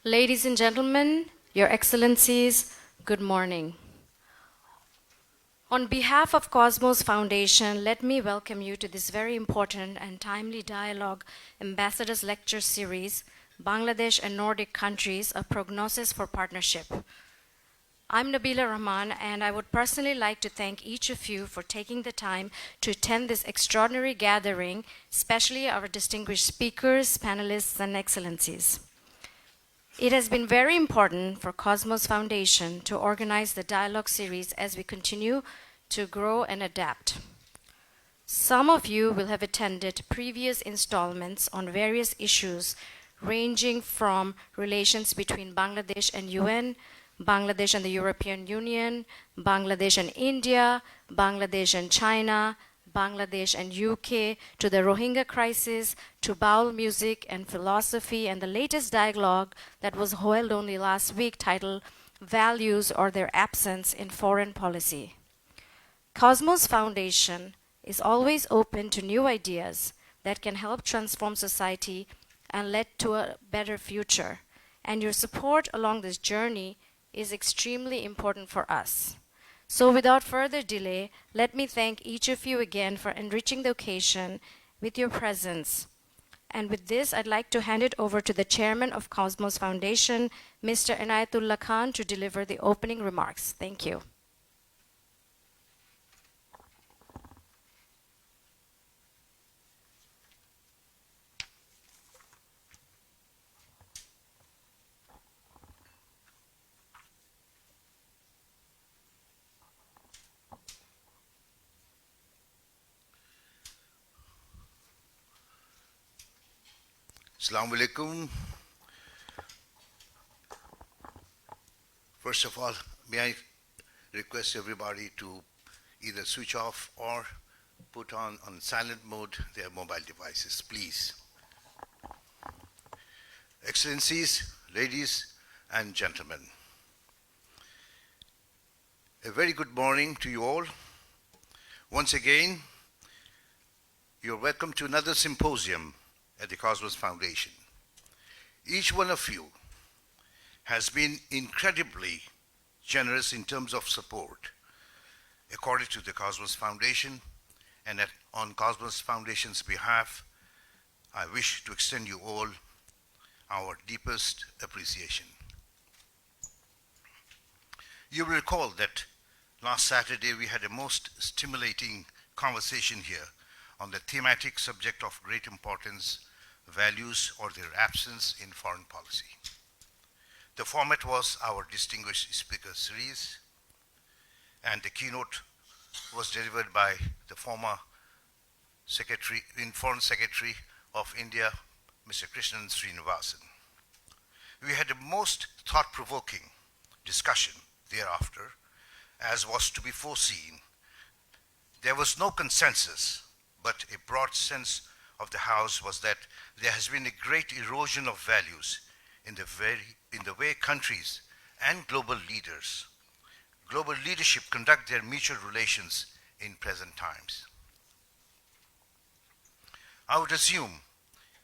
Ladies and gentlemen, Your Excellencies, good morning. On behalf of Cosmos Foundation, let me welcome you to this very important and timely dialogue Ambassadors Lecture Series, Bangladesh and Nordic Countries, a Prognosis for Partnership. I'm Nabila Rahman, and I would personally like to thank each of you for taking the time to attend this extraordinary gathering, especially our distinguished speakers, panelists, and excellencies. It has been very important for Cosmos Foundation to organize the dialogue series as we continue to grow and adapt. Some of you will have attended previous installments on various issues ranging from relations between Bangladesh and UN, Bangladesh and the European Union, Bangladesh and India, Bangladesh and China, Bangladesh and UK, to the Rohingya crisis, to Baul music and philosophy, and the latest dialogue that was held only last week titled Values or Their Absence in Foreign Policy. Cosmos Foundation is always open to new ideas that can help transform society and lead to a better future. And your support along this journey is extremely important for us. So without further delay, let me thank each of you again for enriching the occasion with your presence. And with this, I'd like to hand it over to the chairman of Cosmos Foundation, Mr. Anayatullah Khan, to deliver the opening remarks. Thank you. Assalamu alaikum. First of all, may I request everybody to either switch off or put on silent mode their mobile devices, please. Excellencies, ladies and gentlemen, a very good morning to you all. Once again, you're welcome to another symposium at the Cosmos Foundation. Each one of you has been incredibly generous in terms of support according to the Cosmos Foundation, and on Cosmos Foundation's behalf, I wish to extend you all our deepest appreciation. You will recall that last Saturday we had a most stimulating conversation here on the thematic subject of great importance, values or their absence in foreign policy. The format was our distinguished speaker series, and the keynote was delivered by the former Foreign Secretary of India, Mr. Krishnan Srinivasan. We had a most thought-provoking discussion thereafter, as was to be foreseen. There was no consensus, but a broad sense of the House was that there has been a great erosion of values in the way countries and global leadership conduct their mutual relations in present times. I would assume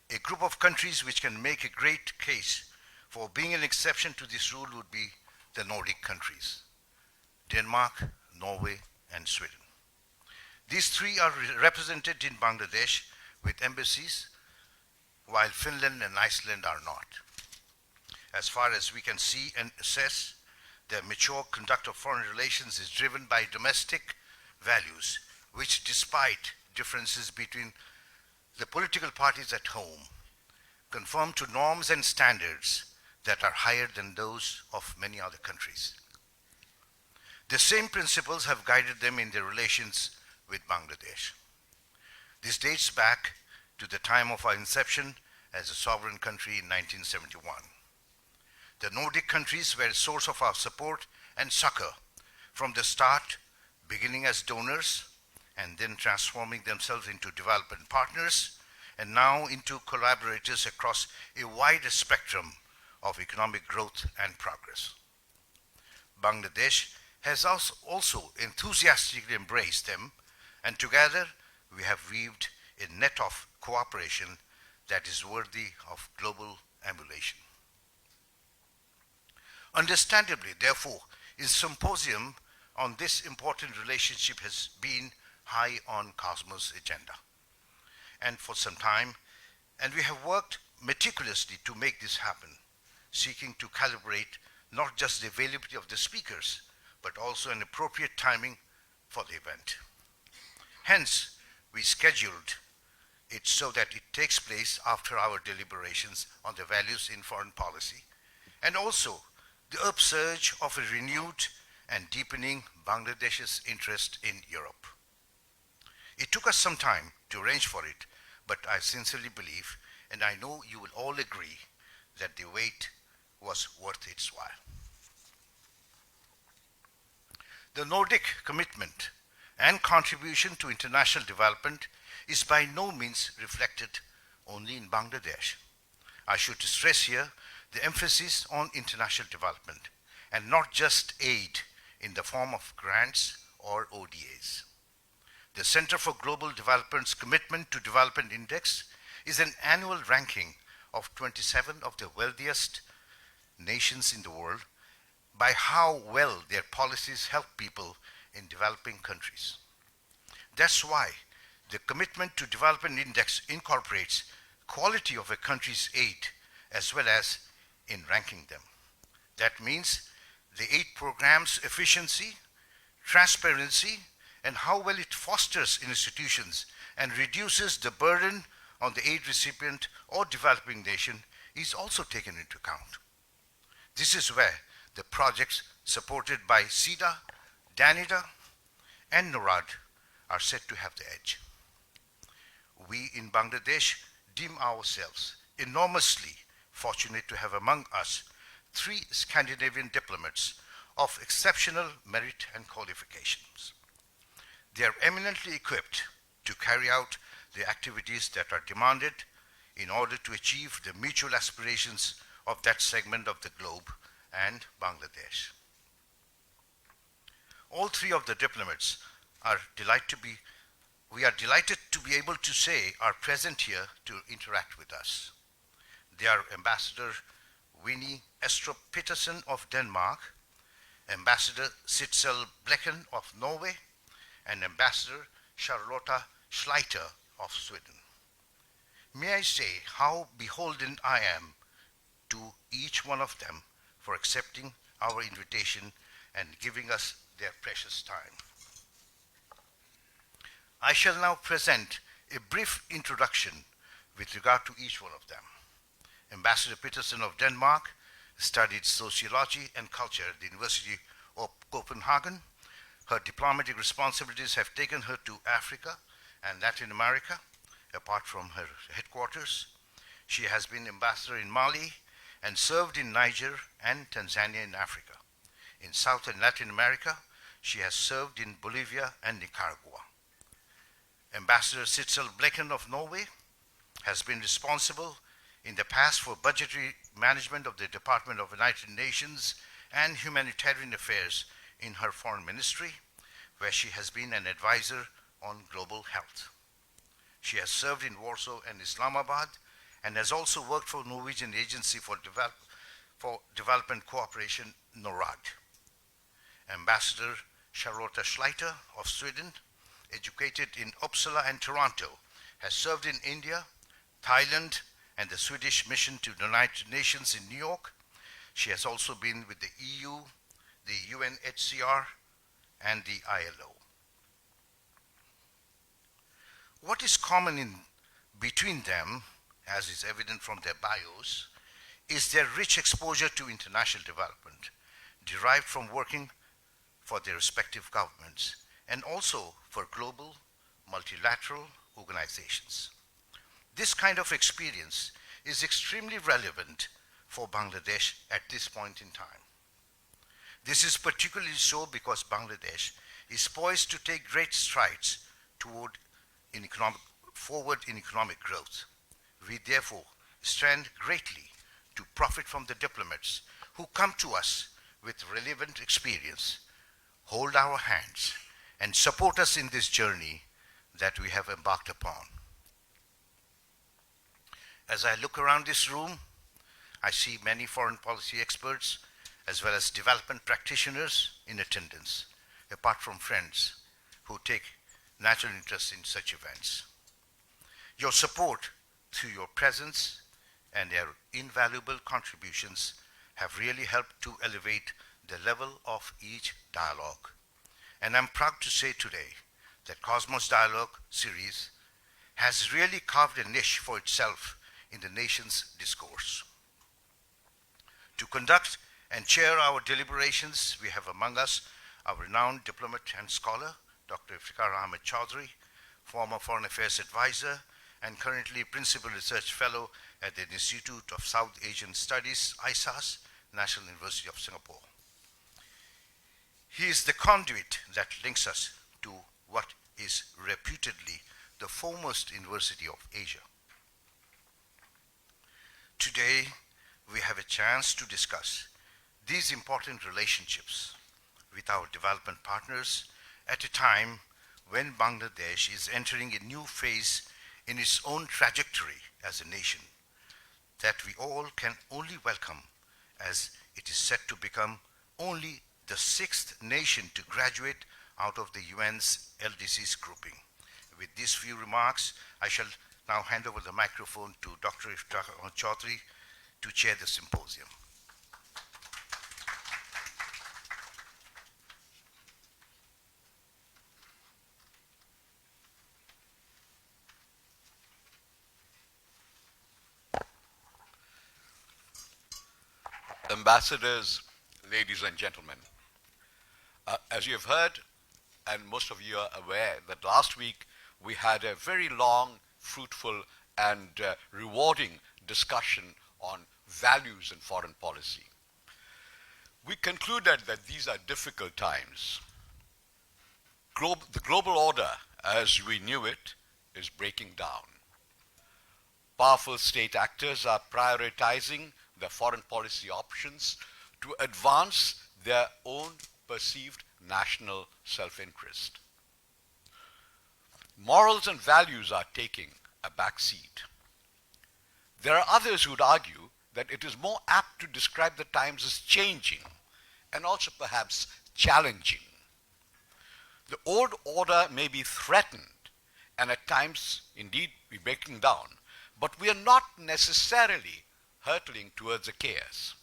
a group of countries which can make a great case for being an exception to this rule would be the Nordic countries, Denmark, Norway, and Sweden. These three are represented in Bangladesh with embassies, while Finland and Iceland are not. As far as we can see and assess, the mature conduct of foreign relations is driven by domestic values, which, despite differences between the political parties at home, conform to norms and standards that are higher than those of many other countries. The same principles have guided them in their relations with Bangladesh. This dates back to the time of our inception as a sovereign country in 1971. The Nordic countries were a source of our support and succor from the start, beginning as donors and then transforming themselves into development partners and now into collaborators across a wide spectrum of economic growth and progress. Bangladesh has also enthusiastically embraced them, and together we have weaved a net of cooperation that is worthy of global emulation. Understandably, therefore, his symposium on this important relationship has been high on Cosmos' agenda. And for some time, and we have worked meticulously to make this happen, seeking to calibrate not just the availability of the speakers, but also an appropriate timing for the event. Hence, we scheduled it so that it takes place after our deliberations on the values in foreign policy, and also the upsurge of a renewed and deepening Bangladesh's interest in Europe. It took us some time to arrange for it, but I sincerely believe, and I know you will all agree, that the wait was worth its while. The Nordic commitment and contribution to international development is by no means reflected only in Bangladesh. I should stress here the emphasis on international development and not just aid in the form of grants or ODAs. The Center for Global Development's Commitment to Development Index is an annual ranking of 27 of the wealthiest nations in the world by how well their policies help people in developing countries. That's why the Commitment to Development Index incorporates quality of a country's aid as well as in ranking them. That means the aid program's efficiency, transparency, and how well it fosters institutions and reduces the burden on the aid recipient or developing nation is also taken into account. This is where the projects supported by SIDA, DANIDA, and NORAD are said to have the edge. We in Bangladesh deem ourselves enormously fortunate to have among us 3 Scandinavian diplomats of exceptional merit and qualifications. They are eminently equipped to carry out the activities that are demanded in order to achieve the mutual aspirations of that segment of the globe and Bangladesh. All 3 of the diplomats we are delighted to be able to say are present here to interact with us. They are Ambassador Winnie Estrup Peterson of Denmark, Ambassador Sitzel Blechen of Norway, and Ambassador Charlotta Schleiter of Sweden. May I say how beholden I am to each one of them for accepting our invitation and giving us their precious time. I shall now present a brief introduction with regard to each one of them. Ambassador Peterson of Denmark studied sociology and culture at the University of Copenhagen. Her diplomatic responsibilities have taken her to Africa and Latin America, apart from her headquarters. She has been ambassador in Mali and served in Niger and Tanzania in Africa. In South and Latin America, she has served in Bolivia and Nicaragua. Ambassador Sitzel Blechen of Norway has been responsible in the past for budgetary management of the Department of United Nations and Humanitarian Affairs in her foreign ministry, where she has been an advisor on global health. She has served in Warsaw and Islamabad and has also worked for Norwegian Agency for Development Cooperation, NORAD. Ambassador Charlotta Schleiter of Sweden, educated in Uppsala and Toronto, has served in India, Thailand, and the Swedish mission to the United Nations in New York. She has also been with the EU, the UNHCR, and the ILO. What is common in between them, as is evident from their bios, is their rich exposure to international development, derived from working for their respective governments, and also for global multilateral organizations. This kind of experience is extremely relevant for Bangladesh at this point in time. This is particularly so because Bangladesh is poised to take great strides forward in economic growth. We therefore stand greatly to profit from the diplomats who come to us with relevant experience, hold our hands, and support us in this journey that we have embarked upon. As I look around this room, I see many foreign policy experts as well as development practitioners in attendance, apart from friends who take natural interest in such events. Your support through your presence and their invaluable contributions have really helped to elevate the level of each dialogue. And I'm proud to say today that Cosmos Dialogue series has really carved a niche for itself in the nation's discourse. To conduct and chair our deliberations, we have among us our renowned diplomat and scholar, Dr. Iftikhar Ahmed Chaudhry, former Foreign Affairs Advisor and currently Principal Research Fellow at the Institute of South Asian Studies, ISAS, National University of Singapore. He is the conduit that links us to what is reputedly the foremost university of Asia. Today, we have a chance to discuss these important relationships with our development partners at a time when Bangladesh is entering a new phase in its own trajectory as a nation that we all can only welcome, as it is set to become only the sixth nation to graduate out of the UN's LDC's grouping. With these few remarks, I shall now hand over the microphone to Dr. Iftikhar Ahmed Chaudhry to chair the symposium. Ambassadors, ladies and gentlemen, as you have heard, and most of you are aware, that last week we had a very long, fruitful, and rewarding discussion on values in foreign policy. We concluded that these are difficult times. The global order, as we knew it, is breaking down. Powerful state actors are prioritizing their foreign policy options to advance their own perceived national self-interest. Morals and values are taking a back seat. There are others who would argue that it is more apt to describe the times as changing and also perhaps challenging. The old order may be threatened and at times indeed be breaking down, but we are not necessarily hurtling towards a chaos.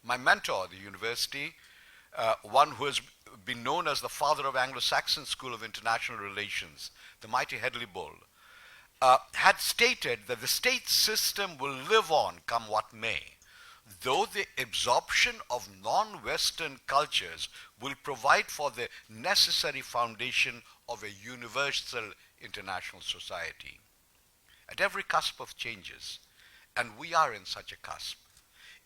My mentor at the university, one who has been known as the father of Anglo-Saxon School of International Relations, the mighty Hedley Bull, had stated that the state system will live on come what may, though the absorption of non-Western cultures will provide for the necessary foundation of a universal international society. At every cusp of changes, and we are in such a cusp,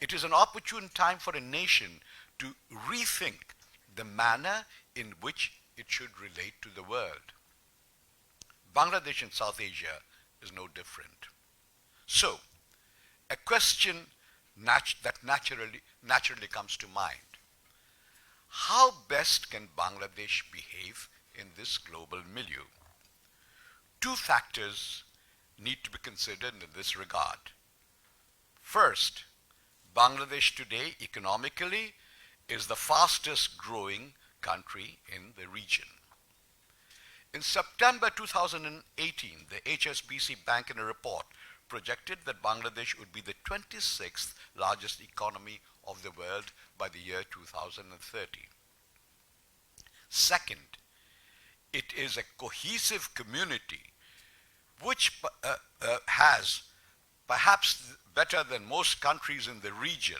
it is an opportune time for a nation to rethink the manner in which it should relate to the world. Bangladesh in South Asia is no different. So, a question that naturally comes to mind. How best can Bangladesh behave in this global milieu? Two factors need to be considered in this regard. First, Bangladesh today economically is the fastest growing country in the region. In September 2018, the HSBC Bank in a report projected that Bangladesh would be the 26th largest economy of the world by the year 2030. Second, it is a cohesive community which has, perhaps better than most countries in the region,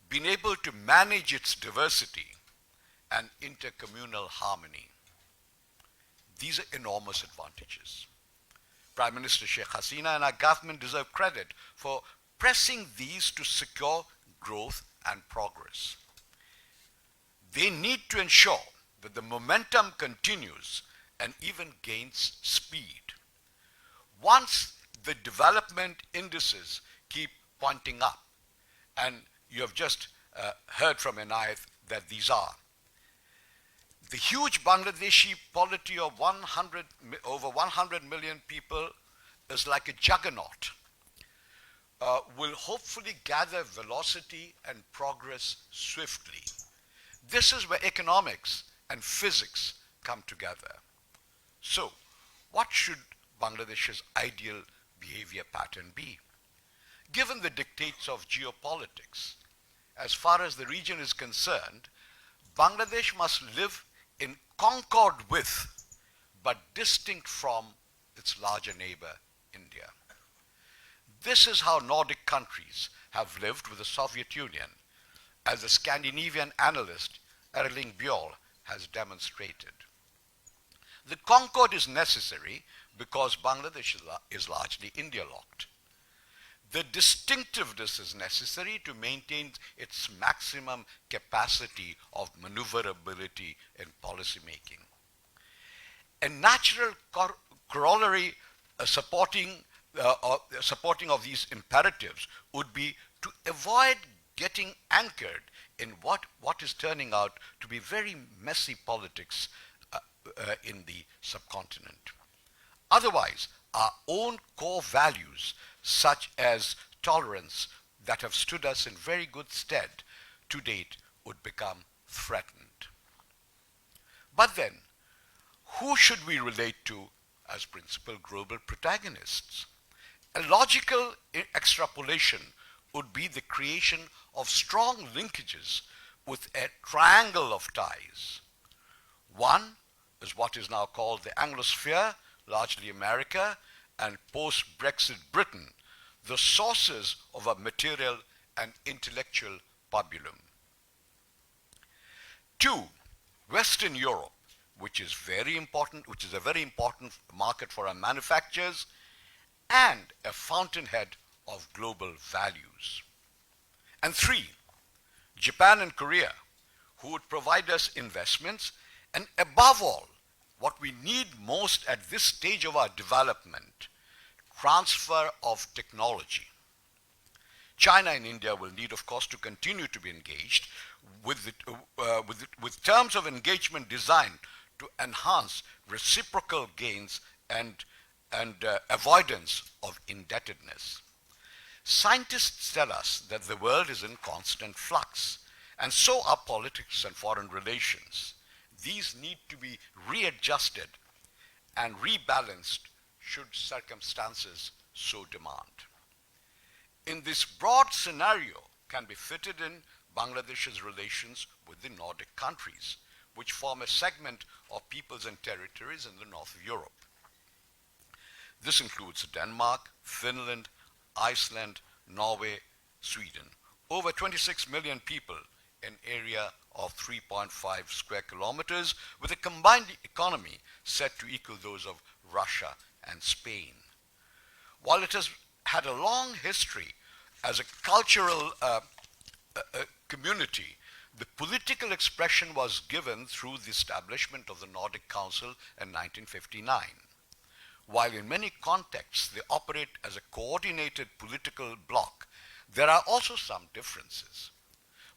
been able to manage its diversity and intercommunal harmony. These are enormous advantages. Prime Minister Sheikh Hasina and our government deserve credit for pressing these to secure growth and progress. They need to ensure that the momentum continues and even gains speed. Once the development indices keep pointing up, and you have just heard from Anayat that these are, the huge Bangladeshi polity of over 100 million people is like a juggernaut. will hopefully gather velocity and progress swiftly. This is where economics and physics come together. So, what should Bangladesh's ideal behavior pattern be? Given the dictates of geopolitics, as far as the region is concerned, Bangladesh must live in concord with, but distinct from, its larger neighbor, India. This is how Nordic countries have lived with the Soviet Union, as the Scandinavian analyst Erling Björl has demonstrated. The concord is necessary because Bangladesh is largely India-locked. The distinctiveness is necessary to maintain its maximum capacity of maneuverability in policy making. A natural corollary supporting of these imperatives would be to avoid getting anchored in what is turning out to be very messy politics in the subcontinent. Otherwise, our own core values, such as tolerance, that have stood us in very good stead to date, would become threatened. But then, who should we relate to as principal global protagonists? A logical extrapolation would be the creation of strong linkages with a triangle of ties. One is what is now called the Anglosphere, largely America, and post-Brexit Britain, the sources of a material and intellectual pabulum. Two, Western Europe, which is a very important market for our manufacturers and a fountainhead of global values. And three, Japan and Korea, who would provide us investments, and above all, what we need most at this stage of our development, transfer of technology. China and India will need, of course, to continue to be engaged with terms of engagement designed to enhance reciprocal gains and avoidance of indebtedness. Scientists tell us that the world is in constant flux, and so are politics and foreign relations. These need to be readjusted and rebalanced should circumstances so demand. In this broad scenario can be fitted in Bangladesh's relations with the Nordic countries, which form a segment of peoples and territories in the north of Europe. This includes Denmark, Finland, Iceland, Norway, Sweden. Over 26 million people, an area of 3.5 square kilometers, with a combined economy set to equal those of Russia and Spain. While it has had a long history as a cultural community, the political expression was given through the establishment of the Nordic Council in 1959. While in many contexts they operate as a coordinated political bloc, there are also some differences.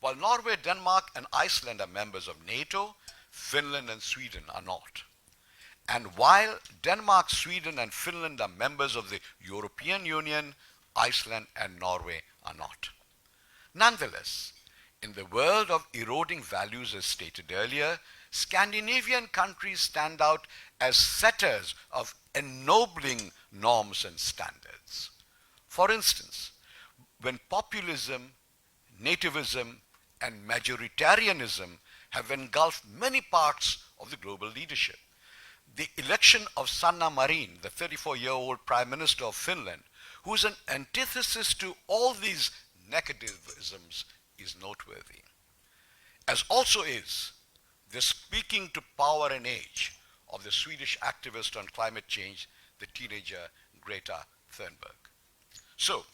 While Norway, Denmark, and Iceland are members of NATO, Finland and Sweden are not. And while Denmark, Sweden, and Finland are members of the European Union, Iceland and Norway are not. Nonetheless, in the world of eroding values, as stated earlier, Scandinavian countries stand out as setters of ennobling norms and standards. For instance, when populism, nativism, and majoritarianism have engulfed many parts of the global leadership, the election of Sanna Marin, the 34-year-old Prime Minister of Finland, who is an antithesis to all these negativisms, is noteworthy. As also is the speaking to power and age of the Swedish activist on climate change, the teenager Greta Thunberg. So,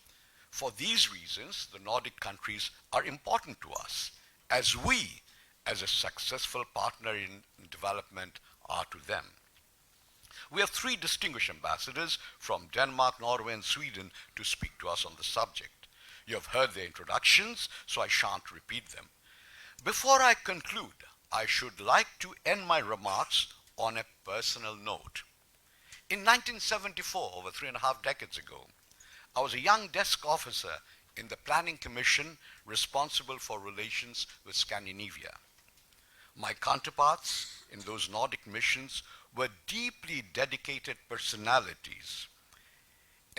for these reasons, the Nordic countries are important to us, as we, as a successful partner in development, are to them. We have three distinguished ambassadors from Denmark, Norway, and Sweden to speak to us on the subject. You have heard their introductions, so I shan't repeat them. Before I conclude, I should like to end my remarks on a personal note. In 1974, over 3.5 decades ago, I was a young desk officer in the planning commission responsible for relations with Scandinavia. My counterparts in those Nordic missions were deeply dedicated personalities.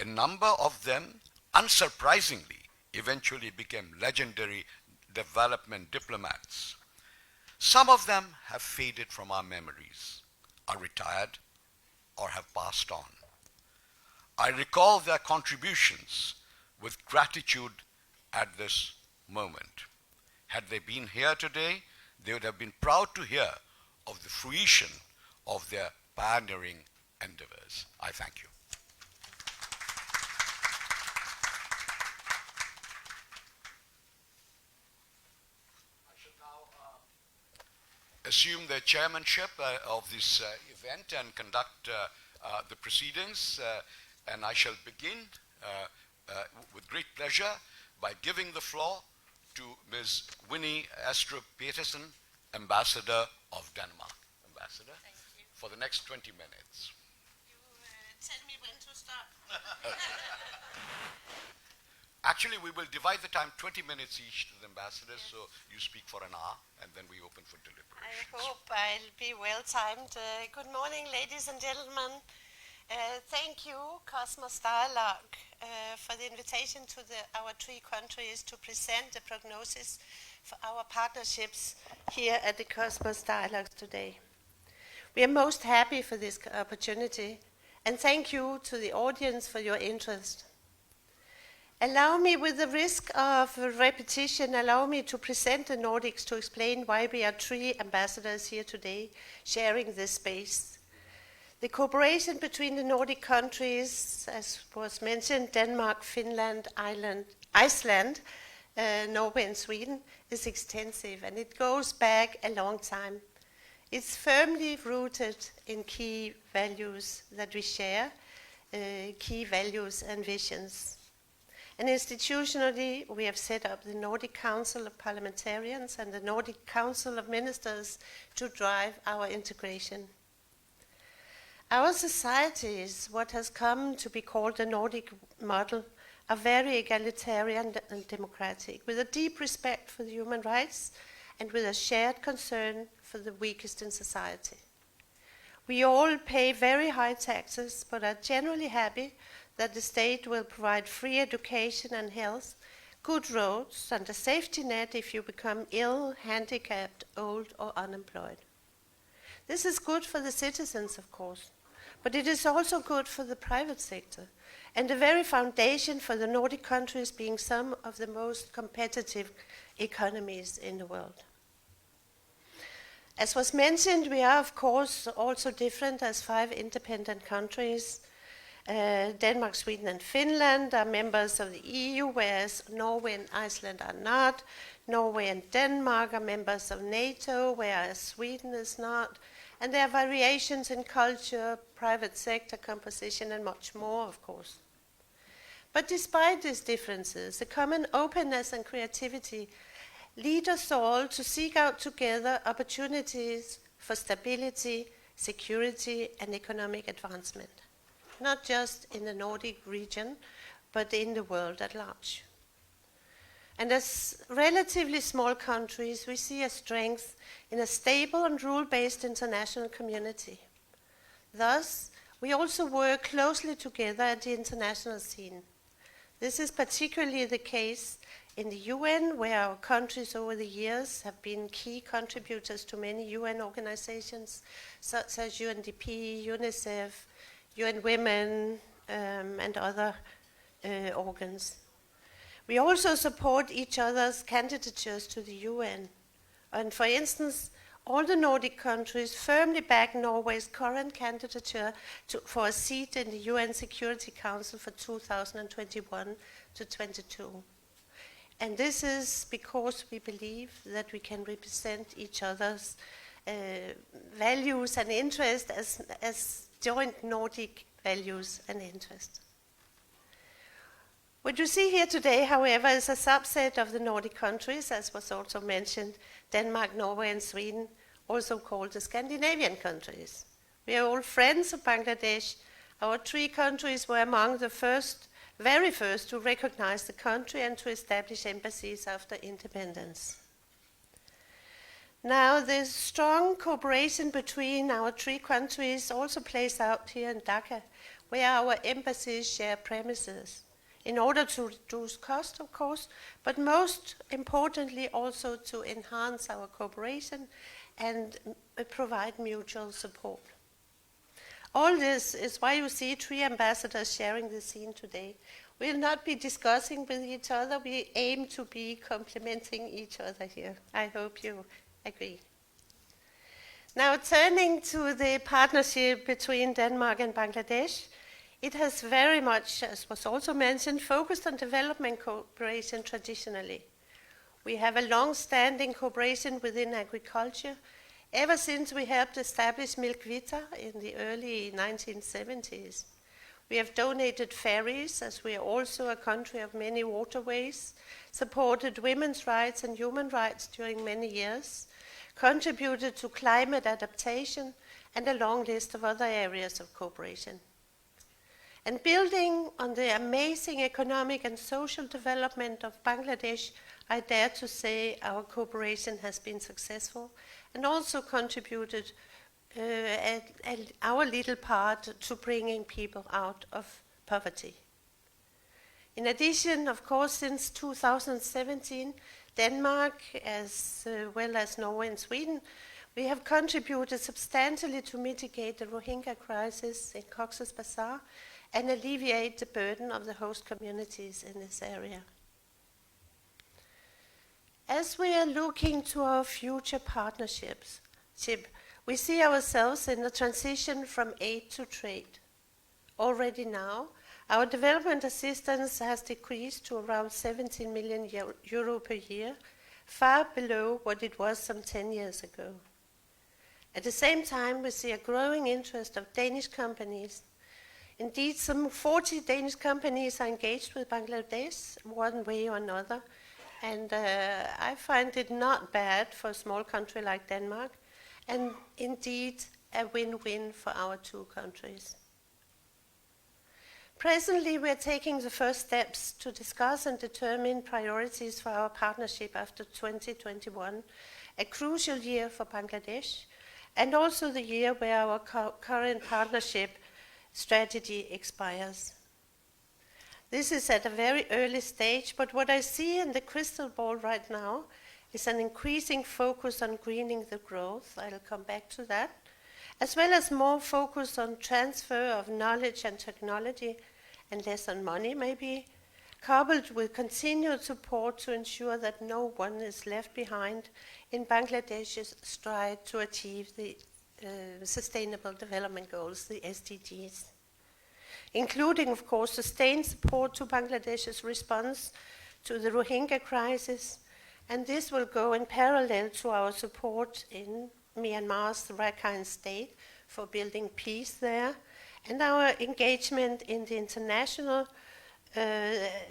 A number of them, unsurprisingly, eventually became legendary development diplomats. Some of them have faded from our memories, are retired, or have passed on. I recall their contributions with gratitude at this moment. Had they been here today, they would have been proud to hear of the fruition of their pioneering endeavors. I thank you. I should now assume the chairmanship of this event and conduct the proceedings. And I shall begin with great pleasure by giving the floor to Ms. Winnie Astrup Peterson, Ambassador of Denmark. Ambassador, for the next 20 minutes. You tell me when to start. Actually, we will divide the time 20 minutes each to the ambassadors, yes. So you speak for an hour, and then we open for deliberations. I hope I'll be well timed. Good morning, ladies and gentlemen. Thank you, Cosmos Dialogue, for the invitation to our three countries to present the prognosis for our partnerships here at the Cosmos Dialogue today. We are most happy for this opportunity, and thank you to the audience for your interest. Allow me, with the risk of repetition, allow me to present the Nordics to explain why we are three ambassadors here today sharing this space. The cooperation between the Nordic countries, as was mentioned, Denmark, Finland, Iceland, Norway and Sweden, is extensive, and it goes back a long time. It's firmly rooted in key values that we share, key values and visions. And institutionally, we have set up the Nordic Council of Parliamentarians and the Nordic Council of Ministers to drive our integration. Our societies, what has come to be called the Nordic model, are very egalitarian and democratic, with a deep respect for the human rights and with a shared concern for the weakest in society. We all pay very high taxes, but are generally happy that the state will provide free education and health, good roads, and a safety net if you become ill, handicapped, old, or unemployed. This is good for the citizens, of course, but it is also good for the private sector, and the very foundation for the Nordic countries being some of the most competitive economies in the world. As was mentioned, we are, of course, also different as 5 independent countries. Denmark, Sweden, and Finland are members of the EU, whereas Norway and Iceland are not. Norway and Denmark are members of NATO, whereas Sweden is not. And there are variations in culture, private sector composition, and much more, of course. But despite these differences, the common openness and creativity lead us all to seek out together opportunities for stability, security, and economic advancement, not just in the Nordic region, but in the world at large. And as relatively small countries, we see a strength in a stable and rule-based international community. Thus, we also work closely together at the international scene. This is particularly the case in the UN, where our countries over the years have been key contributors to many UN organizations, such as UNDP, UNICEF, UN Women, and other organs. We also support each other's candidatures to the UN. And for instance, all the Nordic countries firmly back Norway's current candidature for a seat in the UN Security Council for 2021 to 22. And this is because we believe that we can represent each other's values and interests as joint Nordic values and interests. What you see here today, however, is a subset of the Nordic countries, as was also mentioned, Denmark, Norway, and Sweden, also called the Scandinavian countries. We are all friends of Bangladesh. Our 3 countries were among the first very first to recognize the country and to establish embassies after independence. Now, the strong cooperation between our three countries also plays out here in Dhaka, where our embassies share premises, in order to reduce cost, of course, but most importantly also to enhance our cooperation and provide mutual support. All this is why you see three ambassadors sharing the scene today. We'll not be discussing with each other, we aim to be complementing each other here. I hope you agree. Now, turning to the partnership between Denmark and Bangladesh, it has very much, as was also mentioned, focused on development cooperation traditionally. We have a long-standing cooperation within agriculture, ever since we helped establish Milk Vita in the early 1970s. We have donated ferries, as we are also a country of many waterways, supported women's rights and human rights during many years, contributed to climate adaptation, and a long list of other areas of cooperation. And building on the amazing economic and social development of Bangladesh, I dare to say our cooperation has been successful and also contributed our little part to bringing people out of poverty. In addition, of course, since 2017, Denmark, as well as Norway and Sweden, we have contributed substantially to mitigate the Rohingya crisis in Cox's Bazar and alleviate the burden of the host communities in this area. As we are looking to our future partnerships, we see ourselves in the transition from aid to trade. Already now, our development assistance has decreased to around 17 million euro per year, far below what it was some 10 years ago. At the same time, we see a growing interest of Danish companies. Indeed, some 40 Danish companies are engaged with Bangladesh one way or another, and I find it not bad for a small country like Denmark, and indeed a win-win for our two countries. Presently, we are taking the first steps to discuss and determine priorities for our partnership after 2021, a crucial year for Bangladesh, and also the year where our current partnership strategy expires. This is at a very early stage, but what I see in the crystal ball right now is an increasing focus on greening the growth, I'll come back to that, as well as more focus on transfer of knowledge and technology, and less on money maybe, coupled with continued support to ensure that no one is left behind in Bangladesh's stride to achieve the Sustainable Development Goals, the SDGs, including, of course, sustained support to Bangladesh's response to the Rohingya crisis, and this will go in parallel to our support in Myanmar's Rakhine State for building peace there, and our engagement in the international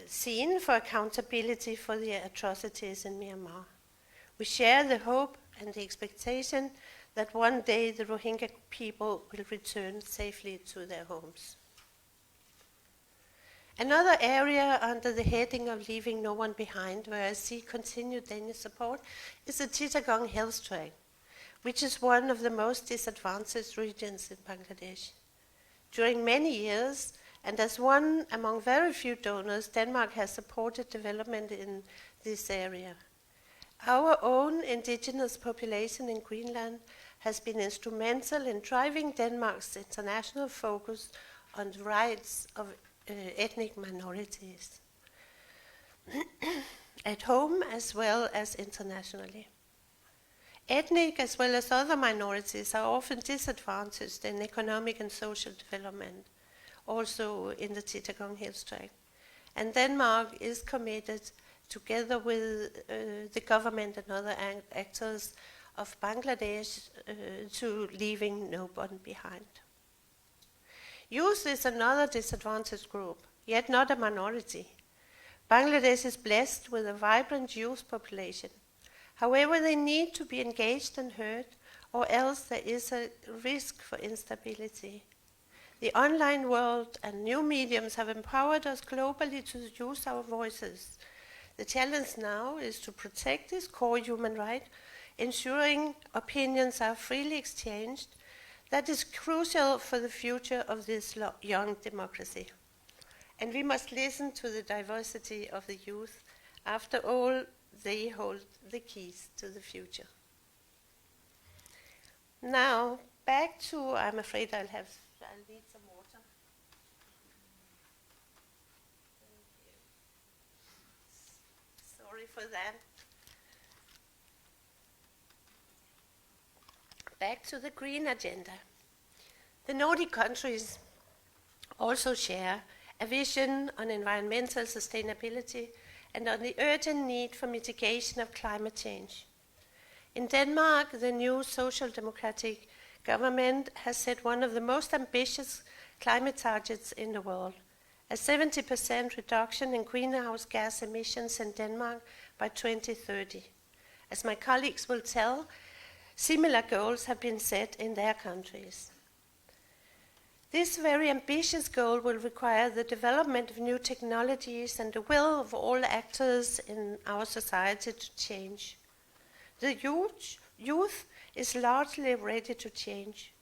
scene for accountability for the atrocities in Myanmar. We share the hope and the expectation that one day the Rohingya people will return safely to their homes. Another area under the heading of leaving no one behind, where I see continued Danish support, is the Chittagong Health Track, which is one of the most disadvantaged regions in Bangladesh. During many years, and as one among very few donors, Denmark has supported development in this area. Our own indigenous population in Greenland has been instrumental in driving Denmark's international focus on the rights of ethnic minorities, at home as well as internationally. Ethnic as well as other minorities are often disadvantaged in economic and social development, also in the Chittagong Hills Tract. And Denmark is committed, together with the government and other actors of Bangladesh, to leaving no one behind. Youth is another disadvantaged group, yet not a minority. Bangladesh is blessed with a vibrant youth population. However, they need to be engaged and heard, or else there is a risk for instability. The online world and new mediums have empowered us globally to use our voices. The challenge now is to protect this core human right, ensuring opinions are freely exchanged. That is crucial for the future of this young democracy. And we must listen to the diversity of the youth. After all, they hold the keys to the future. Now, back to, I'm afraid I'll need some water. Thank you. Sorry for that. Back to the green agenda. The Nordic countries also share a vision on environmental sustainability and on the urgent need for mitigation of climate change. In Denmark, the new social democratic government has set one of the most ambitious climate targets in the world, a 70% reduction in greenhouse gas emissions in Denmark by 2030. As my colleagues will tell, similar goals have been set in their countries. This very ambitious goal will require the development of new technologies and the will of all actors in our society to change. The youth is largely ready to change.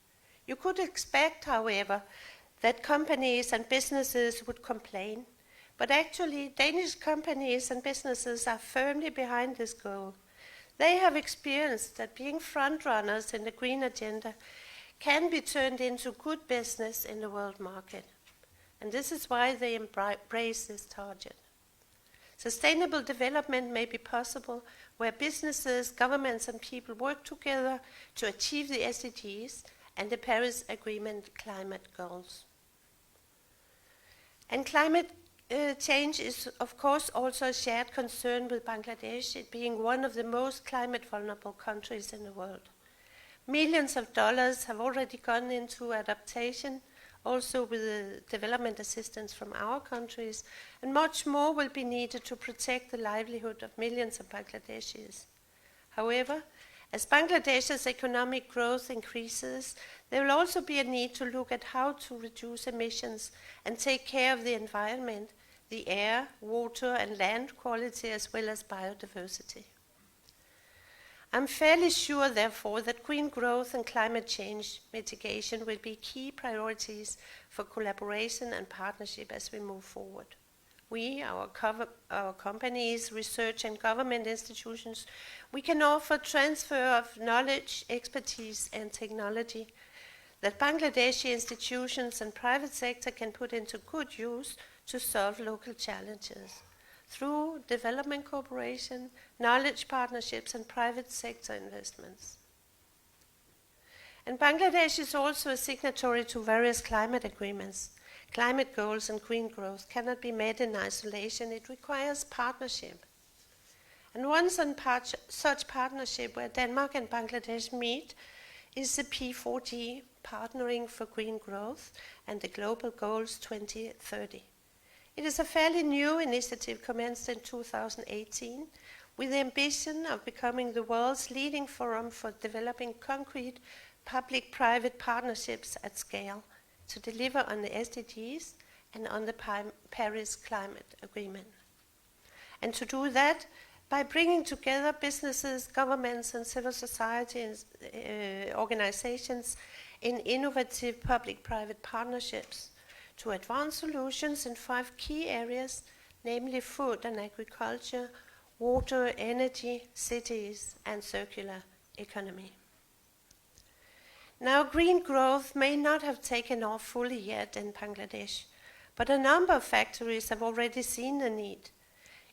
You could expect, however, that companies and businesses would complain, but actually Danish companies and businesses are firmly behind this goal. They have experienced that being frontrunners in the green agenda can be turned into good business in the world market. And this is why they embrace this target. Sustainable development may be possible where businesses, governments, and people work together to achieve the SDGs and the Paris Agreement climate goals. And climate change is, of course, also a shared concern with Bangladesh, it being one of the most climate vulnerable countries in the world. Millions of dollars have already gone into adaptation, also with the development assistance from our countries, and much more will be needed to protect the livelihood of millions of Bangladeshis. However, as Bangladesh's economic growth increases, there will also be a need to look at how to reduce emissions and take care of the environment, the air, water, and land quality, as well as biodiversity. I'm fairly sure, therefore, that green growth and climate change mitigation will be key priorities for collaboration and partnership as we move forward. We, our companies, research and government institutions, we can offer transfer of knowledge, expertise and technology that Bangladeshi institutions and private sector can put into good use to solve local challenges through development cooperation, knowledge partnerships, and private sector investments. And Bangladesh is also a signatory to various climate agreements. Climate goals and green growth cannot be met in isolation. It requires partnership. And one such partnership where Denmark and Bangladesh meet is the P4G, Partnering for Green Growth, and the Global Goals 2030. It is a fairly new initiative commenced in 2018 with the ambition of becoming the world's leading forum for developing concrete public-private partnerships at scale to deliver on the SDGs and on the Paris Climate Agreement. And to do that by bringing together businesses, governments, and civil society organizations in innovative public-private partnerships to advance solutions in 5 key areas, namely food and agriculture, water, energy, cities, and circular economy. Now, green growth may not have taken off fully yet in Bangladesh, but a number of factories have already seen the need.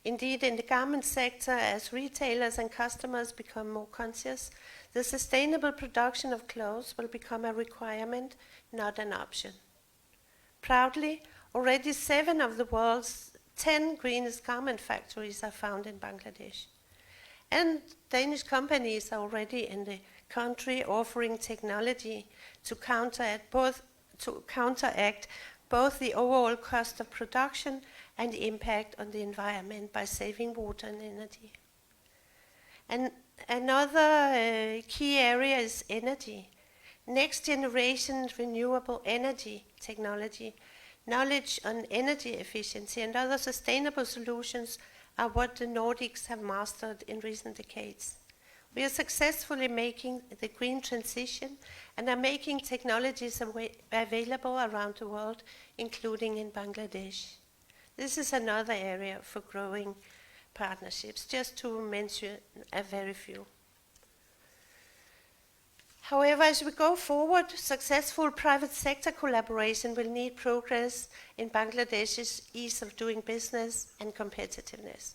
Indeed, in the garment sector, as retailers and customers become more conscious, the sustainable production of clothes will become a requirement, not an option. Proudly, already 7 of the world's 10 greenest garment factories are found in Bangladesh. And Danish companies are already in the country offering technology to counteract both the overall cost of production and the impact on the environment by saving water and energy. And another key area is energy. next generation renewable energy technology, knowledge on energy efficiency and other sustainable solutions are what the Nordics have mastered in recent decades. We are successfully making the green transition and are making technologies available around the world, including in Bangladesh. This is another area for growing partnerships, just to mention a very few. However, as we go forward, successful private sector collaboration will need progress in Bangladesh's ease of doing business and competitiveness.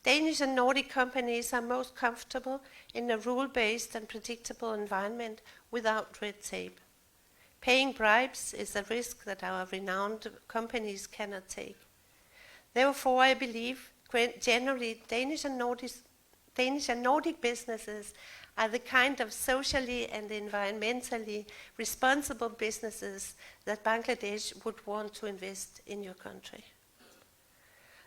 Danish and Nordic companies are most comfortable in a rule-based and predictable environment without red tape. Paying bribes is a risk that our renowned companies cannot take. Therefore, I believe generally Danish and Nordic businesses are the kind of socially and environmentally responsible businesses that Bangladesh would want to invest in your country.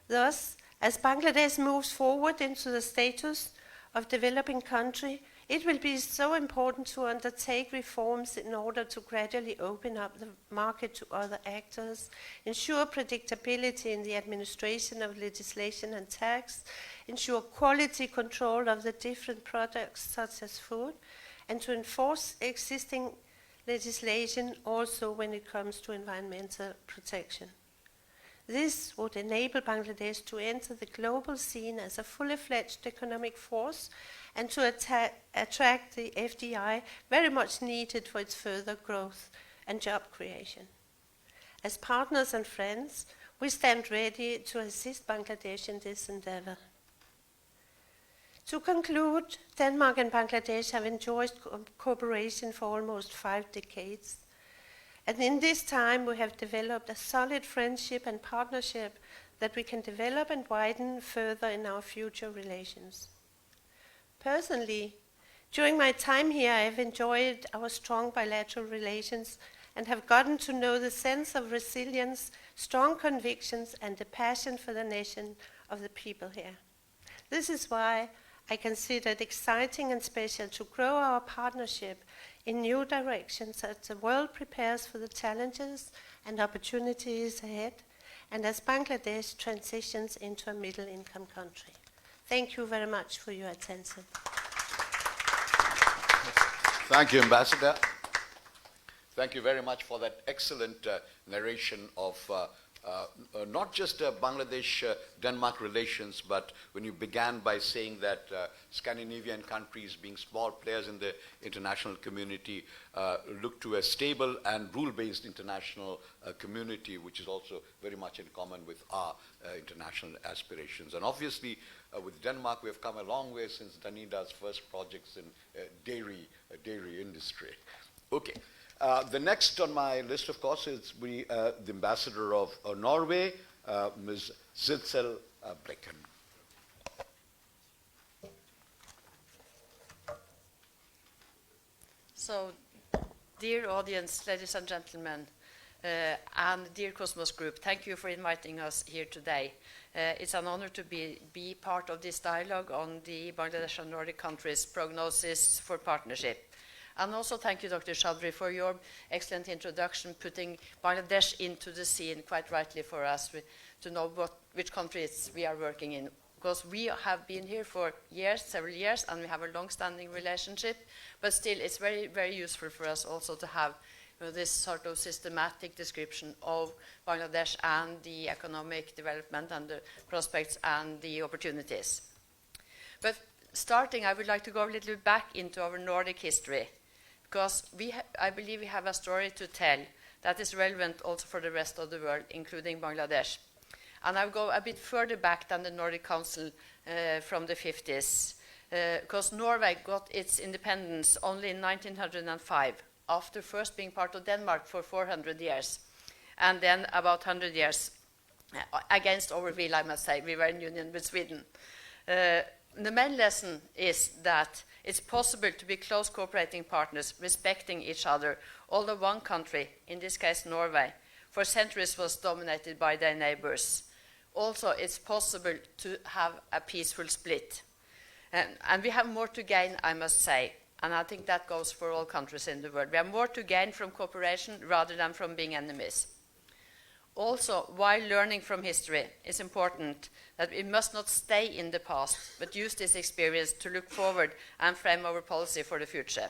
Thus, as Bangladesh moves forward into the status of developing country, it will be so important to undertake reforms in order to gradually open up the market to other actors, ensure predictability in the administration of legislation and tax, ensure quality control of the different products such as food, and to enforce existing legislation also when it comes to environmental protection. This would enable Bangladesh to enter the global scene as a fully fledged economic force and to attract the FDI very much needed for its further growth and job creation. As partners and friends, we stand ready to assist Bangladesh in this endeavor. To conclude, Denmark and Bangladesh have enjoyed cooperation for almost 5 decades. And in this time, we have developed a solid friendship and partnership that we can develop and widen further in our future relations. Personally, during my time here, I have enjoyed our strong bilateral relations and have gotten to know the sense of resilience, strong convictions, and the passion for the nation of the people here. This is why I consider it exciting and special to grow our partnership in new directions as the world prepares for the challenges and opportunities ahead, and as Bangladesh transitions into a middle-income country. Thank you very much for your attention. Thank you, Ambassador. Thank you very much for that excellent narration of not just Bangladesh-Denmark relations, but when you began by saying that Scandinavian countries, being small players in the international community, look to a stable and rule-based international community, which is also very much in common with our international aspirations. And obviously, with Denmark, we have come a long way since Danida's first projects in dairy industry. Okay. The next on my list, of course, is the ambassador of Norway, Ms. Zitzel Brekken. So, dear audience, ladies and gentlemen, and dear Cosmos Group, thank you for inviting us here today. It's an honor to be part of this dialogue on the Bangladesh and Nordic countries' prognosis for partnership. And also thank you, Dr. Chaudhry, for your excellent introduction, putting Bangladesh into the scene quite rightly for us to know which countries we are working in. Because we have been here for years, several years, and we have a long-standing relationship. But still, it's very, very useful for us also to have this sort of systematic description of Bangladesh and the economic development and the prospects and the opportunities. But starting, I would like to go a little bit back into our Nordic history, because I believe we have a story to tell that is relevant also for the rest of the world, including Bangladesh. And I'll go a bit further back than the Nordic Council from the 50s, because Norway got its independence only in 1905, after first being part of Denmark for 400 years, and then about 100 years against our will, I must say. We were in union with Sweden. The main lesson is that it's possible to be close cooperating partners, respecting each other, although one country, in this case Norway, for centuries was dominated by their neighbors. Also, it's possible to have a peaceful split. And we have more to gain, I must say. And I think that goes for all countries in the world. We have more to gain from cooperation rather than from being enemies. Also, while learning from history, it's important that we must not stay in the past, but use this experience to look forward and frame our policy for the future.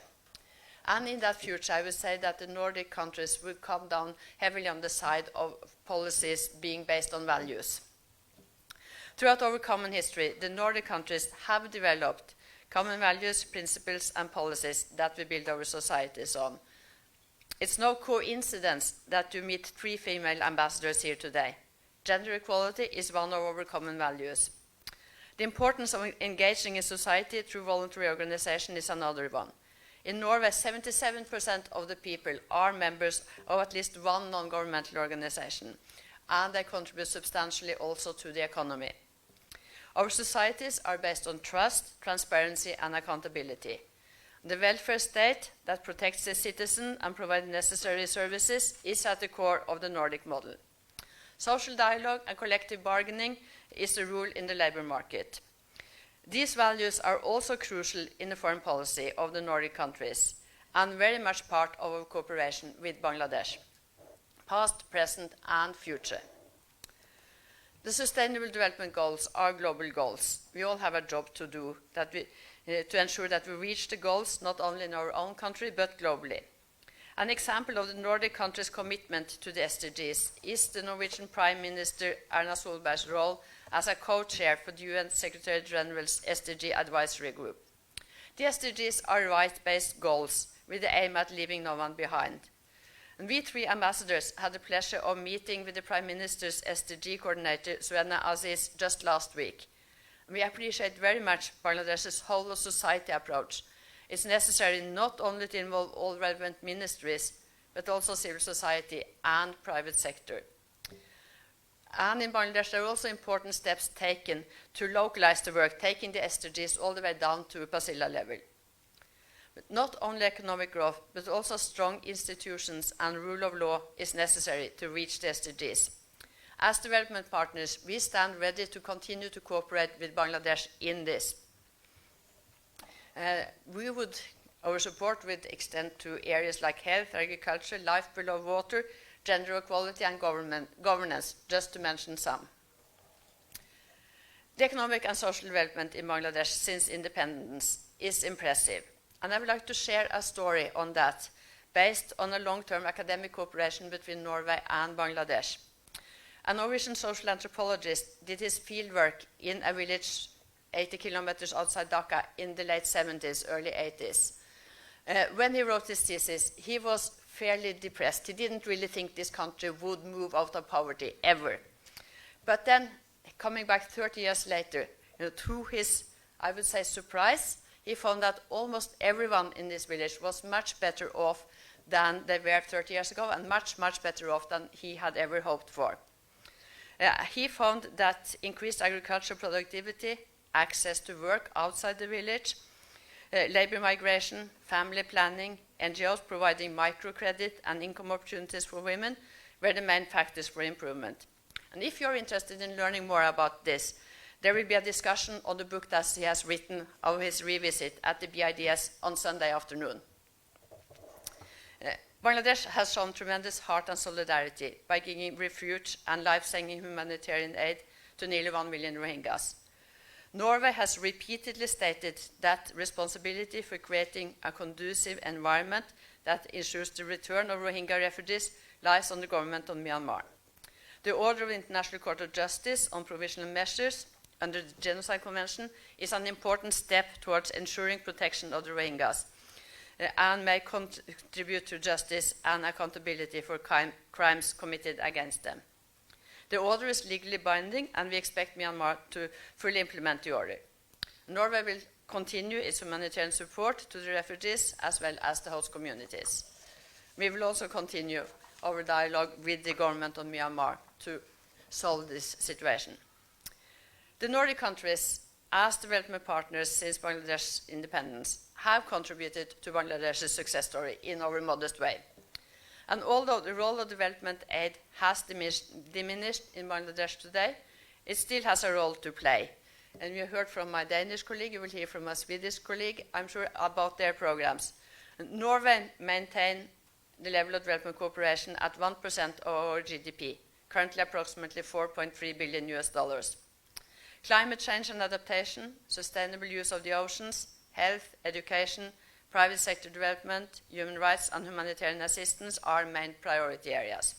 And in that future, I would say that the Nordic countries will come down heavily on the side of policies being based on values. Throughout our common history, the Nordic countries have developed common values, principles, and policies that we build our societies on. It's no coincidence that you meet 3 female ambassadors here today. Gender equality is one of our common values. The importance of engaging in society through voluntary organization is another one. In Norway, 77% of the people are members of at least one non-governmental organization, and they contribute substantially also to the economy. Our societies are based on trust, transparency, and accountability. The welfare state that protects the citizen and provides necessary services is at the core of the Nordic model. Social dialogue and collective bargaining is the rule in the labor market. These values are also crucial in the foreign policy of the Nordic countries and very much part of our cooperation with Bangladesh, past, present, and future. The Sustainable Development Goals are global goals. We all have a job to do to ensure that we reach the goals not only in our own country but globally. An example of the Nordic countries' commitment to the SDGs is the Norwegian Prime Minister Erna Solberg's role as a co-chair for the UN Secretary General's SDG Advisory Group. The SDGs are right-based goals with the aim at leaving no one behind. And we 3 ambassadors had the pleasure of meeting with the Prime Minister's SDG coordinator, Suena Aziz, just last week. We appreciate very much Bangladesh's whole of society approach. It's necessary not only to involve all relevant ministries, but also civil society and private sector. And in Bangladesh, there are also important steps taken to localize the work, taking the SDGs all the way down to Pasila level. But not only economic growth, but also strong institutions and rule of law is necessary to reach the SDGs. As development partners, we stand ready to continue to cooperate with Bangladesh in this. Our support would extend to areas like health, agriculture, life below water, gender equality, and governance, just to mention some. The economic and social development in Bangladesh since independence is impressive. And I would like to share a story on that, based on a long-term academic cooperation between Norway and Bangladesh. A Norwegian social anthropologist did his fieldwork in a village 80 kilometers outside Dhaka in the late 70s, early 80s. When he wrote his thesis, he was fairly depressed. He didn't really think this country would move out of poverty, ever. But then, coming back 30 years later, to his, I would say, surprise, he found that almost everyone in this village was much better off than they were 30 years ago, and much, much better off than he had ever hoped for. He found that increased agricultural productivity, access to work outside the village, labor migration, family planning, NGOs providing microcredit and income opportunities for women were the main factors for improvement. And if you're interested in learning more about this, there will be a discussion on the book that he has written of his revisit at the BIDS on Sunday afternoon. Bangladesh has shown tremendous heart and solidarity by giving refuge and life-saving humanitarian aid to nearly 1 million Rohingyas. Norway has repeatedly stated that responsibility for creating a conducive environment that ensures the return of Rohingya refugees lies on the government of Myanmar. The order of the International Court of Justice on provisional measures under the Genocide Convention is an important step towards ensuring protection of the Rohingyas and may contribute to justice and accountability for crimes committed against them. The order is legally binding, and we expect Myanmar to fully implement the order. Norway will continue its humanitarian support to the refugees as well as the host communities. We will also continue our dialogue with the government of Myanmar to solve this situation. The Nordic countries, as development partners since Bangladesh's independence, have contributed to Bangladesh's success story in our modest way. And although the role of development aid has diminished in Bangladesh today, it still has a role to play. And you heard from my Danish colleague, you will hear from my Swedish colleague, I'm sure, about their programs. Norway maintains the level of development cooperation at 1% of our GDP, currently approximately $4.3 billion US. Climate change and adaptation, sustainable use of the oceans, health, education, private sector development, human rights and humanitarian assistance are main priority areas.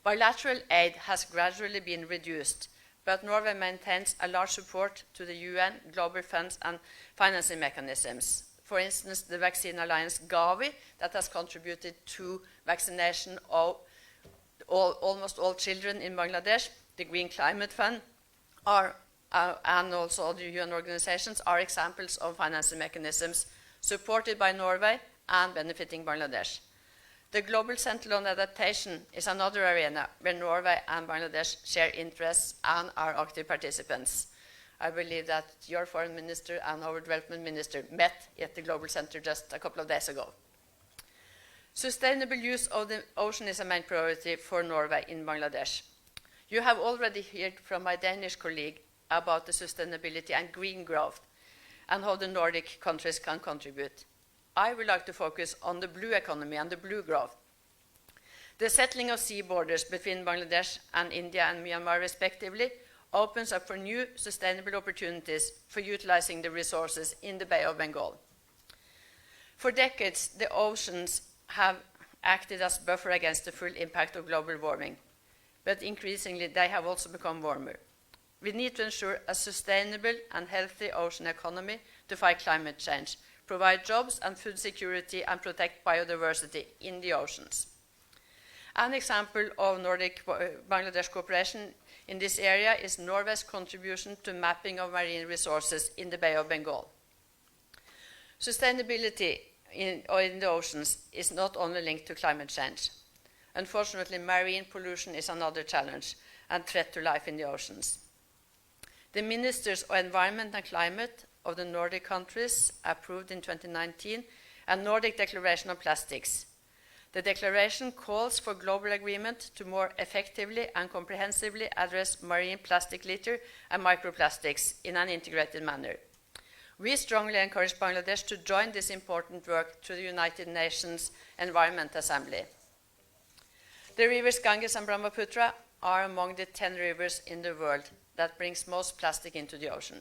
Bilateral aid has gradually been reduced, but Norway maintains a large support to the UN, global funds and financing mechanisms. For instance, the vaccine alliance Gavi that has contributed to vaccination of almost all children in Bangladesh, the Green Climate Fund, and also other UN organizations are examples of financing mechanisms supported by Norway and benefiting Bangladesh. The Global Center on Adaptation is another arena where Norway and Bangladesh share interests and are active participants. I believe that your foreign minister and our development minister met at the Global Center just a couple of days ago. Sustainable use of the ocean is a main priority for Norway in Bangladesh. You have already heard from my Danish colleague about the sustainability and green growth and how the Nordic countries can contribute. I would like to focus on the blue economy and the blue growth. The settling of sea borders between Bangladesh and India and Myanmar respectively opens up for new sustainable opportunities for utilizing the resources in the Bay of Bengal. For decades, the oceans have acted as buffer against the full impact of global warming, but increasingly they have also become warmer. We need to ensure a sustainable and healthy ocean economy to fight climate change, provide jobs and food security, and protect biodiversity in the oceans. An example of Nordic-Bangladesh cooperation in this area is Norway's contribution to mapping of marine resources in the Bay of Bengal. Sustainability in the oceans is not only linked to climate change. Unfortunately, marine pollution is another challenge and threat to life in the oceans. The Ministers of Environment and Climate of the Nordic countries approved in 2019 a Nordic Declaration on Plastics. The declaration calls for global agreement to more effectively and comprehensively address marine plastic litter and microplastics in an integrated manner. We strongly encourage Bangladesh to join this important work through the United Nations Environment Assembly. The rivers Ganges and Brahmaputra are among the 10 rivers in the world that brings most plastic into the ocean.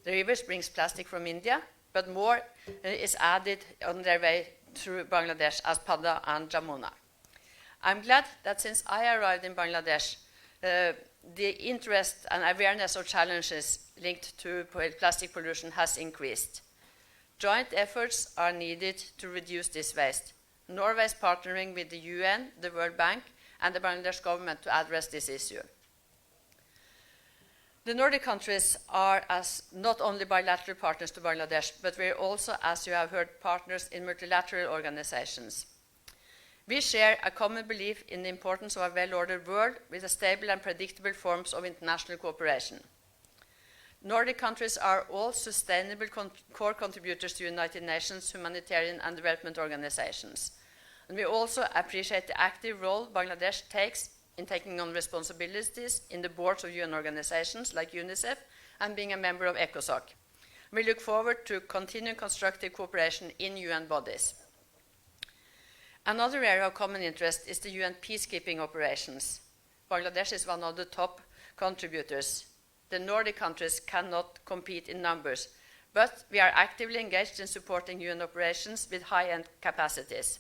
The rivers brings plastic from India, but more is added on their way through Bangladesh as Padda and Jamuna. I'm glad that since I arrived in Bangladesh, the interest and awareness of challenges linked to plastic pollution has increased. Joint efforts are needed to reduce this waste. Norway is partnering with the UN, the World Bank, and the Bangladesh government to address this issue. The Nordic countries are not only bilateral partners to Bangladesh, but we are also, as you have heard, partners in multilateral organizations. We share a common belief in the importance of a well-ordered world with a stable and predictable forms of international cooperation. Nordic countries are all sustainable core contributors to United Nations humanitarian and development organizations. And we also appreciate the active role Bangladesh takes in taking on responsibilities in the boards of UN organizations like UNICEF and being a member of ECOSOC. We look forward to continued constructive cooperation in UN bodies. Another area of common interest is the UN peacekeeping operations. Bangladesh is one of the top contributors. The Nordic countries cannot compete in numbers, but we are actively engaged in supporting UN operations with high-end capacities.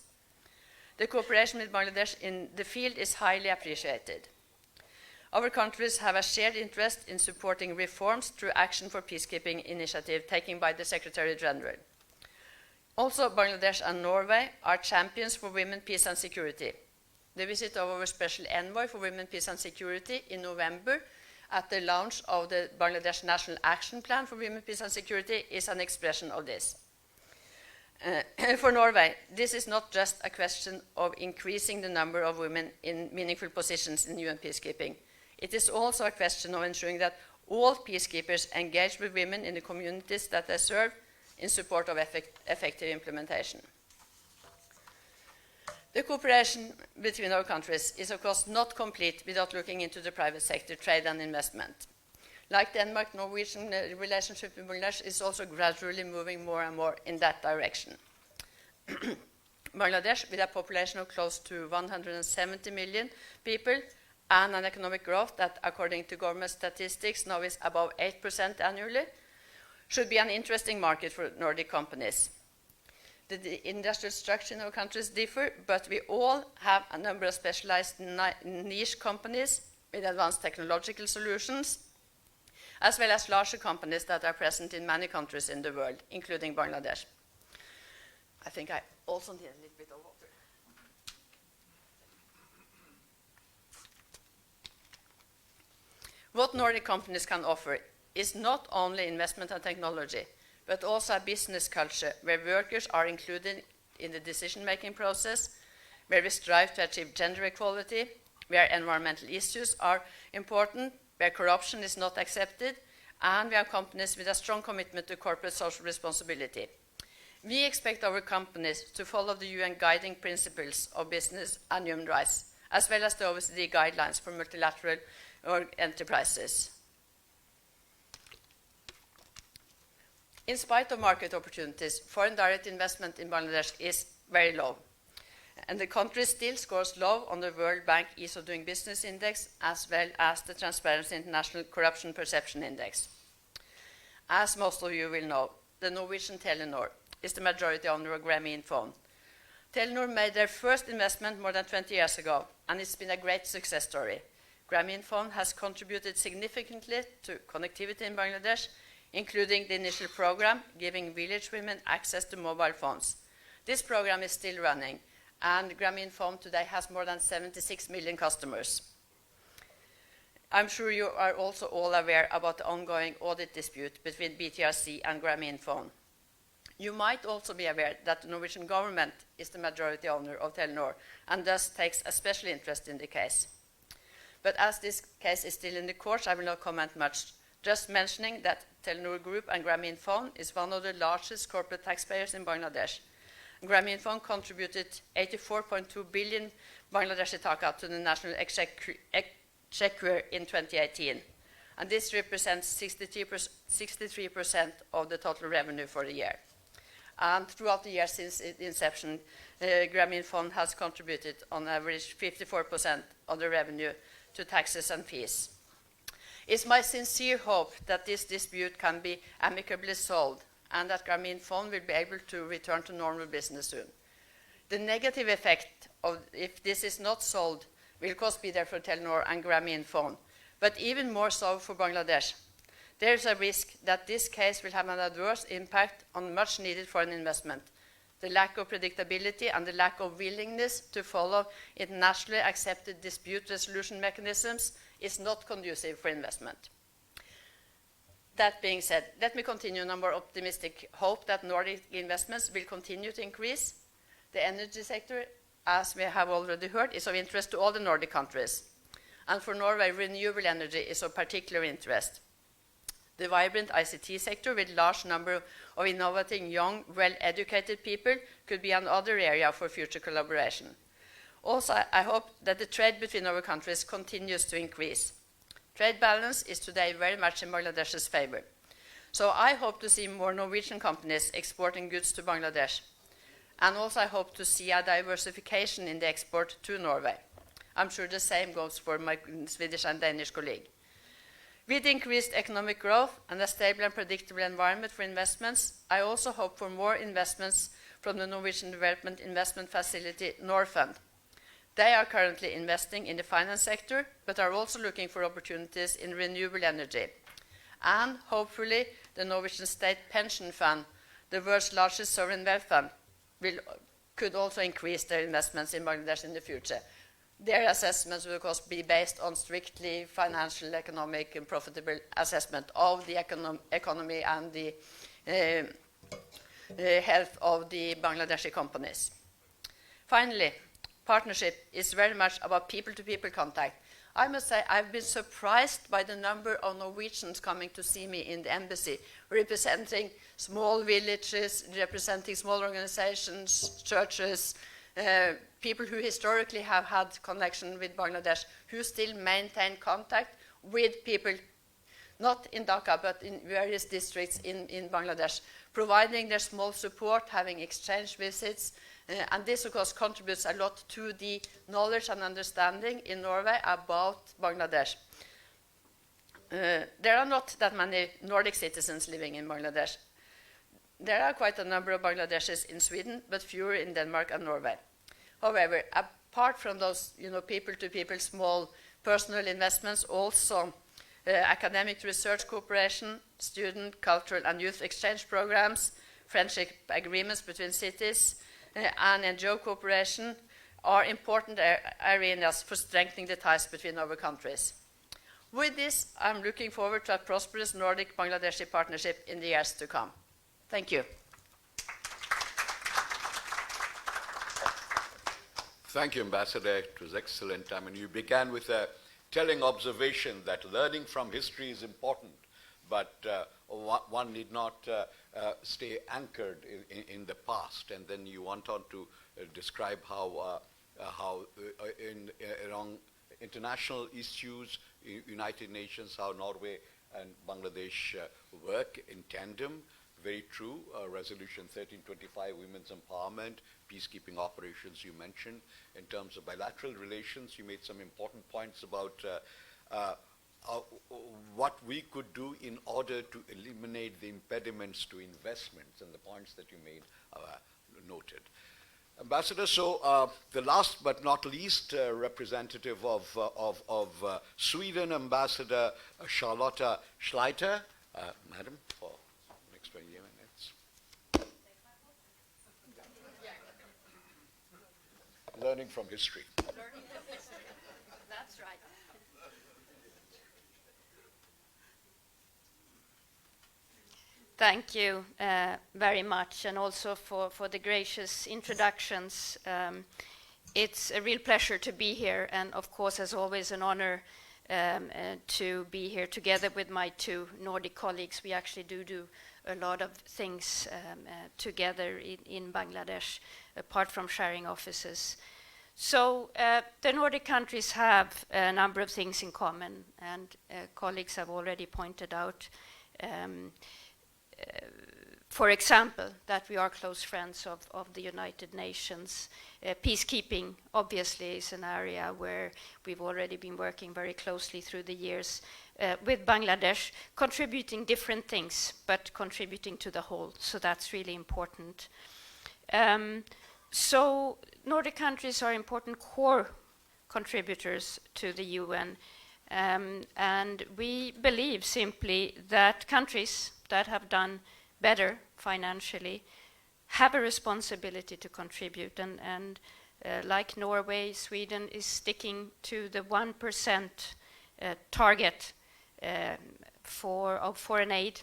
The cooperation with Bangladesh in the field is highly appreciated. Our countries have a shared interest in supporting reforms through Action for Peacekeeping initiative taken by the Secretary General. Also, Bangladesh and Norway are champions for women, peace and security. The visit of our Special Envoy for Women, Peace and Security in November at the launch of the Bangladesh National Action Plan for Women, Peace and Security is an expression of this. For Norway, this is not just a question of increasing the number of women in meaningful positions in UN peacekeeping. It is also a question of ensuring that all peacekeepers engage with women in the communities that they serve in support of effective implementation. The cooperation between our countries is, of course, not complete without looking into the private sector, trade and investment. Like Denmark, Norwegian relationship with Bangladesh is also gradually moving more and more in that direction. Bangladesh, with a population of close to 170 million people and an economic growth that, according to government statistics, now is above 8% annually, should be an interesting market for Nordic companies. The industrial structure in our countries differ, but we all have a number of specialized niche companies with advanced technological solutions, as well as larger companies that are present in many countries in the world, including Bangladesh. I think I also need a little bit of water. What Nordic companies can offer is not only investment and technology, but also a business culture where workers are included in the decision-making process, where we strive to achieve gender equality, where environmental issues are important, where corruption is not accepted, and we have companies with a strong commitment to corporate social responsibility. We expect our companies to follow the UN guiding principles of business and human rights, as well as the OECD guidelines for multilateral enterprises. In spite of market opportunities, foreign direct investment in Bangladesh is very low. And the country still scores low on the World Bank Ease of Doing Business Index, as well as the Transparency International Corruption Perception Index. As most of you will know, the Norwegian Telenor is the majority owner of Grameenphone. Telenor made their first investment more than 20 years ago, and it's been a great success story. Grameenphone has contributed significantly to connectivity in Bangladesh, including the initial program giving village women access to mobile phones. This program is still running, and Grameenphone today has more than 76 million customers. I'm sure you are also all aware about the ongoing audit dispute between BTRC and Grameenphone. You might also be aware that the Norwegian government is the majority owner of Telenor and thus takes a special interest in the case. But as this case is still in the courts, I will not comment much, just mentioning that Telenor Group and Grameenphone is one of the largest corporate taxpayers in Bangladesh. Grameenphone contributed 84.2 billion Bangladeshi taka to the national exchequer in 2018, and this represents 63% of the total revenue for the year. And throughout the year since its inception, Grameenphone has contributed on average 54% of the revenue to taxes and fees. It's my sincere hope that this dispute can be amicably solved and that Grameenphone will be able to return to normal business soon. The negative effect of if this is not solved will of course be there for Telenor and Grameenphone, but even more so for Bangladesh. There is a risk that this case will have an adverse impact on much needed foreign investment. The lack of predictability and the lack of willingness to follow internationally accepted dispute resolution mechanisms is not conducive for investment. That being said, let me continue on a more optimistic hope that Nordic investments will continue to increase. The energy sector, as we have already heard, is of interest to all the Nordic countries. And for Norway, renewable energy is of particular interest. The vibrant ICT sector with large number of innovative, young, well-educated people could be another area for future collaboration. Also, I hope that the trade between our countries continues to increase. Trade balance is today very much in Bangladesh's favor. So I hope to see more Norwegian companies exporting goods to Bangladesh. And also I hope to see a diversification in the export to Norway. I'm sure the same goes for my Swedish and Danish colleague. With increased economic growth and a stable and predictable environment for investments, I also hope for more investments from the Norwegian Development Investment Facility, Norfund. They are currently investing in the finance sector, but are also looking for opportunities in renewable energy. And hopefully, the Norwegian State Pension Fund, the world's largest sovereign wealth fund, could also increase their investments in Bangladesh in the future. Their assessments will, of course, be based on strictly financial, economic, and profitable assessment of the economy and the health of the Bangladeshi companies. Finally, partnership is very much about people-to-people contact. I must say I've been surprised by the number of Norwegians coming to see me in the embassy, representing small villages, representing small organizations, churches, people who historically have had connection with Bangladesh, who still maintain contact with people not in Dhaka, but in various districts in Bangladesh, providing their small support, having exchange visits, and this, of course, contributes a lot to the knowledge and understanding in Norway about Bangladesh. There are not that many Nordic citizens living in Bangladesh. There are quite a number of Bangladeshis in Sweden, but fewer in Denmark and Norway. However, apart from those, people-to-people small personal investments, also academic research cooperation, student, cultural, and youth exchange programs, friendship agreements between cities, and NGO cooperation are important arenas for strengthening the ties between our countries. With this, I'm looking forward to a prosperous Nordic-Bangladeshi partnership in the years to come. Thank you. Thank you, Ambassador. It was excellent. I mean, you began with a telling observation that learning from history is important, but one need not stay anchored in the past. And then you went on to describe how along international issues, United Nations, how Norway and Bangladesh work in tandem. Very true. Resolution 1325, women's empowerment, peacekeeping operations you mentioned. In terms of bilateral relations, you made some important points about what we could do in order to eliminate the impediments to investments, and the points that you made noted. Ambassador, so the last but not least representative of Sweden, Ambassador Charlotta Schleiter. Madam, for the next 20 minutes. Learning from history. Learning from history. That's right. Thank you very much, and also for the gracious introductions. It's a real pleasure to be here, and of course, as always, an honor to be here together with my two Nordic colleagues. We actually do a lot of things together in Bangladesh, apart from sharing offices. So the Nordic countries have a number of things in common, and colleagues have already pointed out for example, that we are close friends of the United Nations. Peacekeeping, obviously, is an area where we've already been working very closely through the years with Bangladesh, contributing different things, but contributing to the whole. So that's really important. So Nordic countries are important core contributors to the UN. And we believe simply that countries that have done better financially have a responsibility to contribute, and like Norway, Sweden is sticking to the 1% target of foreign aid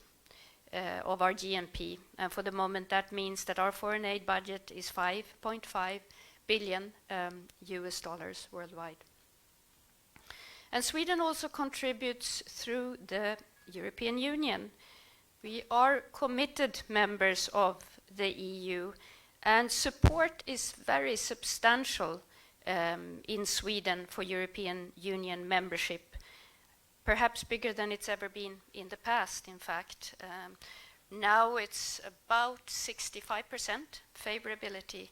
of our GNP, and for the moment that means that our foreign aid budget is $5.5 billion US dollars worldwide. And Sweden also contributes through the European Union. We are committed members of the EU, and support is very substantial in Sweden for European Union membership, perhaps bigger than it's ever been in the past, in fact. Now it's about 65% favorability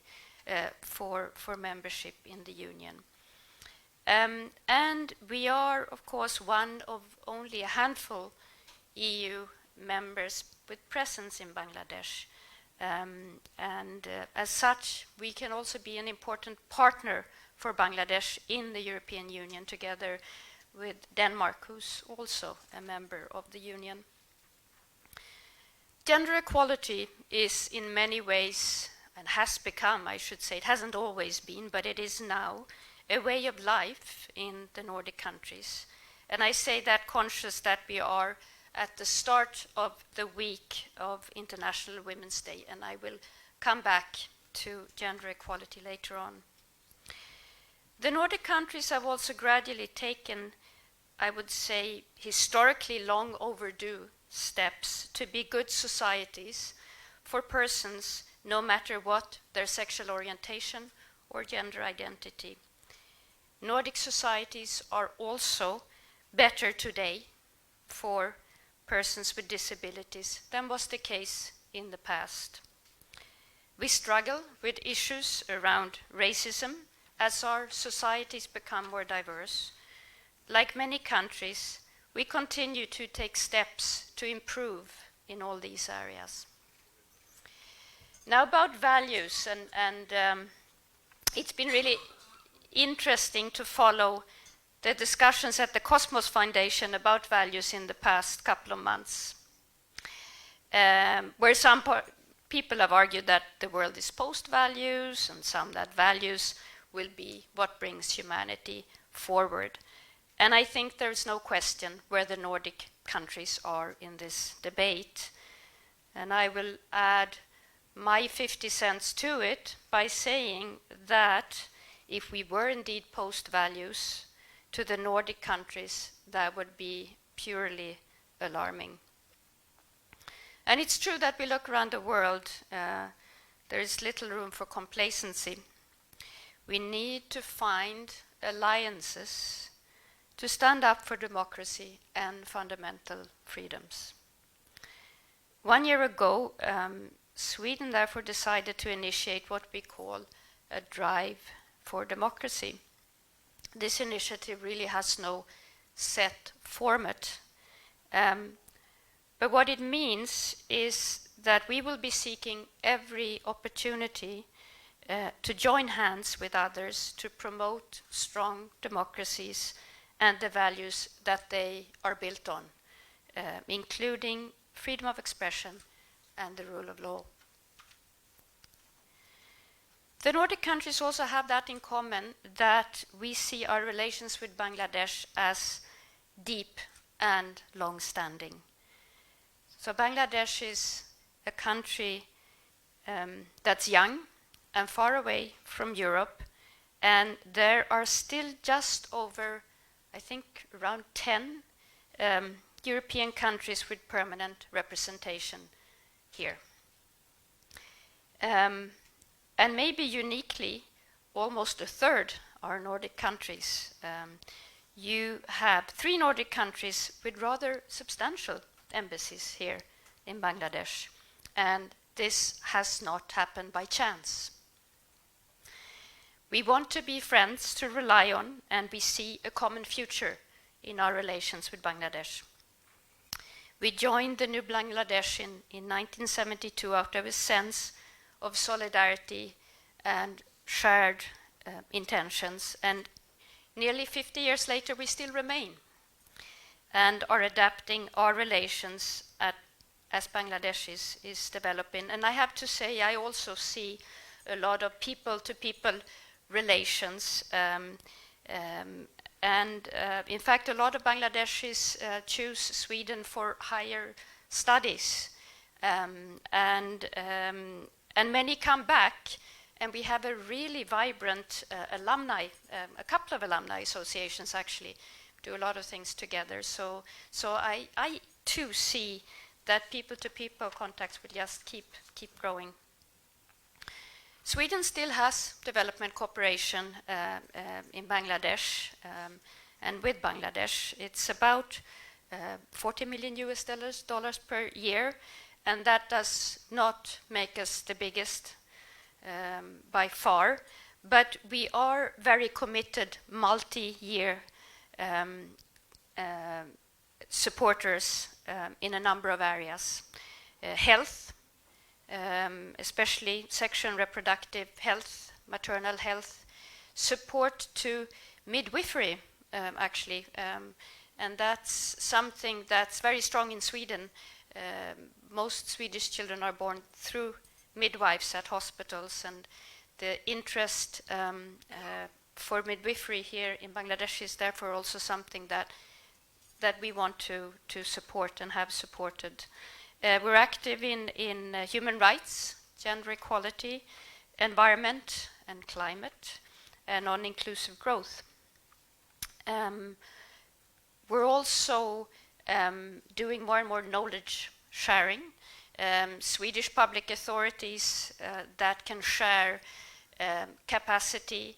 for membership in the Union. And we are, of course, one of only a handful EU members with presence in Bangladesh. As such, we can also be an important partner for Bangladesh in the European Union, together with Denmark, who's also a member of the Union. Gender equality is in many ways, and has become, I should say, it hasn't always been, but it is now, a way of life in the Nordic countries. And I say that conscious that we are at the start of the week of International Women's Day, and I will come back to gender equality later on. The Nordic countries have also gradually taken, I would say, historically long overdue steps to be good societies for persons, no matter what their sexual orientation or gender identity. Nordic societies are also better today for persons with disabilities than was the case in the past. We struggle with issues around racism as our societies become more diverse. Like many countries, we continue to take steps to improve in all these areas. Now about values, and it's been really interesting to follow the discussions at the Cosmos Foundation about values in the past couple of months, where some people have argued that the world is post-values, and some that values will be what brings humanity forward. And I think there's no question where the Nordic countries are in this debate. And I will add my 50 cents to it by saying that if we were indeed post-values to the Nordic countries, that would be purely alarming. And it's true that we look around the world, there is little room for complacency. We need to find alliances to stand up for democracy and fundamental freedoms. 1 year ago, Sweden therefore decided to initiate what we call a drive for democracy. This initiative really has no set format, but what it means is that we will be seeking every opportunity to join hands with others to promote strong democracies and the values that they are built on, including freedom of expression and the rule of law. The Nordic countries also have that in common, that we see our relations with Bangladesh as deep and long-standing. So Bangladesh is a country that's young and far away from Europe, and there are still just over, I think, around 10 European countries with permanent representation here. And maybe uniquely, almost a third are Nordic countries. You have 3 Nordic countries with rather substantial embassies here in Bangladesh, and this has not happened by chance. We want to be friends to rely on, and we see a common future in our relations with Bangladesh. We joined the new Bangladesh in 1972 out of a sense of solidarity and shared intentions, and nearly 50 years later we still remain and are adapting our relations as Bangladesh is developing. And I have to say, I also see a lot of people-to-people relations, in fact a lot of Bangladeshis choose Sweden for higher studies, and many come back, and we have a really vibrant alumni, a couple of alumni associations actually, do a lot of things together. So I too see that people-to-people contacts will just keep growing. Sweden still has development cooperation in Bangladesh and with Bangladesh. It's about $40 million per year, and that does not make us the biggest by far, but we are very committed multi-year supporters in a number of areas. Health, especially sexual and reproductive health, maternal health, support to midwifery, actually, and that's something that's very strong in Sweden. Most Swedish children are born through midwives at hospitals, and the interest for midwifery here in Bangladesh is therefore also something that we want to support and have supported. We're active in human rights, gender equality, environment and climate, and on inclusive growth. We're also doing more and more knowledge sharing. Swedish public authorities that can share capacity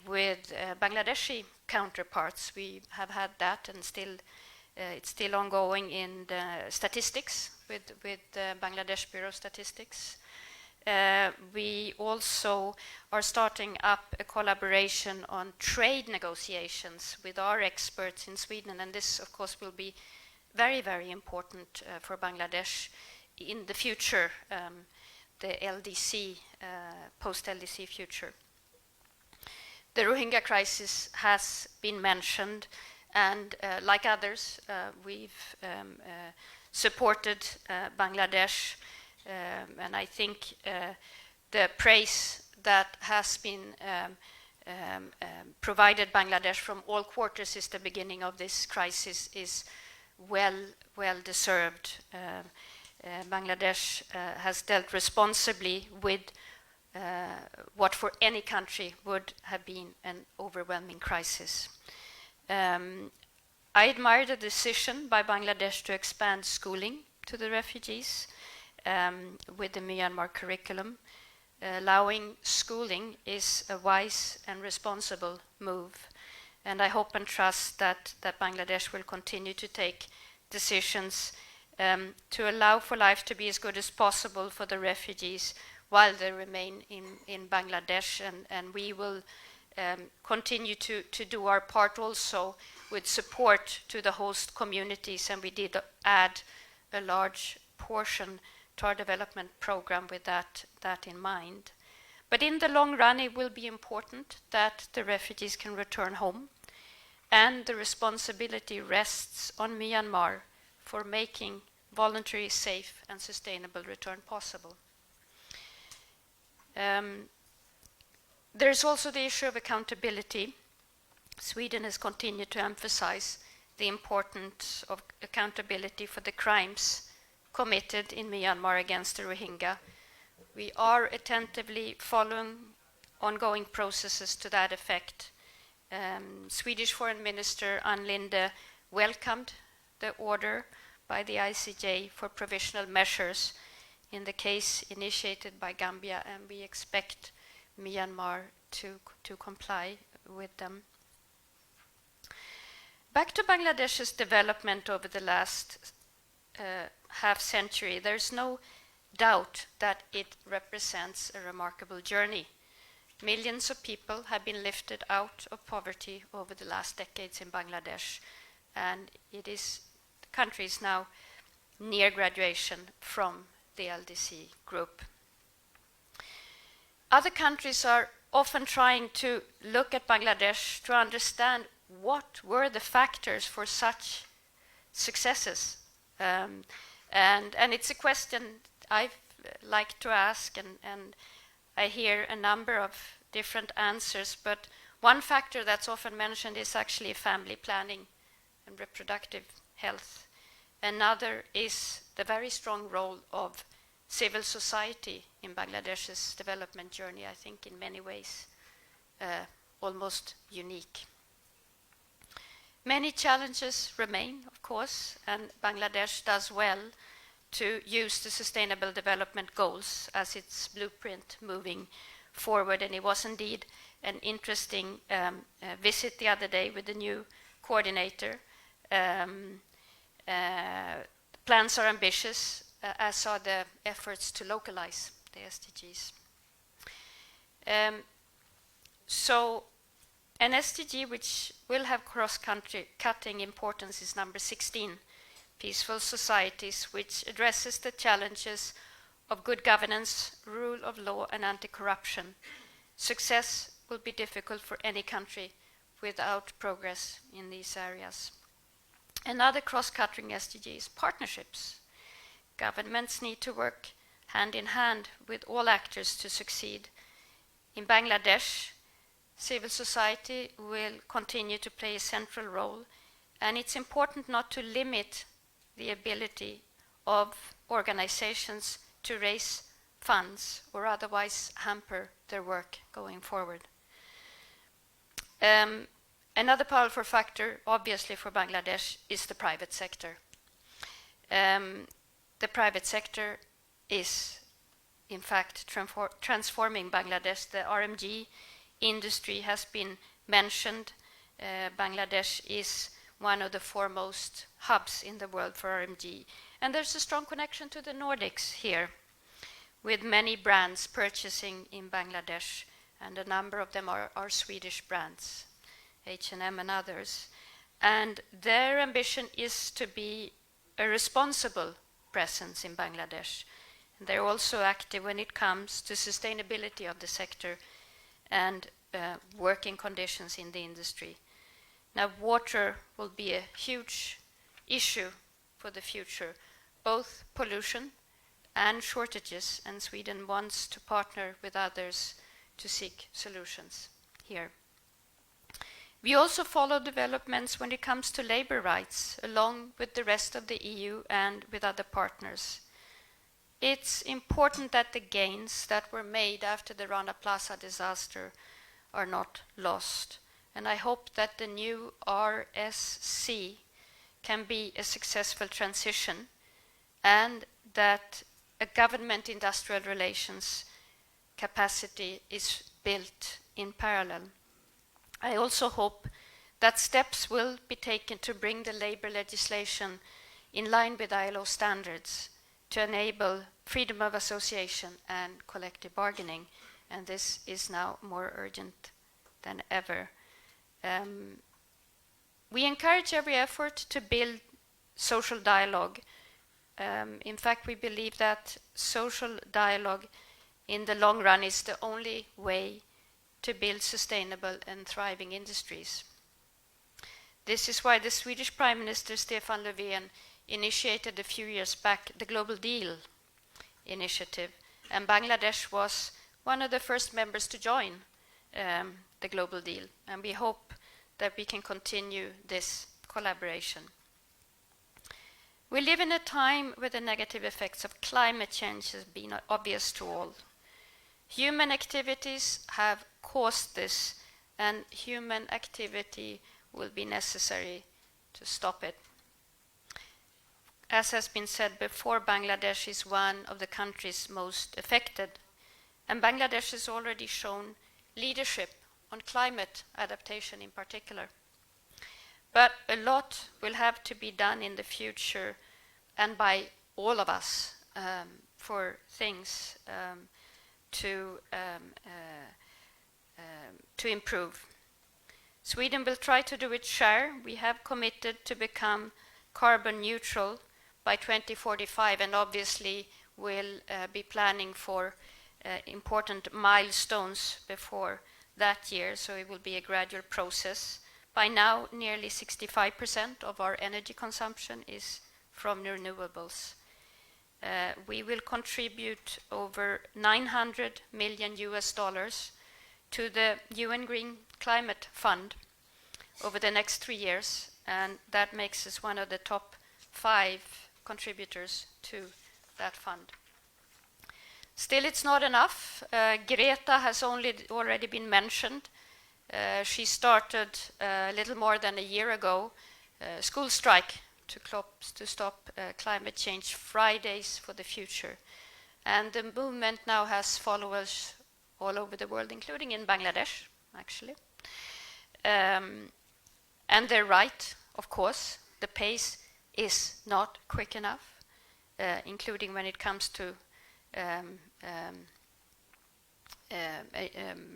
with Bangladeshi counterparts. We have had that and still It's still ongoing in the statistics with Bangladesh Bureau of Statistics. We also are starting up a collaboration on trade negotiations with our experts in Sweden, and this, of course, will be very, very important for Bangladesh in the future, the LDC, post-LDC future. The Rohingya crisis has been mentioned, and like others, we've supported Bangladesh, and I think the praise that has been provided Bangladesh from all quarters since the beginning of this crisis is well deserved. Bangladesh has dealt responsibly with what for any country would have been an overwhelming crisis. I admire the decision by Bangladesh to expand schooling to the refugees with the Myanmar curriculum. Allowing schooling is a wise and responsible move, and I hope and trust that Bangladesh will continue to take decisions to allow for life to be as good as possible for the refugees while they remain in Bangladesh, and we will continue to do our part also with support to the host communities, and we did add a large portion to our development program with that in mind. But in the long run, it will be important that the refugees can return home, and the responsibility rests on Myanmar for making voluntary, safe, and sustainable return possible. There's also the issue of accountability. Sweden has continued to emphasize the importance of accountability for the crimes committed in Myanmar against the Rohingya. We are attentively following ongoing processes to that effect. Swedish Foreign Minister Ann Linde welcomed the order by the ICJ for provisional measures in the case initiated by Gambia, and we expect Myanmar to comply with them. Back to Bangladesh's development over the last half century, there's no doubt that it represents a remarkable journey. Millions of people have been lifted out of poverty over the last decades in Bangladesh, and the country is now near graduation from the LDC group. Other countries are often trying to look at Bangladesh to understand what were the factors for such successes. And it's a question I've liked to ask, and I hear a number of different answers, but one factor that's often mentioned is actually family planning and reproductive health. Another is the very strong role of civil society in Bangladesh's development journey, I think in many ways almost unique. Many challenges remain, of course, and Bangladesh does well to use the Sustainable Development Goals as its blueprint moving forward. And it was indeed an interesting visit the other day with the new coordinator. Plans are ambitious, as are the efforts to localize the SDGs. So an SDG which will have cross-country cutting importance is number 16, Peaceful Societies, which addresses the challenges of good governance, rule of law, and anti-corruption. Success will be difficult for any country without progress in these areas. Another cross-cutting SDG is partnerships. Governments need to work hand in hand with all actors to succeed. In Bangladesh, civil society will continue to play a central role, and it's important not to limit the ability of organizations to raise funds or otherwise hamper their work going forward. Another powerful factor, obviously, for Bangladesh is the private sector. The private sector is, in fact, transforming Bangladesh. The RMG industry has been mentioned. Bangladesh is one of the foremost hubs in the world for RMG. And there's a strong connection to the Nordics here, with many brands purchasing in Bangladesh, and a number of them are Swedish brands, H&M and others. And their ambition is to be a responsible presence in Bangladesh. And they're also active when it comes to sustainability of the sector and working conditions in the industry. Now, water will be a huge issue for the future, both pollution and shortages, and Sweden wants to partner with others to seek solutions here. We also follow developments when it comes to labor rights, along with the rest of the EU and with other partners. It's important that the gains that were made after the Rana Plaza disaster are not lost. And I hope that the new RSC can be a successful transition, and that a government-industrial relations capacity is built in parallel. I also hope that steps will be taken to bring the labor legislation in line with ILO standards to enable freedom of association and collective bargaining, and this is now more urgent than ever. We encourage every effort to build social dialogue. In fact, we believe that social dialogue in the long run is the only way to build sustainable and thriving industries. This is why the Swedish Prime Minister Stefan Löfven initiated a few years back the Global Deal initiative, and Bangladesh was one of the first members to join the Global Deal, and we hope that we can continue this collaboration. We live in a time where the negative effects of climate change has been obvious to all. Human activities have caused this, and human activity will be necessary to stop it. As has been said before, Bangladesh is one of the countries most affected, and Bangladesh has already shown leadership on climate adaptation in particular. But a lot will have to be done in the future, and by all of us, for things to improve. Sweden will try to do its share. We have committed to become carbon neutral by 2045, and obviously will be planning for important milestones before that year, so it will be a gradual process. By now, nearly 65% of our energy consumption is from renewables. We will contribute over $900 million to the UN Green Climate Fund over the next 3 years, and that makes us one of the top 5 contributors to that fund. Still, it's not enough. Greta has already been mentioned. She started a little more than a year ago, school strike to stop climate change, Fridays for the Future. And the movement now has followers all over the world, including in Bangladesh, actually. And they're right, of course. The pace is not quick enough, including when it comes to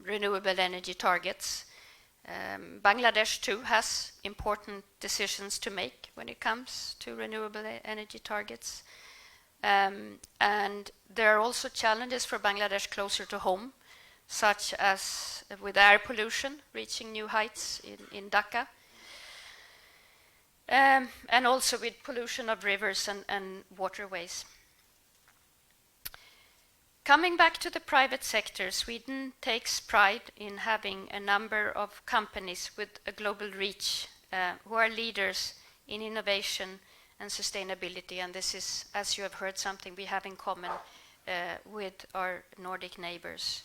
renewable energy targets. Bangladesh too has important decisions to make when it comes to renewable energy targets. And there are also challenges for Bangladesh closer to home, such as with air pollution reaching new heights in Dhaka, and also with pollution of rivers and waterways. Coming back to the private sector, Sweden takes pride in having a number of companies with a global reach who are leaders in innovation and sustainability, and this is, as you have heard, something we have in common with our Nordic neighbors.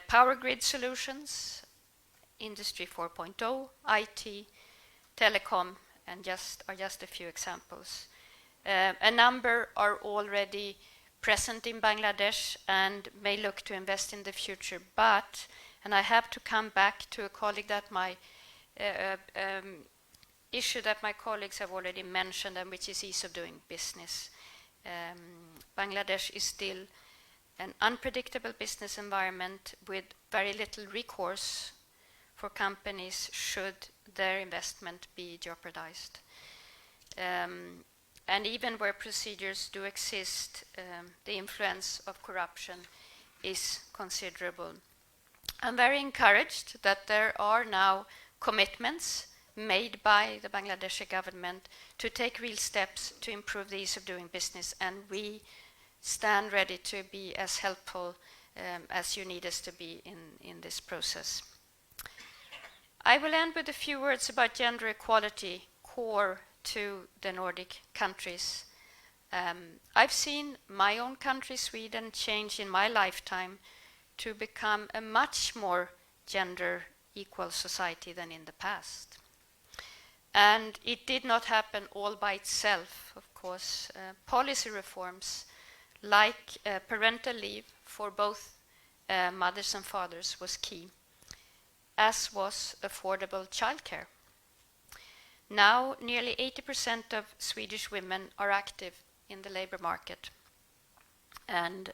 Power grid solutions, Industry 4.0, IT, telecom, and are just a few examples. A number are already present in Bangladesh and may look to invest in the future, but, and I have to come back to a colleague that my issue that my colleagues have already mentioned, and which is ease of doing business. Bangladesh is still an unpredictable business environment with very little recourse for companies should their investment be jeopardized. And even where procedures do exist, the influence of corruption is considerable. I'm very encouraged that there are now commitments made by the Bangladeshi government to take real steps to improve the ease of doing business, and we stand ready to be as helpful as you need us to be in this process. I will end with a few words about gender equality, core to the Nordic countries. I've seen my own country, Sweden, change in my lifetime to become a much more gender equal society than in the past. And it did not happen all by itself, of course. Policy reforms like parental leave for both mothers and fathers was key, as was affordable childcare. Now, nearly 80% of Swedish women are active in the labor market. And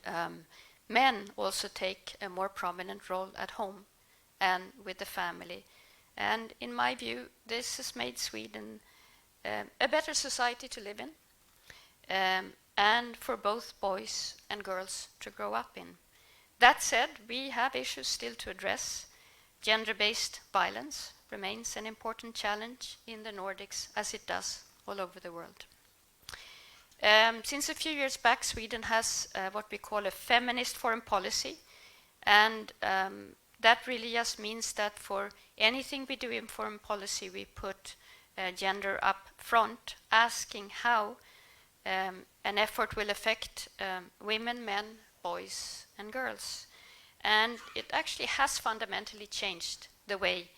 men also take a more prominent role at home and with the family. And in my view, this has made Sweden a better society to live in, and for both boys and girls to grow up in. That said, we have issues still to address. Gender-based violence remains an important challenge in the Nordics, as it does all over the world. Since a few years back, Sweden has what we call a feminist foreign policy, and that really just means that for anything we do in foreign policy, we put gender up front, asking how an effort will affect women, men, boys, and girls. And it actually has fundamentally changed the way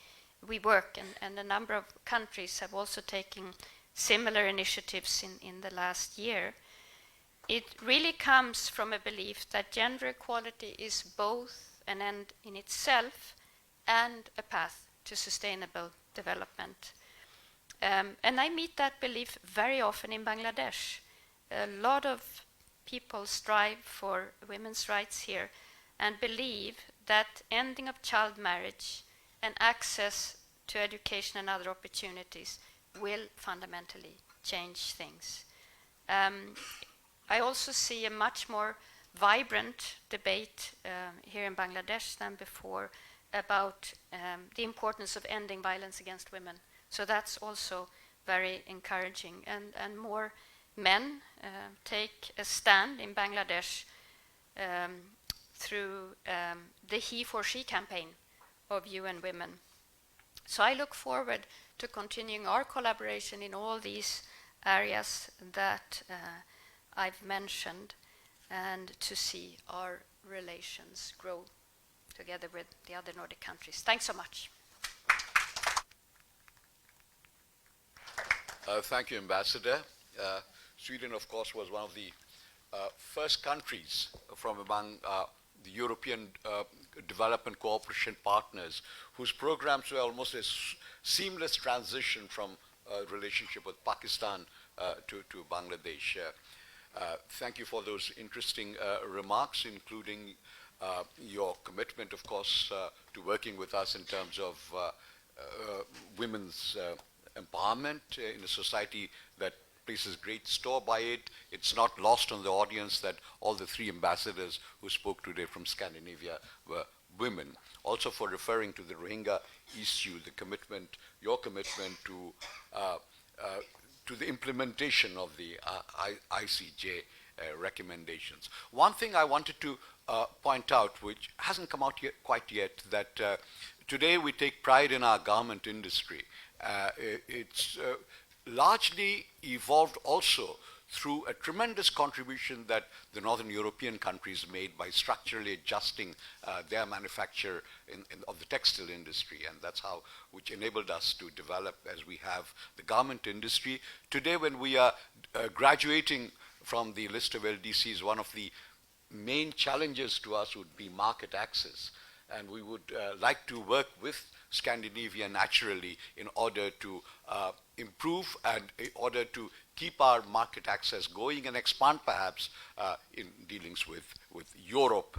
we work, and a number of countries have also taken similar initiatives in the last year. It really comes from a belief that gender equality is both an end in itself and a path to sustainable development. And I meet that belief very often in Bangladesh. A lot of people strive for women's rights here and believe that ending of child marriage and access to education and other opportunities will fundamentally change things. I also see a much more vibrant debate here in Bangladesh than before about the importance of ending violence against women. So that's also very encouraging. And more men take a stand in Bangladesh through the He for She campaign of UN Women. So I look forward to continuing our collaboration in all these areas that I've mentioned, and to see our relations grow together with the other Nordic countries. Thanks so much. Thank you, Ambassador. Sweden, of course, was one of the first countries from among the European development cooperation partners whose programs were almost a seamless transition from relationship with Pakistan to Bangladesh. Thank you for those interesting remarks, including your commitment, of course, to working with us in terms of women's empowerment in a society that places great store by it. It's not lost on the audience that all the three ambassadors who spoke today from Scandinavia were women. Also for referring to the Rohingya issue, the commitment, your commitment to the implementation of the ICJ recommendations. One thing I wanted to point out, which hasn't come out yet, quite yet, that today we take pride in our garment industry. It's largely evolved also through a tremendous contribution that the Northern European countries made by structurally adjusting their manufacture of the textile industry, and that's how, which enabled us to develop as we have the garment industry. Today, when we are graduating from the list of LDCs, one of the main challenges to us would be market access, and we would like to work with Scandinavia naturally in order to improve and in order to keep our market access going and expand perhaps in dealings with Europe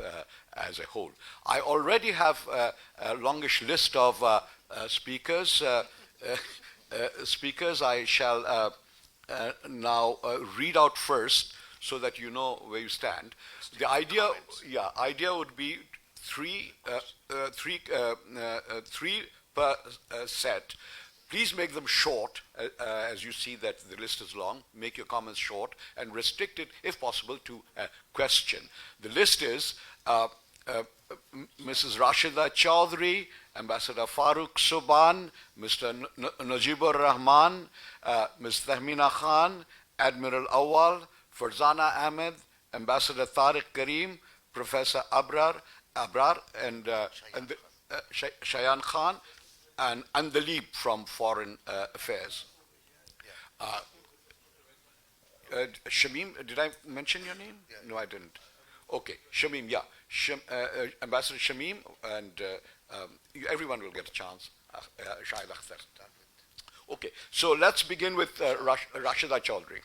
as a whole. I already have a longish list of speakers. Speakers I shall now read out first so that you know where you stand. The idea would be three per set. Please make them short, as you see that the list is long. Make your comments short and restrict it, if possible, to a question. The list is Mrs. Rashida Chaudhry, Ambassador Farooq Subhan, Mr. Najibur Rahman, Ms. Tahmina Khan, Admiral Awal, Farzana Ahmed, Ambassador Tariq Karim, Professor Abrar, and Shayan Khan, and Andalib from Foreign Affairs. Shamim, did I mention your name? Yeah. No, I didn't. Okay, Shamim, yeah. Ambassador Shamim, and everyone will get a chance. Shahid Akhtar. Okay, so let's begin with Rashida Chaudhry.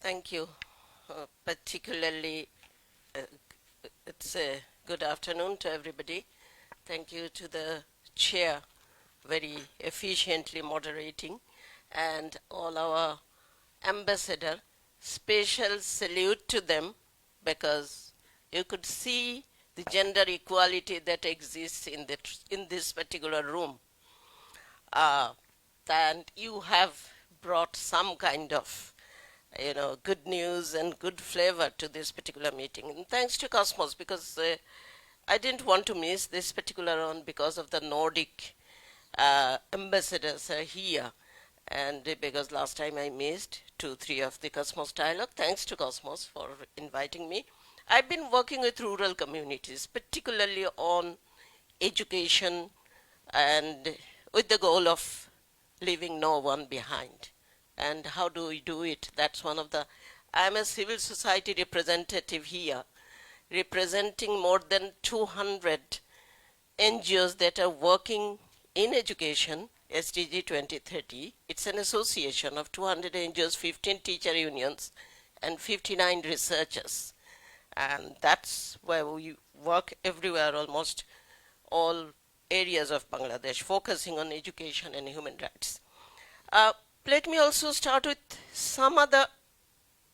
Thank you. Particularly, it's a good afternoon to everybody. Thank you to the chair, very efficiently moderating, and all our ambassador. Special salute to them, because you could see the gender equality that exists in this particular room. And you have brought some kind of good news and good flavor to this particular meeting. And thanks to Cosmos, because I didn't want to miss this particular one because of the Nordic ambassadors are here. And because last time I missed 2-3 of the Cosmos dialogue, thanks to Cosmos for inviting me. I've been working with rural communities, particularly on education and with the goal of leaving no one behind. And how do we do it? That's one of the... I'm a civil society representative here, representing more than 200 NGOs that are working in education, SDG 2030. It's an association of 200 NGOs, 15 teacher unions, and 59 researchers. And that's where we work everywhere, almost all areas of Bangladesh, focusing on education and human rights. Let me also start with some other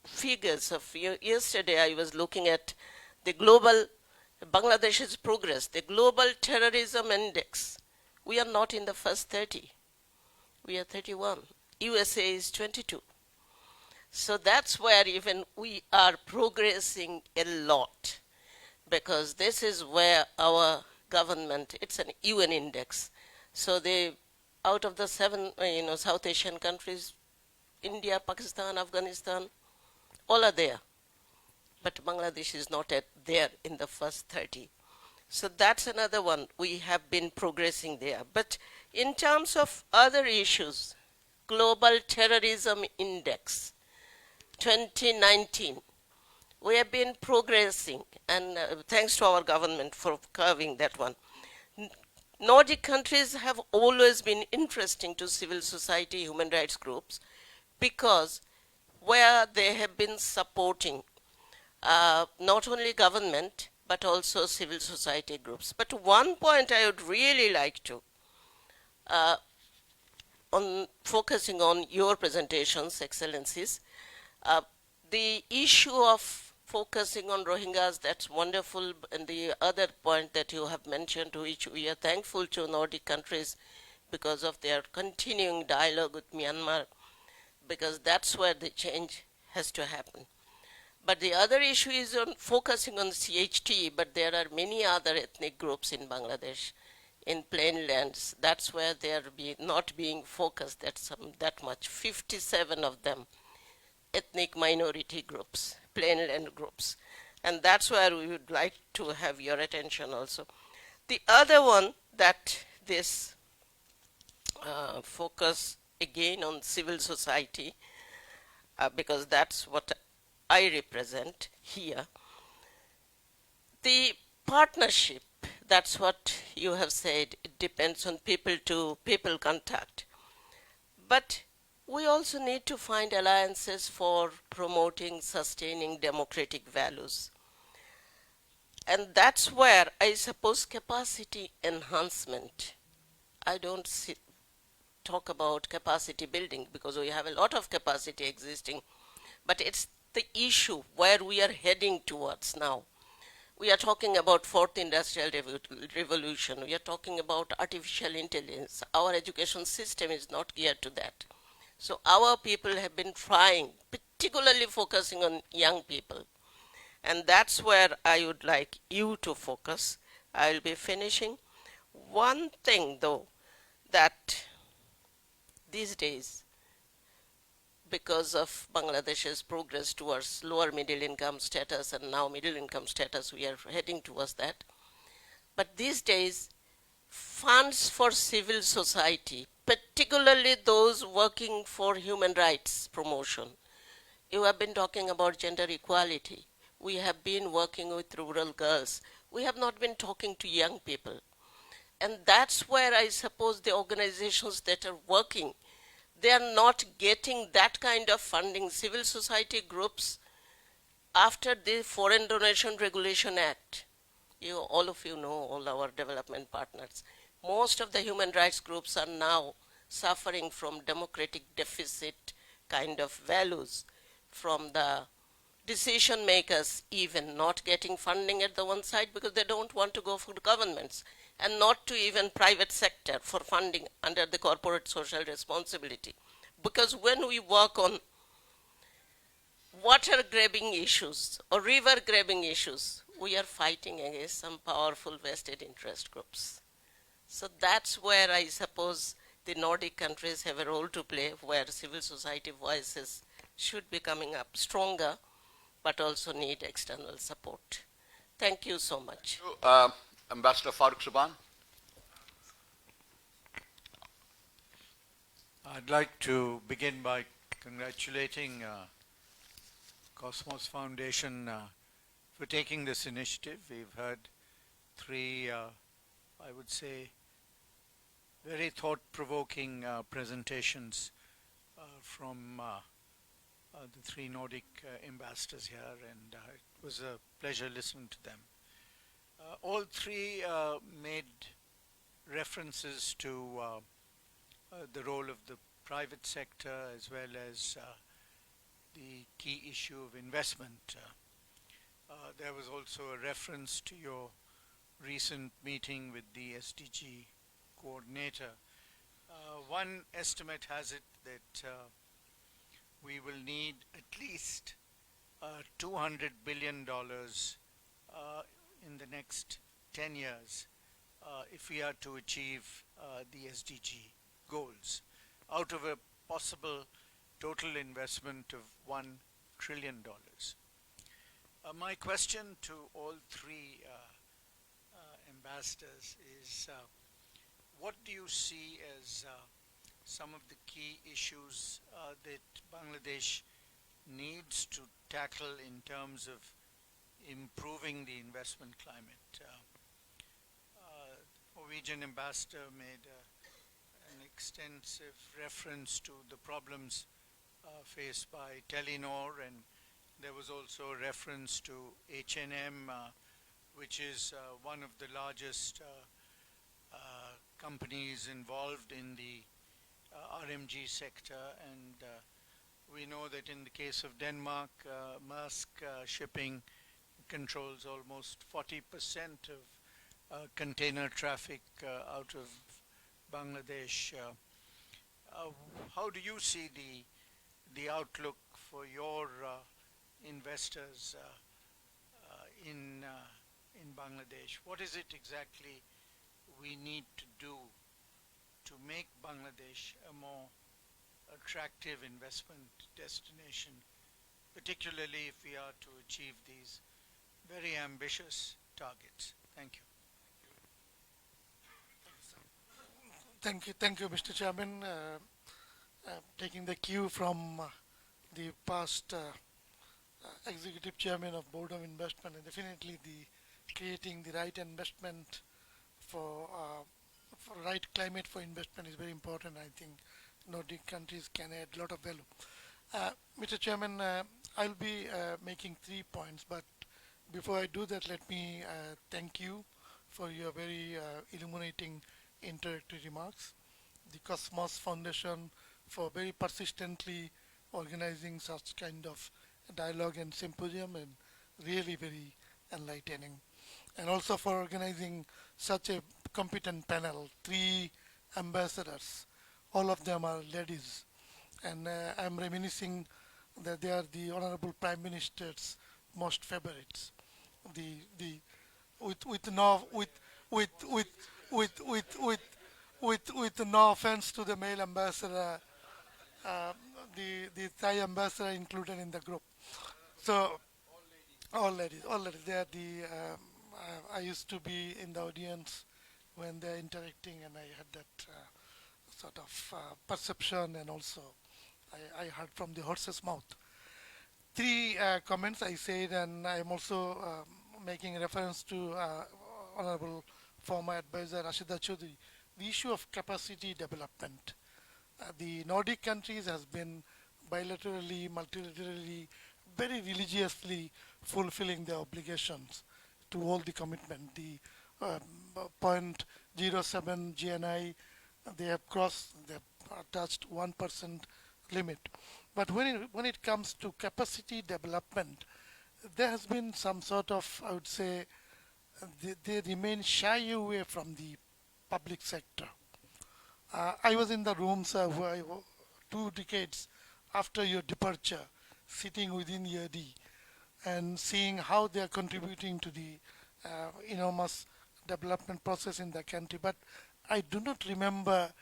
figures of yesterday. I was looking at the global Bangladesh's progress, the global terrorism index. We are not in the first 30. We are 31. USA is 22. So that's where even we are progressing a lot, because this is where our government, it's an UN index. So out of the 7 South Asian countries, India, Pakistan, Afghanistan, all are there. But Bangladesh is not there in the first 30. So that's another one. We have been progressing there. But in terms of other issues, Global Terrorism Index 2019, we have been progressing, and thanks to our government for curving that one. Nordic countries have always been interesting to civil society human rights groups, because where they have been supporting not only government but also civil society groups. But one point I would really like to, on focusing on your presentations, Excellencies, the issue of focusing on Rohingyas, that's wonderful, and the other point that you have mentioned, to which we are thankful to Nordic countries because of their continuing dialogue with Myanmar, because that's where the change has to happen. But the other issue is on focusing on CHT, but there are many other ethnic groups in Bangladesh, in plain lands. That's where they are not being focused that much. 57 of them, ethnic minority groups, plain land groups. And that's where we would like to have your attention also. The other one, that this focus again on civil society, because that's what I represent here. The partnership, that's what you have said, it depends on people to people contact. But we also need to find alliances for promoting, sustaining democratic values. And that's where I suppose capacity enhancement. I don't talk about capacity building because we have a lot of capacity existing, but it's the issue where we are heading towards now. We are talking about fourth industrial revolution. We are talking about artificial intelligence. Our education system is not geared to that. So our people have been trying, particularly focusing on young people. And that's where I would like you to focus. I'll be finishing. One thing though, that these days, because of Bangladesh's progress towards lower middle income status and now middle income status, we are heading towards that. But these days, funds for civil society, particularly those working for human rights promotion. You have been talking about gender equality. We have been working with rural girls. We have not been talking to young people. And that's where I suppose the organizations that are working, they are not getting that kind of funding. Civil society groups, after the Foreign Donation Regulation Act, all of you know, all our development partners, most of the human rights groups are now suffering from democratic deficit kind of values from the decision makers, even not getting funding at the one side because they don't want to go for governments, and not to even private sector for funding under the corporate social responsibility. Because when we work on water grabbing issues or river grabbing issues, we are fighting against some powerful vested interest groups. So that's where I suppose the Nordic countries have a role to play, where civil society voices should be coming up stronger, but also need external support. Thank you so much. Ambassador Farooq Subhan. I'd like to begin by congratulating Cosmos Foundation for taking this initiative. We've heard three, I would say, very thought-provoking presentations from the three Nordic ambassadors here, and it was a pleasure listening to them. All three made references to the role of the private sector as well as the key issue of investment. There was also a reference to your recent meeting with the SDG coordinator. One estimate has it that we will need at least $200 billion in the next 10 years if we are to achieve the SDG goals, out of a possible total investment of $1 trillion. My question to all three ambassadors is, what do you see as some of the key issues that Bangladesh needs to tackle in terms of improving the investment climate? Norwegian ambassador made an extensive reference to the problems faced by Telenor, and there was also a reference to H&M, which is one of the largest companies involved in the RMG sector, and we know that in the case of Denmark, Maersk shipping controls almost 40% of container traffic out of Bangladesh. How do you see the outlook for your investors in Bangladesh? What is it exactly we need to do to make Bangladesh a more attractive investment destination, particularly if we are to achieve these very ambitious targets? Thank you. Thank you, Mr. Chairman. Taking the cue from the past Executive Chairman of Board of Investment, and definitely the creating the right investment for right climate for investment is very important. I think Nordic countries can add a lot of value. Mr. Chairman, I'll be making 3 points, but before I do that, let me thank you for your very illuminating introductory remarks. The Cosmos Foundation for very persistently organizing such kind of dialogue and symposium, and really very enlightening. And also for organizing such a competent panel, 3 ambassadors, all of them are ladies, and I'm reminiscing that they are the Honorable Prime Minister's most favorites. The with no with with with with with no offense to the male ambassador, uh, the Thai ambassador included in the group. So all ladies. They are the. I used to be in the audience when they're interacting, and I had that sort of perception, and also I heard from the horse's mouth. 3 comments I said, and I am also making reference to Honorable former advisor Rashida Choudhury. The issue of capacity development. The Nordic countries has been bilaterally, multilaterally, very religiously fulfilling their obligations to all the commitment. The point zero 0.07 GNI, they have crossed, they have touched 1% limit. But when it comes to capacity development, there has been some sort of, I would say, they remain shy away from the public sector. I was in the rooms 2 decades after your departure, sitting within ERD and seeing how they are contributing to the enormous development process in the country. But I do not remember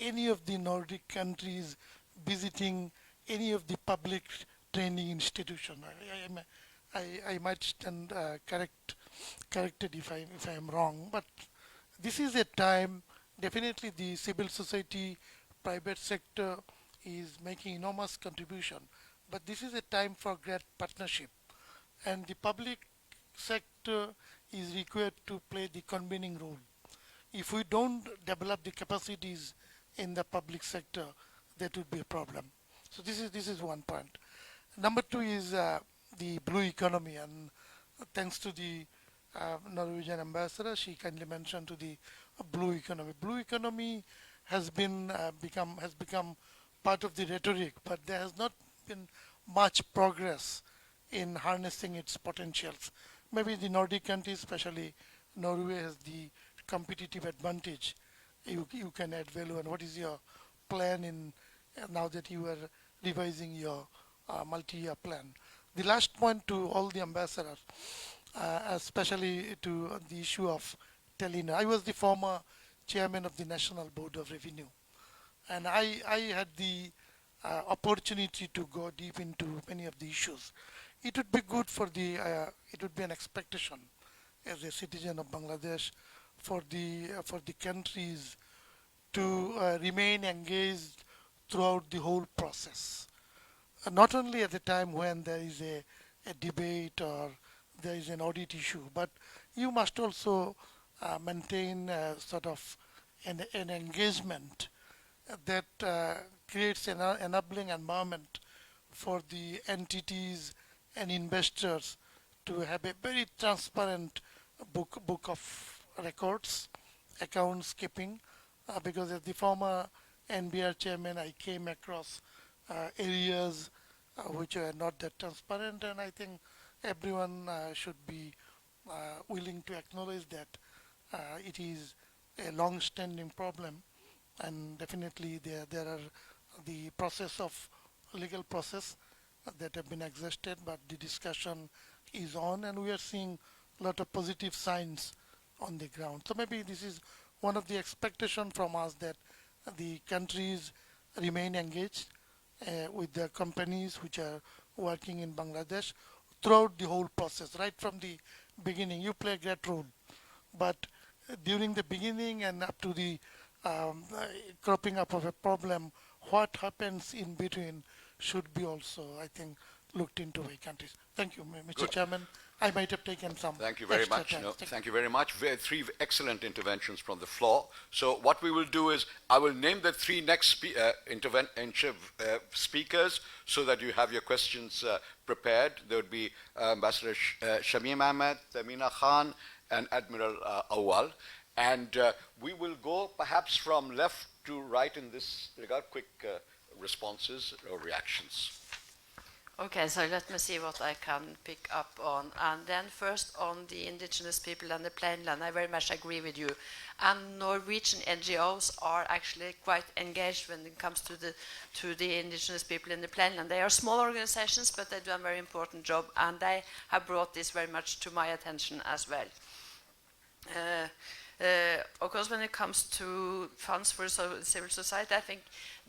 any of the Nordic countries visiting any of the public training institution. I might stand corrected if I am wrong, but this is a time. Definitely, the civil society, private sector is making enormous contribution, but this is a time for great partnership, and the public sector is required to play the convening role. If we don't develop the capacities in the public sector, that would be a problem. So this is 1 point. Number 2 is the blue economy, and thanks to the Norwegian ambassador, she kindly mentioned to the blue economy. Blue economy has become part of the rhetoric, but there has not been much progress in harnessing its potentials. Maybe the Nordic countries, especially Norway, has the competitive advantage. You can add value. And what is your plan in now that you are revising your multi-year plan? The last point to all the ambassadors, especially to the issue of Telenor. I was the former chairman of the National Board of Revenue, and I had the opportunity to go deep into many of the issues. It would be good for it would be an expectation as a citizen of Bangladesh for the countries to remain engaged throughout the whole process. Not only at the time when there is a debate or there is an audit issue, but you must also maintain sort of an engagement that creates an enabling environment for the entities and investors to have a very transparent book of records, accounts keeping, because as the former NBR chairman, I came across areas which are not that transparent, and I think everyone should be willing to acknowledge that it is a long-standing problem, and definitely there are the process of legal process that have been exhausted, but the discussion is on, and we are seeing a lot of positive signs on the ground. So maybe this is one of the expectation from us, that the countries remain engaged with the companies which are working in Bangladesh throughout the whole process, right from the beginning. You play a great role, but during the beginning and up to the cropping up of a problem, what happens in between should be also, I think, looked into by countries. Thank you, Mr. Chairman. I might have taken some. Thank you very extra much. time. No, thank you very much. Three excellent interventions from the floor. So what we will do is I will name the three next speakers so that you have your questions prepared. There would be Ambassador Shamim Ahmed, Tamina Khan, and Admiral Awal. And we will go perhaps from left to right in this regard. Quick responses or reactions. Okay, so let me see what I can pick up on. And then first on the indigenous people and the plainland, I very much agree with you. And Norwegian NGOs are actually quite engaged when it comes to the indigenous people in the plainland. They are small organizations, but they do a very important job, and they have brought this very much to my attention as well. Of course, when it comes to funds for civil society, I think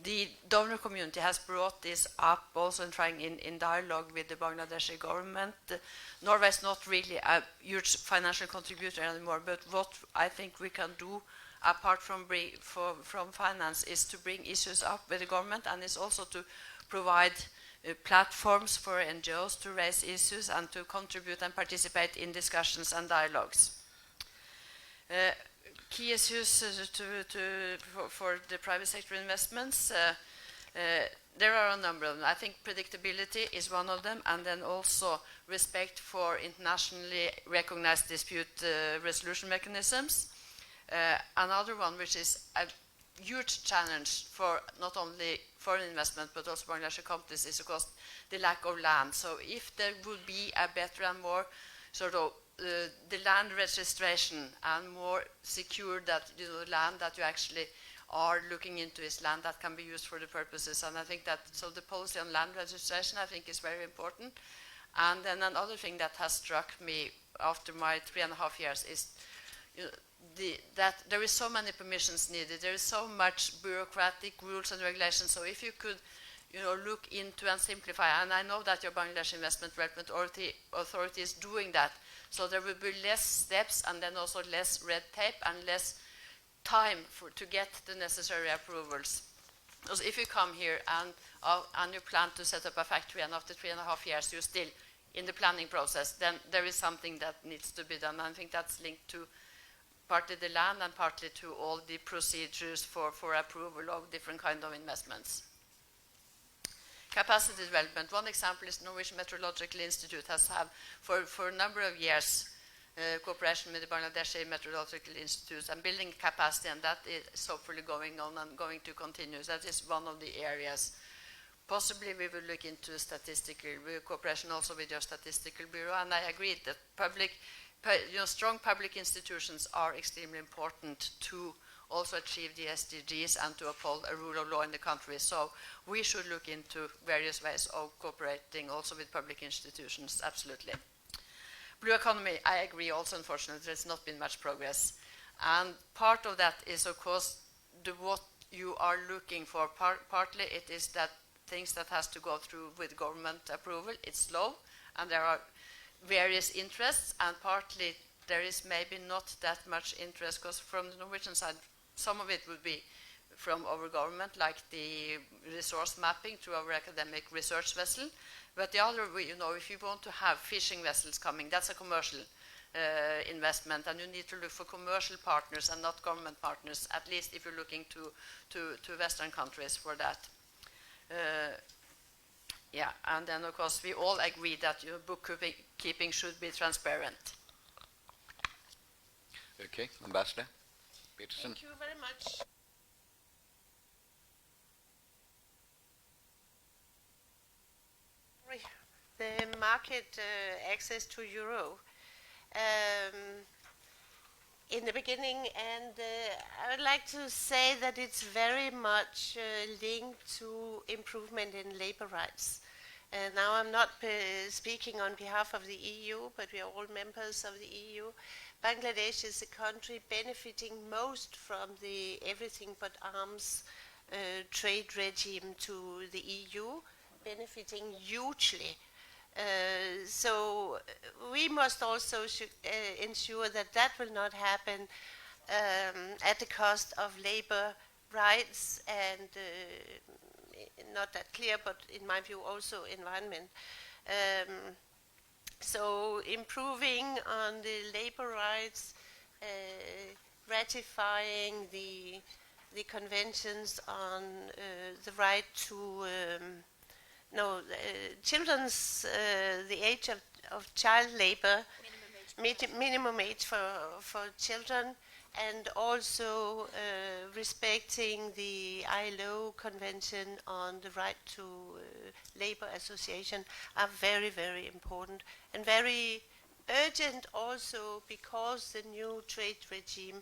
the donor community has brought this up also in trying in dialogue with the Bangladeshi government. Norway is not really a huge financial contributor anymore, but what I think we can do apart from finance is to bring issues up with the government, and is also to provide platforms for NGOs to raise issues and to contribute and participate in discussions and dialogues. Key issues for the private sector investments, there are a number of them. I think predictability is one of them, and then also respect for internationally recognized dispute resolution mechanisms. Another one, which is a huge challenge for not only foreign investment but also Bangladeshi companies, is of course the lack of land. So if there would be a better and more sort of the land registration and more secure that the land that you actually are looking into is land that can be used for the purposes. And I think that, so the policy on land registration I think is very important. And then another thing that has struck me after my 3.5 years is that there is so many permissions needed. There is so much bureaucratic rules and regulations. So if you could look into and simplify, and I know that your Bangladesh Investment Development Authority is doing that, so there will be less steps and then also less red tape and less time to get the necessary approvals. Because if you come here and you plan to set up a factory, and after 3.5 years you're still in the planning process, then there is something that needs to be done. And I think that's linked to partly the land and partly to all the procedures for approval of different kinds of investments. Capacity development. One example is Norwegian Meteorological Institute has had for a number of years cooperation with the Bangladeshi Meteorological Institute and building capacity, and that is hopefully going on and going to continue. That is one of the areas. Possibly we will look into statistical cooperation also with your statistical bureau, and I agree that strong public institutions are extremely important to also achieve the SDGs and to uphold a rule of law in the country. So we should look into various ways of cooperating also with public institutions, absolutely. Blue economy, I agree also, unfortunately, there's not been much progress. And part of that is, of course, what you are looking for. Partly it is that things that has to go through with government approval, it's slow, and there are various interests, and partly there is maybe not that much interest, because from the Norwegian side, some of it would be from our government, like the resource mapping to our academic research vessel. But the other, if you want to have fishing vessels coming, that's a commercial investment, and you need to look for commercial partners and not government partners, at least if you're looking to Western countries for that. Yeah, and then of course we all agree that bookkeeping should be transparent. Okay, Ambassador Peterson. Thank you very much. The market access to euro. In the beginning, and I would like to say that it's very much linked to improvement in labor rights. Now I'm not speaking on behalf of the EU, but we are all members of the EU. Bangladesh is a country benefiting most from the everything but arms trade regime to the EU, benefiting hugely. So we must also ensure that that will not happen at the cost of labor rights and not that clear, but in my view also environment. So improving on the labor rights, ratifying the conventions on the right to children's the age of child labor, minimum age for children, and also respecting the ILO Convention on the right to labor association are very, very important and very urgent also because the new trade regime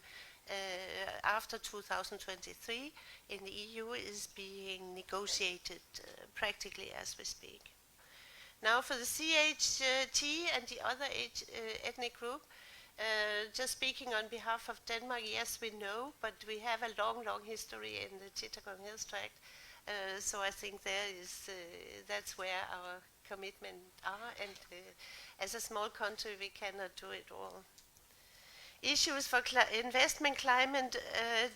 after 2023 in the EU is being negotiated practically as we speak. Now for the CHT and the other ethnic group, just speaking on behalf of Denmark, yes, we know, but we have a long, long history in the Chittagong Hills Tract. So I think that's where our commitment are, and as a small country, we cannot do it all. Issues for investment climate,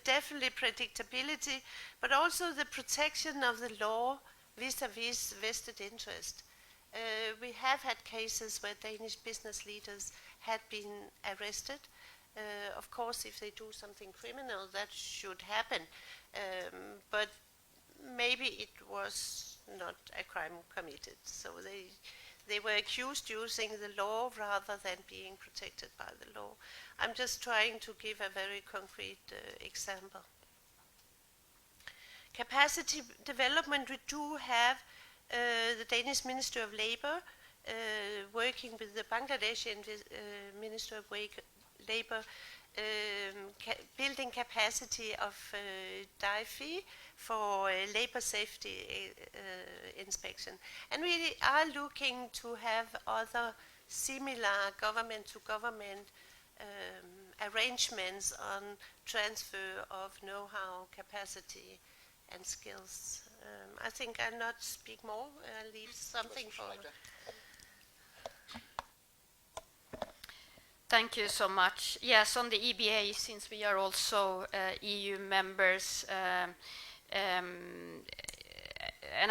definitely predictability, but also the protection of the law vis-à-vis vested interest. We have had cases where Danish business leaders had been arrested. Of course, if they do something criminal, that should happen. But maybe it was not a crime committed. So they were accused using the law rather than being protected by the law. I'm just trying to give a very concrete example. Capacity development, we do have the Danish Ministry of Labour working with the Bangladeshi Ministry of Labour building capacity of DIFI for labour safety inspection. And we are looking to have other similar government-to-government arrangements on transfer of know-how, capacity, and skills. I think I'll not speak more. I'll leave something for... Thank you so much. Yes, on the EBA, since we are also EU members, and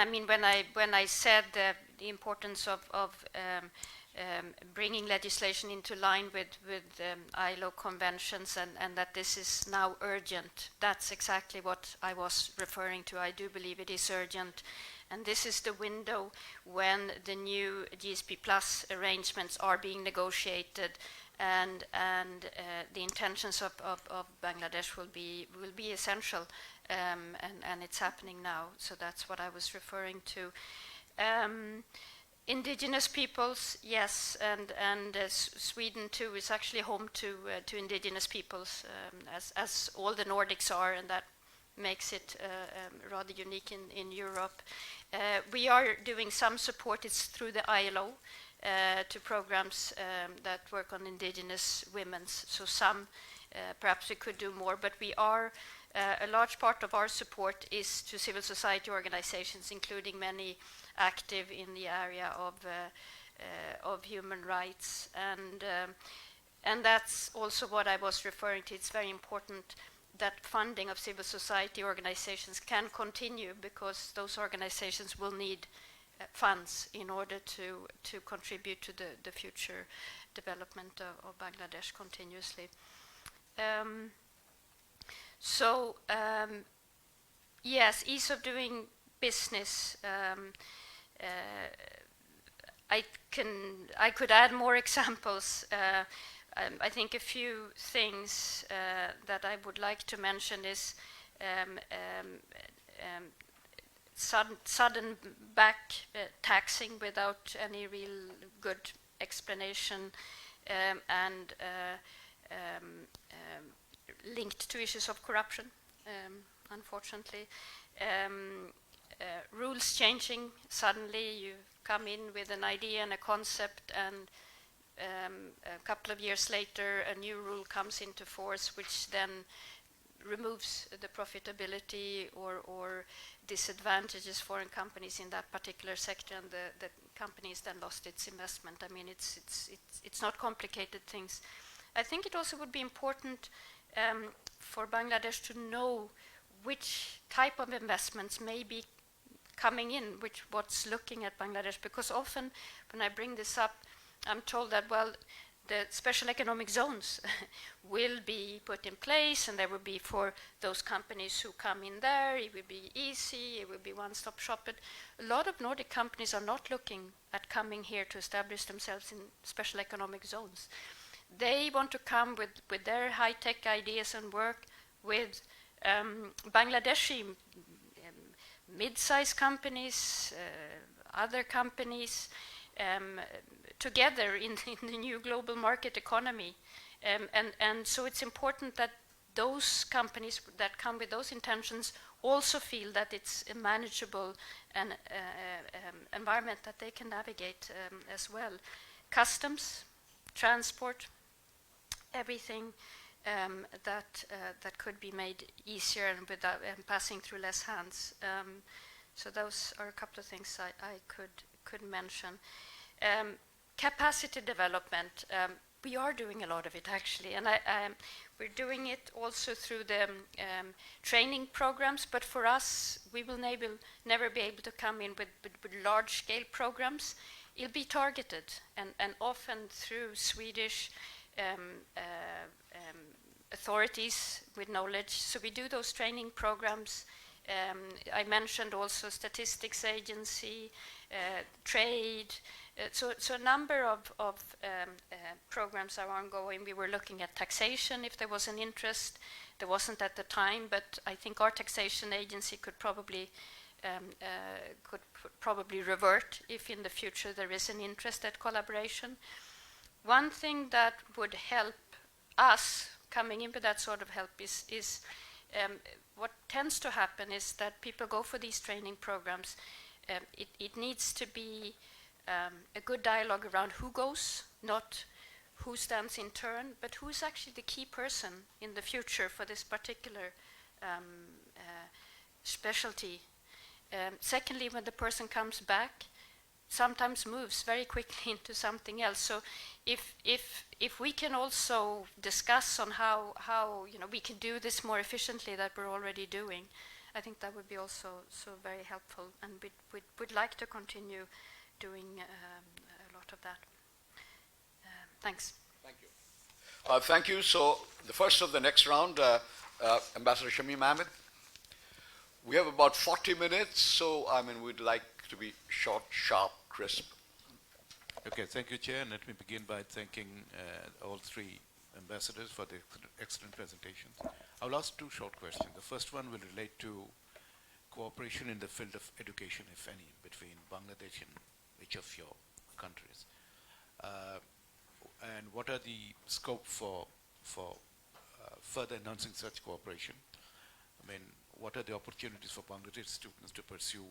I mean, when I said the importance of bringing legislation into line with ILO conventions and that this is now urgent, that's exactly what I was referring to. I do believe it is urgent. And this is the window when the new GSP Plus arrangements are being negotiated, and the intentions of Bangladesh will be essential, and it's happening now. So that's what I was referring to. Indigenous peoples, yes, and Sweden too is actually home to indigenous peoples, as all the Nordics are, and that makes it rather unique in Europe. We are doing some support. It's through the ILO to programs that work on indigenous women's. So some, perhaps we could do more, but we are, a large part of our support is to civil society organizations, including many active in the area of human rights. And that's also what I was referring to. It's very important that funding of civil society organizations can continue, because those organizations will need funds in order to contribute to the future development of Bangladesh continuously. Yes, ease of doing business. I could add more examples. I think a few things that I would like to mention is sudden back taxing without any real good explanation, and linked to issues of corruption, unfortunately. Rules changing suddenly. You come in with an idea and a concept, and a couple of years later a new rule comes into force, which then removes the profitability or disadvantages foreign companies in that particular sector, and the companies then lost its investment. I mean, it's not complicated things. I think it also would be important for Bangladesh to know which type of investments may be coming in, what's looking at Bangladesh, because often when I bring this up, I'm told that, well, the special economic zones will be put in place, and there will be for those companies who come in there, it will be easy, it will be one-stop shop. But a lot of Nordic companies are not looking at coming here to establish themselves in special economic zones. They want to come with their high-tech ideas and work with Bangladeshi mid-sized companies, other companies, together in the new global market economy. And so it's important that those companies that come with those intentions also feel that it's a manageable environment that they can navigate as well. Customs, transport, everything that could be made easier and without passing through less hands. So those are a couple of things I could mention. Capacity development, we are doing a lot of it actually, and we're doing it also through the training programs, but for us, we will never be able to come in with large-scale programs. It'll be targeted, and often through Swedish authorities with knowledge. So we do those training programs. I mentioned also statistics agency, trade. So a number of programs are ongoing. We were looking at taxation if there was an interest. There wasn't at the time, but I think our taxation agency could probably revert if in the future there is an interest at collaboration. One thing that would help us coming in with that sort of help is what tends to happen is that people go for these training programs. It needs to be a good dialogue around who goes, not who stands in turn, but who's actually the key person in the future for this particular specialty. Secondly, when the person comes back, sometimes moves very quickly into something else. So if we can also discuss on how we can do this more efficiently that we're already doing, I think that would be also very helpful, and we'd like to continue doing a lot of that. Thanks. Thank you. Thank you. So the first of the next round, Ambassador Shamim Ahmed. We have about 40 minutes, so we'd like to be short, sharp, crisp. Okay, thank you, Chair. And let me begin by thanking all three ambassadors for the excellent presentations. I'll ask two short questions. The first one will relate to cooperation in the field of education, if any, between Bangladesh and each of your countries. And what are the scope for further enhancing such cooperation? What are the opportunities for Bangladesh students to pursue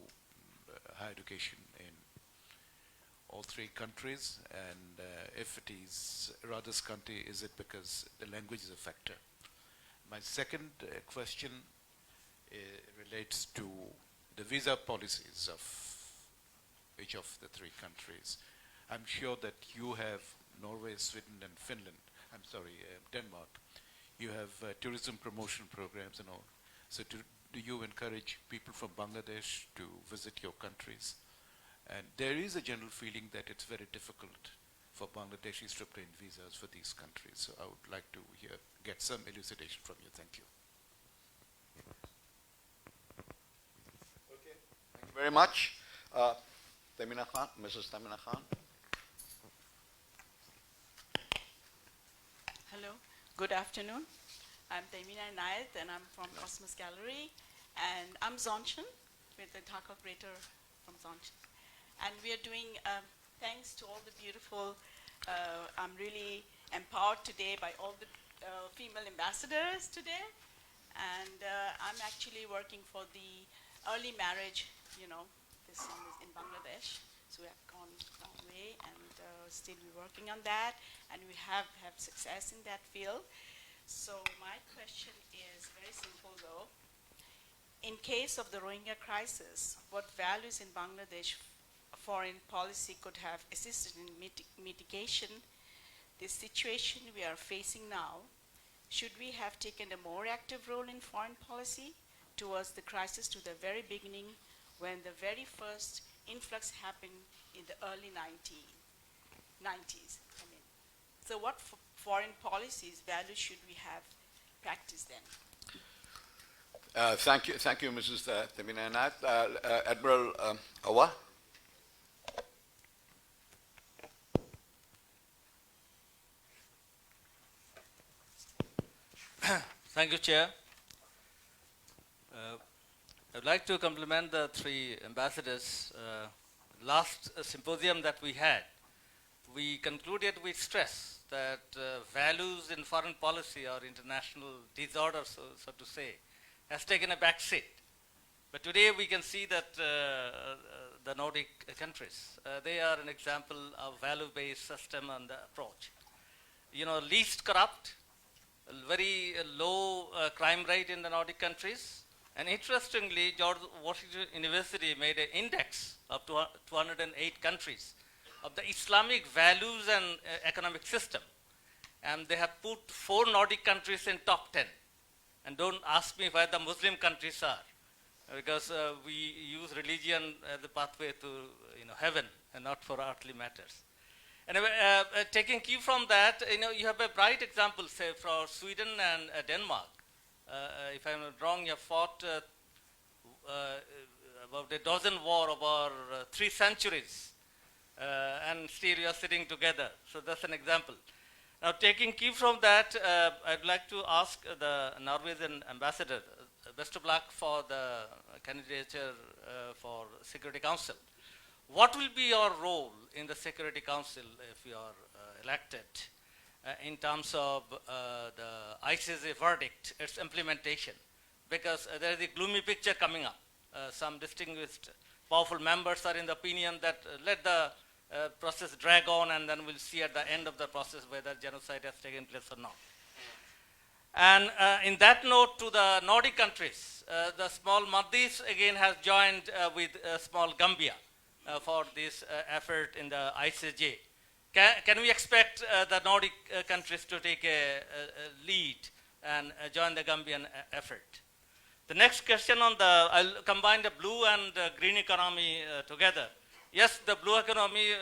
higher education in all three countries? And if it is rather scanty, is it because the language is a factor? My second question relates to the visa policies of each of the three countries. I'm sure that you have Norway, Sweden, and Finland. Denmark. You have tourism promotion programs and all. So do you encourage people from Bangladesh to visit your countries? And there is a general feeling that it's very difficult for Bangladeshis to obtain visas for these countries. So I would like to get some elucidation from you. Thank you. Okay, thank you very much. Tamina Khan, Mrs. Tamina Khan. Hello, good afternoon. I'm Tamina Inayat, and I'm from Cosmos Gallery, and I'm Zonchen, with the talk operator from Zonchen. And we are doing, thanks to all the beautiful, I'm really empowered today by all the female ambassadors today, and I'm actually working for the early marriage, this in Bangladesh. So we have gone a long way, and still we're working on that, and we have success in that field. So my question is very simple though. In case of the Rohingya crisis, what values in Bangladesh foreign policy could have assisted in mitigation this situation we are facing now? Should we have taken a more active role in foreign policy towards the crisis to the very beginning when the very first influx happened in the early 90s. So what foreign policies, values should we have practiced then? Thank you, Mrs. Tamina Anayat. Admiral Awa. Thank you, Chair. I'd like to compliment the three ambassadors. Last symposium that we had, we concluded with stress that values in foreign policy or international disorder, so to say, has taken a back seat. But today we can see that the Nordic countries, they are an example of value-based system and approach. You know, least corrupt, very low crime rate in the Nordic countries. And interestingly, George Washington University made an index of 208 countries of the Islamic values and economic system. And they have put 4 Nordic countries in top 10. And don't ask me where the Muslim countries are, because we use religion as the pathway to heaven and not for earthly matters. Anyway, taking cue from that, you have a bright example, say, for Sweden and Denmark. If I'm not wrong, you have fought about a dozen wars over 3 centuries, and still you are sitting together. So that's an example. Now, taking cue from that, I'd like to ask the Norwegian ambassador, best of luck for the candidature for Security Council. What will be your role in the Security Council if you are elected in terms of the ICJ verdict, its implementation? Because there is a gloomy picture coming up. Some distinguished, powerful members are in the opinion that let the process drag on, and then we'll see at the end of the process whether genocide has taken place or not. And in that note, to the Nordic countries, the small Maldives again has joined with small Gambia for this effort in the ICJ. Can we expect the Nordic countries to take a lead and join the Gambian effort? The next question on the, I'll combine the blue and green economy together. Yes, the blue economy,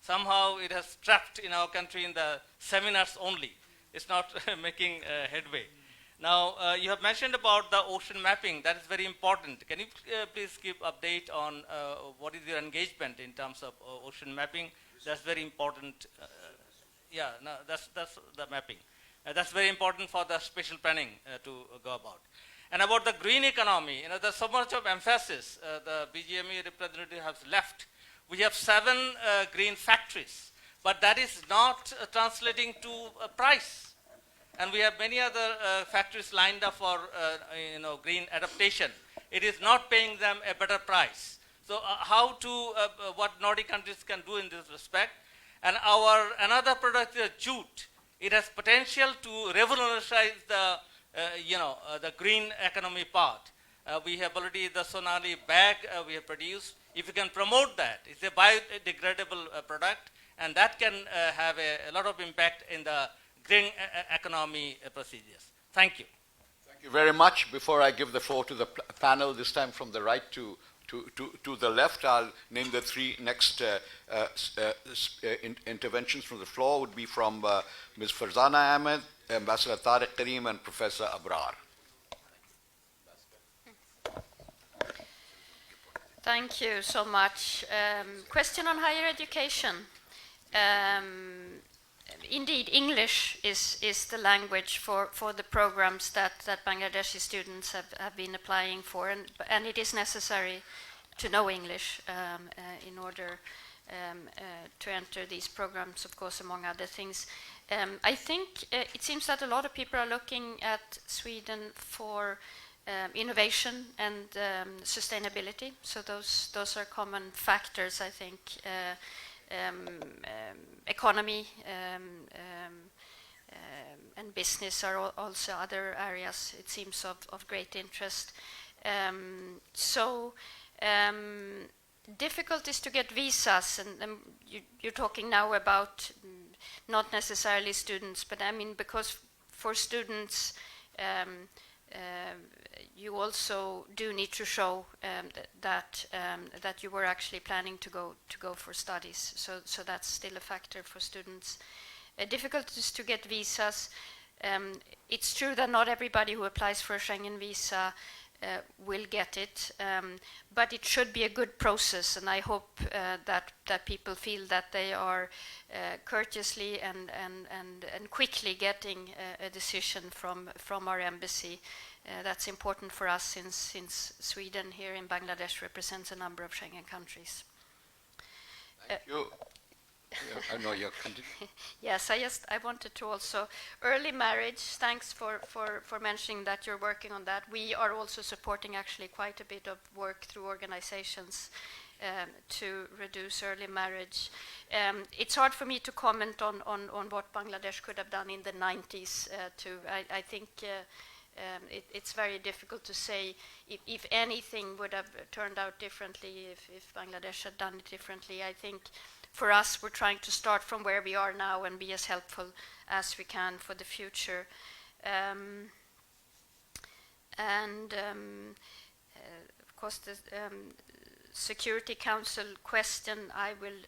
somehow it has trapped in our country in the seminars only. It's not making headway. Now, you have mentioned about the ocean mapping. That is very important. Can you please give update on what is your engagement in terms of ocean mapping? That's very important. That's the mapping. That's very important for the spatial planning to go about. And about the green economy, there's so much of emphasis. The BGME representative has left. We have 7 green factories, but that is not translating to a price. And we have many other factories lined up for green adaptation. It is not paying them a better price. So what Nordic countries can do in this respect. And our another product is jute. It has potential to revolutionize the green economy part. We have already the Sonali bag we have produced. If you can promote that, it's a biodegradable product, and that can have a lot of impact in the green economy procedures. Thank you. Thank you very much. Before I give the floor to the panel, this time from the right to the left, I'll name the 3 next interventions from the floor. Would be from Ms. Farzana Ahmed, Ambassador Tariq Karim, and Professor Abrar. Thank you so much. Question on higher education. Indeed, English is the language for the programs that Bangladeshi students have been applying for, and it is necessary to know English in order to enter these programs, of course, among other things. I think it seems that a lot of people are looking at Sweden for innovation and sustainability. So those are common factors, I think. Economy and business are also other areas, it seems, of great interest. Difficulties to get visas, and you're talking now about not necessarily students, but I mean, because for students, you also do need to show that you were actually planning to go for studies. So that's still a factor for students. Difficulties to get visas. It's true that not everybody who applies for a Schengen visa will get it, but it should be a good process, and I hope that people feel that they are courteously and quickly getting a decision from our embassy. That's important for us since Sweden here in Bangladesh represents a number of Schengen countries. Thank you. I know you're continuing. Yes, I wanted to also early marriage. Thanks for mentioning that you're working on that. We are also supporting actually quite a bit of work through organizations to reduce early marriage. It's hard for me to comment on what Bangladesh could have done in the 90s. I think it's very difficult to say if anything would have turned out differently if Bangladesh had done it differently. I think for us, we're trying to start from where we are now and be as helpful as we can for the future. Of course, the Security Council question I will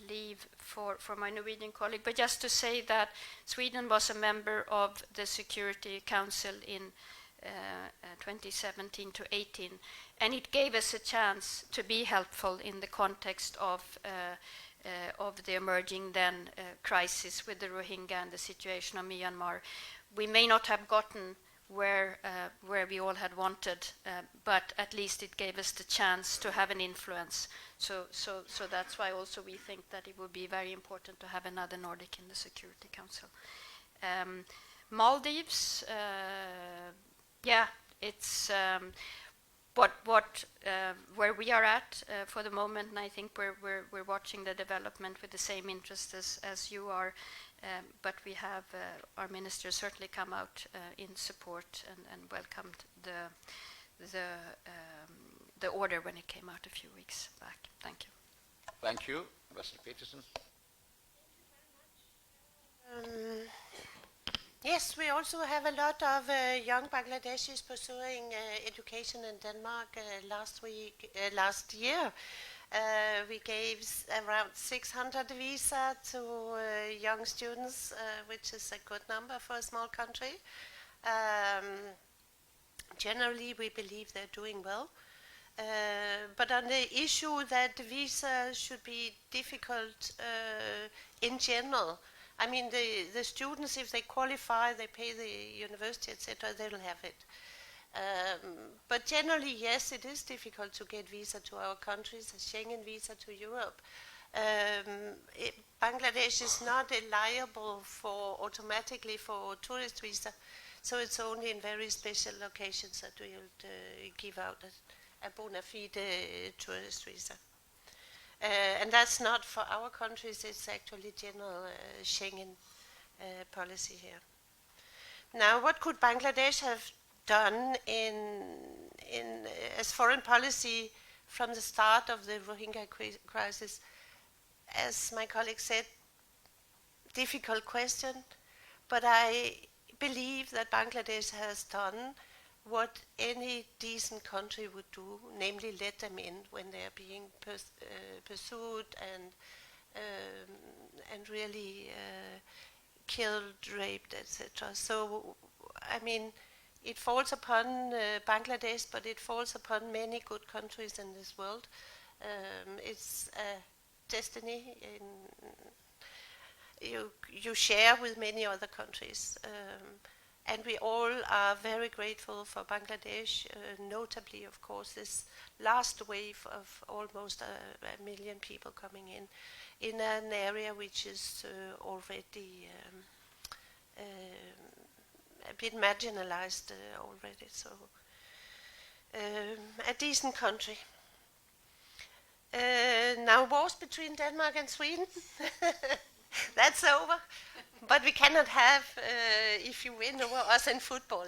leave for my Norwegian colleague. But just to say that Sweden was a member of the Security Council in 2017 to 18, and it gave us a chance to be helpful in the context of the emerging then crisis with the Rohingya and the situation of Myanmar. We may not have gotten where we all had wanted, but at least it gave us the chance to have an influence. So that's why also we think that it would be very important to have another Nordic in the Security Council. Maldives, it's where we are at for the moment, and I think we're watching the development with the same interest as you are. But we have our minister certainly come out in support and welcomed the order when it came out a few weeks back. Thank you. Thank you, Mr. Peterson. Yes, we also have a lot of young Bangladeshis pursuing education in Denmark. Last year, we gave around 600 visas to young students, which is a good number for a small country. Generally, we believe they're doing well. But on the issue that visa should be difficult in general, I mean, the students, if they qualify, they pay the university, etc., they'll have it. But generally, yes, it is difficult to get visa to our countries, a Schengen visa to Europe. Bangladesh is not eligible automatically for tourist visa, so it's only in very special locations that we'll give out a bona fide tourist visa. And that's not for our countries, it's actually general Schengen policy here. Now, what could Bangladesh have done as foreign policy from the start of the Rohingya crisis? As my colleague said, difficult question, but I believe that Bangladesh has done what any decent country would do, namely let them in when they are being pursued and really killed, raped, etc. So, I mean, it falls upon Bangladesh, but it falls upon many good countries in this world. It's a destiny you share with many other countries. And we all are very grateful for Bangladesh, notably, of course, this last wave of almost a million people coming in an area which is already a bit marginalized already. So, a decent country. Now, wars between Denmark and Sweden. That's over. But we cannot have if you win over us in football.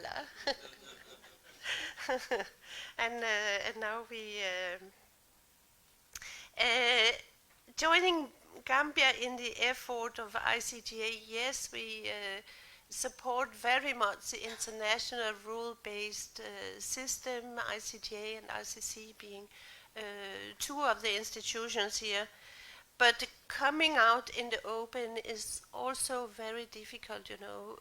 And now we joining Gambia in the effort of ICGA. Yes, support very much the international rule-based system, ICJ and ICC being two of the institutions here. But coming out in the open is also very difficult, you know.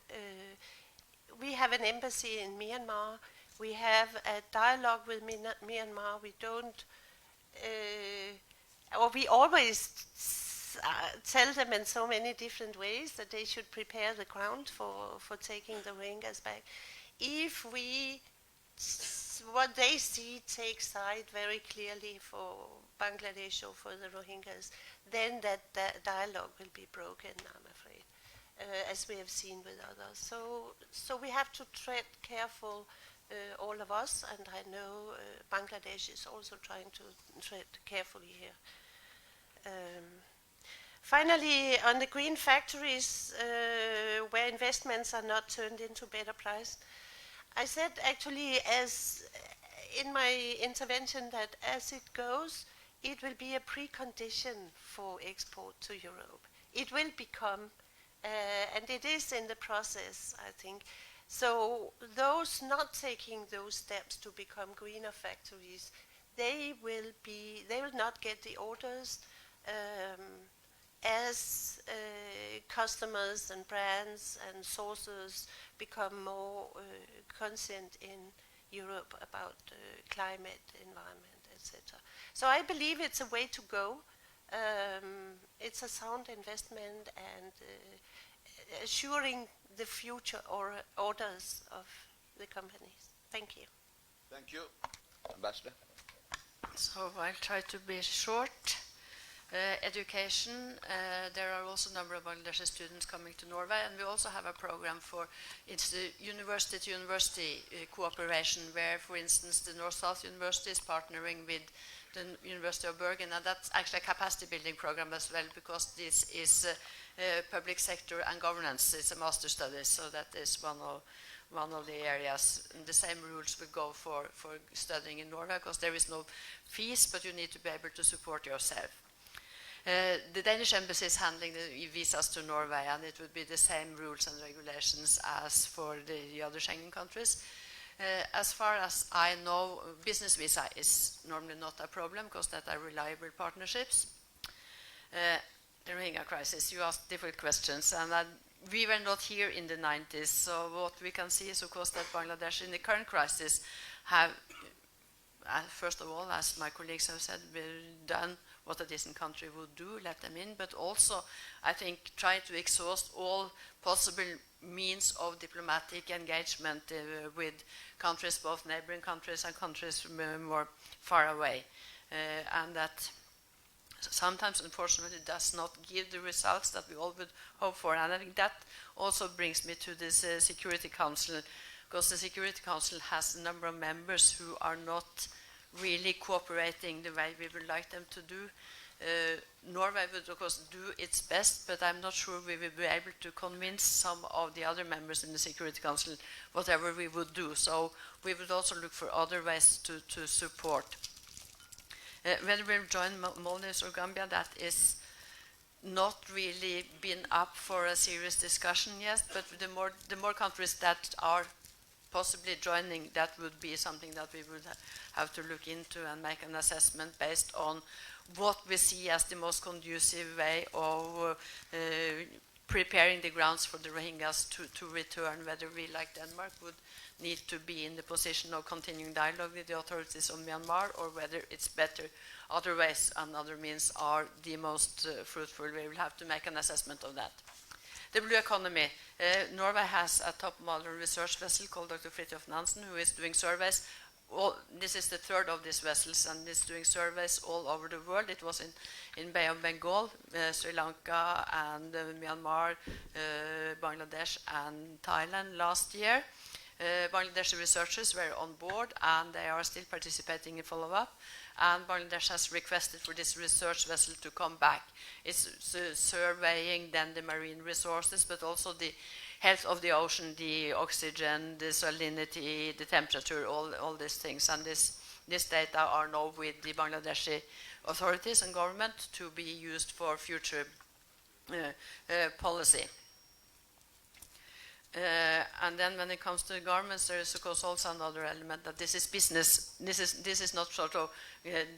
We have an embassy in Myanmar. We have a dialogue with Myanmar. We don't, or we always tell them in so many different ways that they should prepare the ground for taking the Rohingyas back. If we, what they see, take side very clearly for Bangladesh or for the Rohingyas, then that dialogue will be broken, I'm afraid, as we have seen with others. So we have to tread careful, all of us, and I know Bangladesh is also trying to tread carefully here. Finally, on the green factories, where investments are not turned into better price, I said actually as in my intervention that as it goes, it will be a precondition for export to Europe. It will become, and it is in the process, I think. So those not taking those steps to become greener factories, they will not get the orders as customers and brands and sources become more conscient in Europe about climate, environment, etc. So I believe it's a way to go. It's a sound investment and assuring the future orders of the companies. Thank you. Thank you. Ambassador. So I'll try to be short. Education, there are also a number of Bangladeshi students coming to Norway, and we also have a program for, it's the university-to-university cooperation, where, for instance, the North-South University is partnering with the University of Bergen, and that's actually a capacity building program as well, because this is public sector and governance. It's a master study, so that is one of the areas. And the same rules will go for studying in Norway, because there is no fees, but you need to be able to support yourself. The Danish embassy is handling the visas to Norway, and it would be the same rules and regulations as for the other Schengen countries. As far as I know, business visa is normally not a problem, because that are reliable partnerships. The Rohingya crisis, you asked difficult questions, and we were not here in the 90s, so what we can see is, of course, that Bangladesh in the current crisis have, first of all, as my colleagues have said, done what a decent country would do, let them in, but also, I think, try to exhaust all possible means of diplomatic engagement with countries, both neighboring countries and countries more far away. And that sometimes, unfortunately, does not give the results that we all would hope for. And I think that also brings me to this Security Council, because the Security Council has a number of members who are not really cooperating the way we would like them to do. Norway would, of course, do its best, but I'm not sure we will be able to convince some of the other members in the Security Council whatever we would do. So we would also look for other ways to support. Whether we'll join Maldives or Gambia, that is not really been up for a serious discussion yet, but the more countries that are possibly joining, that would be something that we would have to look into and make an assessment based on what we see as the most conducive way of preparing the grounds for the Rohingyas to return, whether we, like Denmark, would need to be in the position of continuing dialogue with the authorities of Myanmar, or whether it's better other ways and other means are the most fruitful. We will have to make an assessment of that. The blue economy. Norway has a top model research vessel called Dr. Fridtjof Nansen, who is doing surveys. This is the third of these vessels, and is doing surveys all over the world. It was in Bay of Bengal, Sri Lanka, and Myanmar, Bangladesh, and Thailand last year. Bangladeshi researchers were on board, and they are still participating in follow-up. And Bangladesh has requested for this research vessel to come back. It's surveying then the marine resources, but also the health of the ocean, the oxygen, the salinity, the temperature, all these things. And this data are now with the Bangladeshi authorities and government to be used for future policy. And then when it comes to the garments, there is of course also another element that this is business. This is not sort of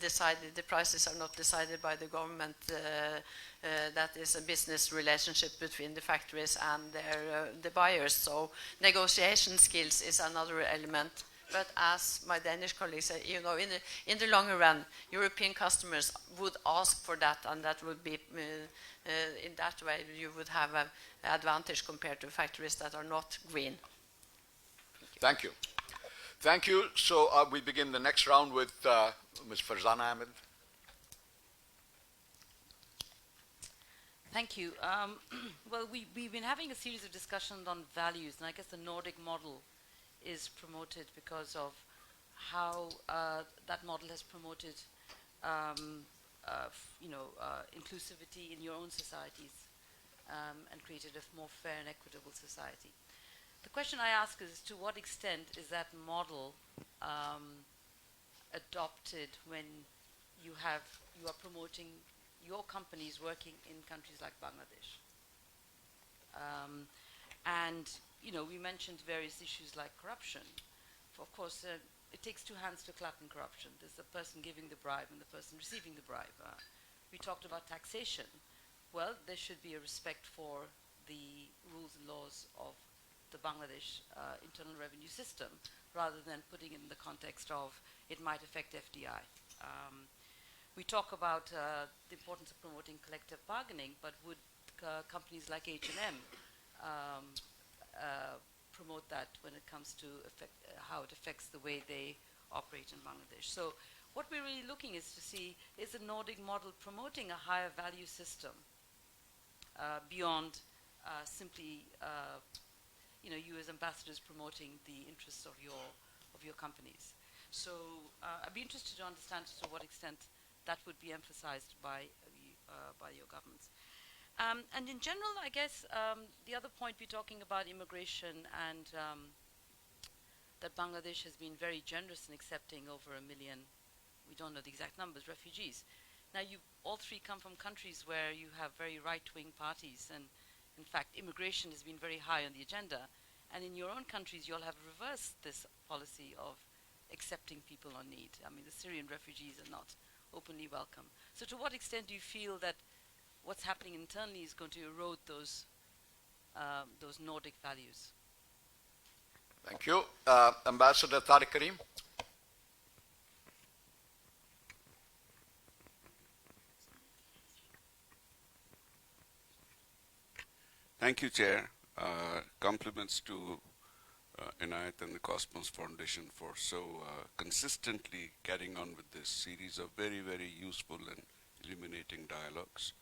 decided. The prices are not decided by the government. That is a business relationship between the factories and the buyers. So negotiation skills is another element. But as my Danish colleagues say, you know, in the longer run, European customers would ask for that, and that would be in that way you would have an advantage compared to factories that are not green. Thank you. Thank you. So we begin the next round with Ms. Farzana Ahmed. Thank you. Well, we've been having a series of discussions on values, and I guess the Nordic model is promoted because of how that model has promoted, inclusivity in your own societies and created a more fair and equitable society. The question I ask is, to what extent is that model adopted when you are promoting your companies working in countries like Bangladesh? And we mentioned various issues like corruption. Of course, it takes two hands to clap in corruption. There's the person giving the bribe and the person receiving the bribe. We talked about taxation. Well, there should be a respect for the rules and laws of the Bangladesh internal revenue system, rather than putting it in the context of it might affect FDI. We talk about the importance of promoting collective bargaining, but would companies like H&M promote that when it comes to how it affects the way they operate in Bangladesh? So what we're really looking is to see, is the Nordic model promoting a higher value system beyond simply you as ambassadors promoting the interests of your companies. So I'd be interested to understand to what extent that would be emphasized by your governments. And in general, I guess the other point we're talking about immigration, and that Bangladesh has been very generous in accepting over 1 million, we don't know the exact numbers, refugees. Now, you all three come from countries where you have very right-wing parties, and in fact, immigration has been very high on the agenda. And in your own countries, you all have reversed this policy of accepting people on need. I mean, the Syrian refugees are not openly welcome. So to what extent do you feel that what's happening internally is going to erode those Nordic values? Thank you. Ambassador Tariq Karim. Thank you, Chair. Compliments to Anayat and the Cosmos Foundation for so consistently carrying on with this series of very, very useful and illuminating dialogues,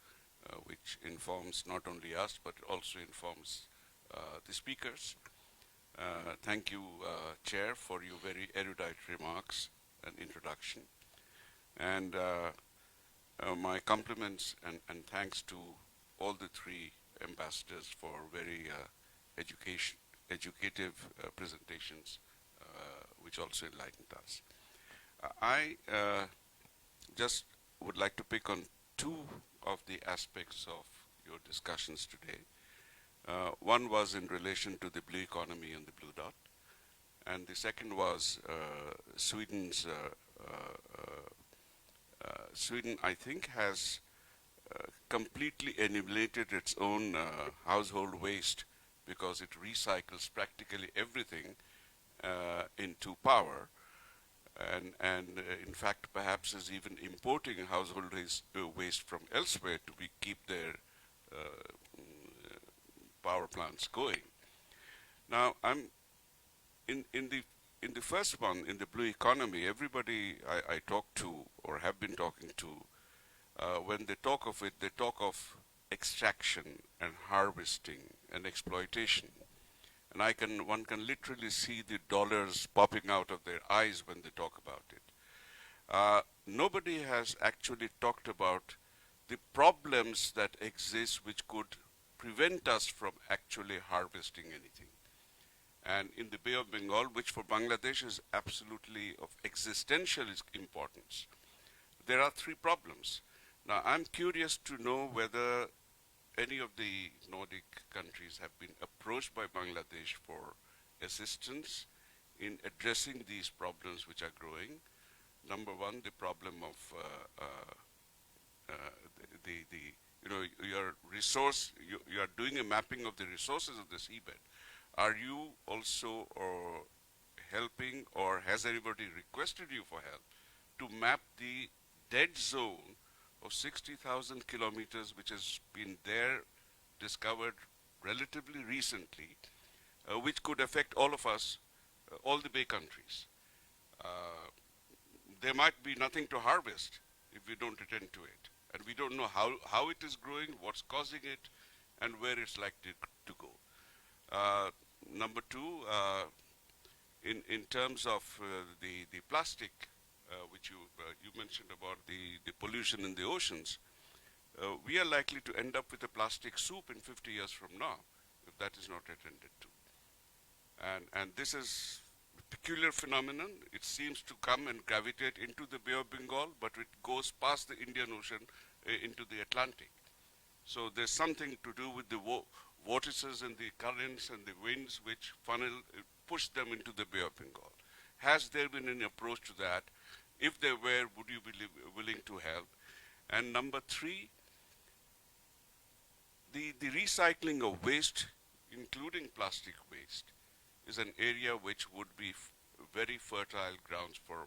which informs not only us, but also informs the speakers. Thank you, Chair, for your very erudite remarks and introduction. And my compliments and thanks to all the three ambassadors for very educative presentations, which also enlightened us. I just would like to pick on two of the aspects of your discussions today. One was in relation to the blue economy and the blue dot, and the second was Sweden's. Sweden, I think, has completely eliminated its own household waste because it recycles practically everything into power, and in fact perhaps is even importing household waste from elsewhere to keep their power plants going. Now, I'm in the first one, in the blue economy, everybody I talk to or have been talking to, when they talk of it, they talk of extraction and harvesting and exploitation. And one can literally see the dollars popping out of their eyes when they talk about it. Nobody has actually talked about the problems that exist which could prevent us from actually harvesting anything. And in the Bay of Bengal, which for Bangladesh is absolutely of existential importance, there are three problems. Now, I'm curious to know whether any of the Nordic countries have been approached by Bangladesh for assistance in addressing these problems which are growing. Number one, the problem of your resource, you are doing a mapping of the resources of the seabed. Are you also helping, or has anybody requested you for help to map the dead zone of 60,000 kilometers which has been there, discovered relatively recently, which could affect all of us, all the Bay countries? There might be nothing to harvest if we don't attend to it. And we don't know how it is growing, what's causing it, and where it's likely to go. Number two, in terms of the plastic, which you mentioned about the pollution in the oceans, we are likely to end up with a plastic soup in 50 years from now if that is not attended to. And this is a peculiar phenomenon. It seems to come and gravitate into the Bay of Bengal, but it goes past the Indian Ocean into the Atlantic. So there's something to do with the vortices and the currents and the winds which push them into the Bay of Bengal. Has there been any approach to that? If there were, would you be willing to help? And number three, the recycling of waste, including plastic waste, is an area which would be very fertile grounds for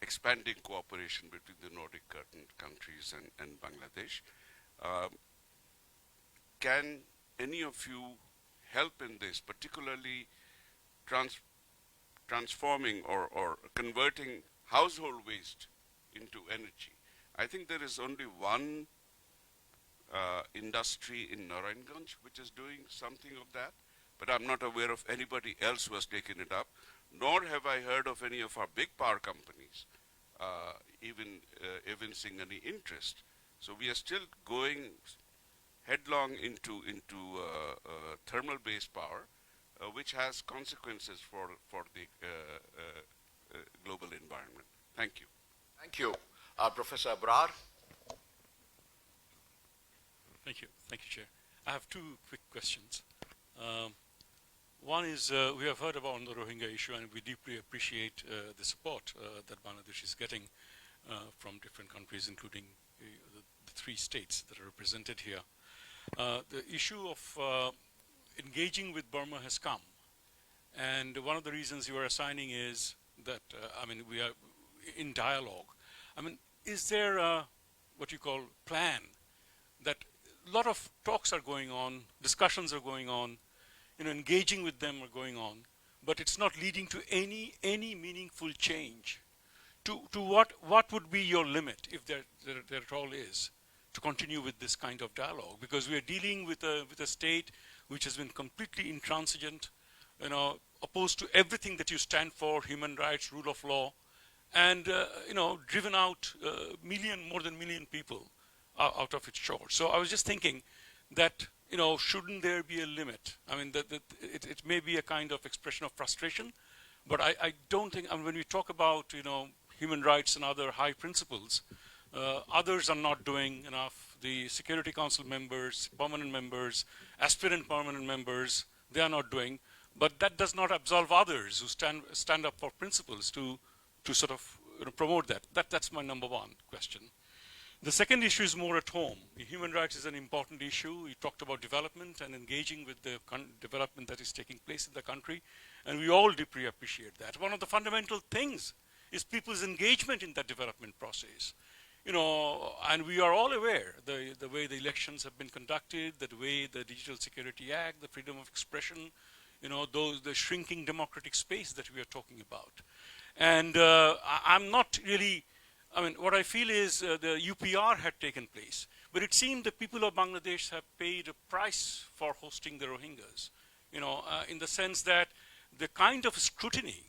expanding cooperation between the Nordic countries and Bangladesh. Can any of you help in this, particularly transforming or converting household waste into energy? I think there is only one industry in Narayanganj which is doing something of that, but I'm not aware of anybody else who has taken it up, nor have I heard of any of our big power companies even evincing any interest. So we are still going headlong into thermal-based power, which has consequences for the global environment. Thank you. Thank you. Professor Abrar. Thank you, Chair. I have two quick questions. One is, we have heard about the Rohingya issue, and we deeply appreciate the support that Bangladesh is getting from different countries, including the three states that are represented here. The issue of engaging with Burma has come, and one of the reasons you are assigning is that, we are in dialogue. Is there a, what you call, plan that a lot of talks are going on, discussions are going on, engaging with them are going on, but it's not leading to any meaningful change? To what would be your limit, if there at all is, to continue with this kind of dialogue? Because we are dealing with a state which has been completely intransigent, opposed to everything that you stand for, human rights, rule of law, and driven out more than a million people out of its shores. So I was just thinking that, shouldn't there be a limit? It may be a kind of expression of frustration, but I don't think, when we talk about, human rights and other high principles, others are not doing enough. The Security Council members, permanent members, aspirant permanent members, they are not doing. But that does not absolve others who stand up for principles to sort of promote that. That's my number one question. The second issue is more at home. Human rights is an important issue. We talked about development and engaging with the development that is taking place in the country, and we all deeply appreciate that. One of the fundamental things is people's engagement in that development process. And we are all aware the way the elections have been conducted, the way the Digital Security Act, the freedom of expression, the shrinking democratic space that we are talking about. And I'm not really, what I feel is the UPR had taken place, but it seemed the people of Bangladesh have paid a price for hosting the Rohingyas, in the sense that the kind of scrutiny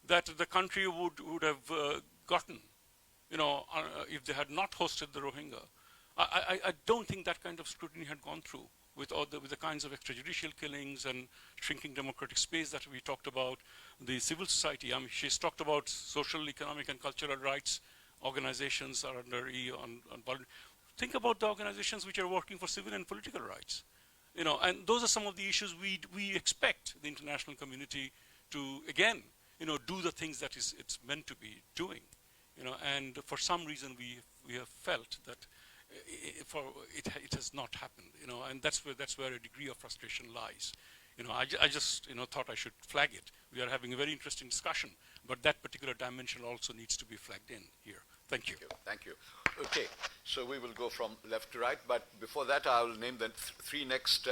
that the country would have gotten, if they had not hosted the Rohingya. I don't think that kind of scrutiny had gone through with the kinds of extrajudicial killings and shrinking democratic space that we talked about. The civil society, she's talked about social, economic, and cultural rights organizations are under think about the organizations which are working for civil and political rights. And those are some of the issues we expect the international community to, again, do the things that it's meant to be doing. And for some reason we have felt that it has not happened. And that's where a degree of frustration lies. I just thought I should flag it. We are having a very interesting discussion, but that particular dimension also needs to be flagged in here. Thank you. Thank you. Okay, so we will go from left to right, but before that I will name the three next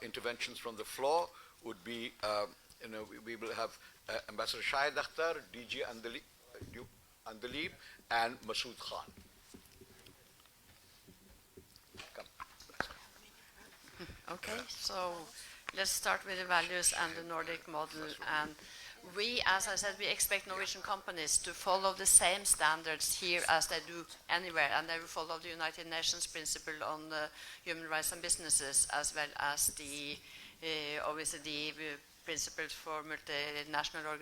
interventions from the floor. Would be, we will have Ambassador Shahid Akhtar, DG Andalib, and Masood Khan. Come. Okay, so let's start with the values and the Nordic model. And we, as I said, we expect Norwegian companies to follow the same standards here as they do anywhere, and they will follow the United Nations principle on human rights and businesses, as well as the OECD principles for multinational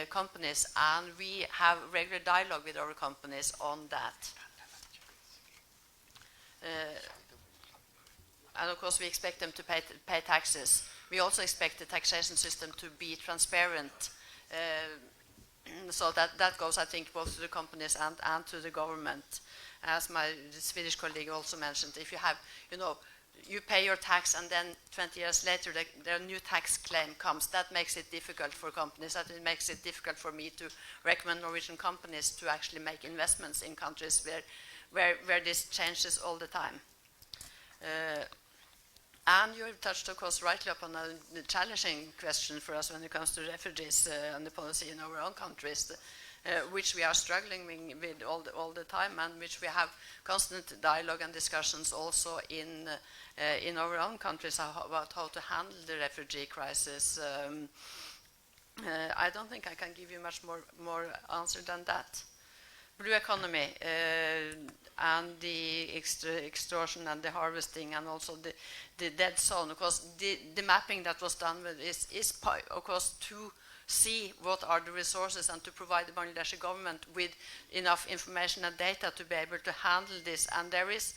companies. And we have regular dialogue with our companies on that. And of course, we expect them to pay taxes. We also expect the taxation system to be transparent. So that goes, I think, both to the companies and to the government. As my Swedish colleague also mentioned, if you have, you pay your tax and then 20 years later the new tax claim comes, that makes it difficult for companies. That it makes it difficult for me to recommend Norwegian companies to actually make investments in countries where this changes all the time. And you touched, of course, rightly upon a challenging question for us when it comes to refugees and the policy in our own countries, which we are struggling with all the time, and which we have constant dialogue and discussions also in our own countries about how to handle the refugee crisis. I don't think I can give you much more answer than that. Blue economy and the extortion and the harvesting, and also the dead zone. Of course, the mapping that was done with is of course to see what are the resources and to provide the Bangladeshi government with enough information and data to be able to handle this. And there is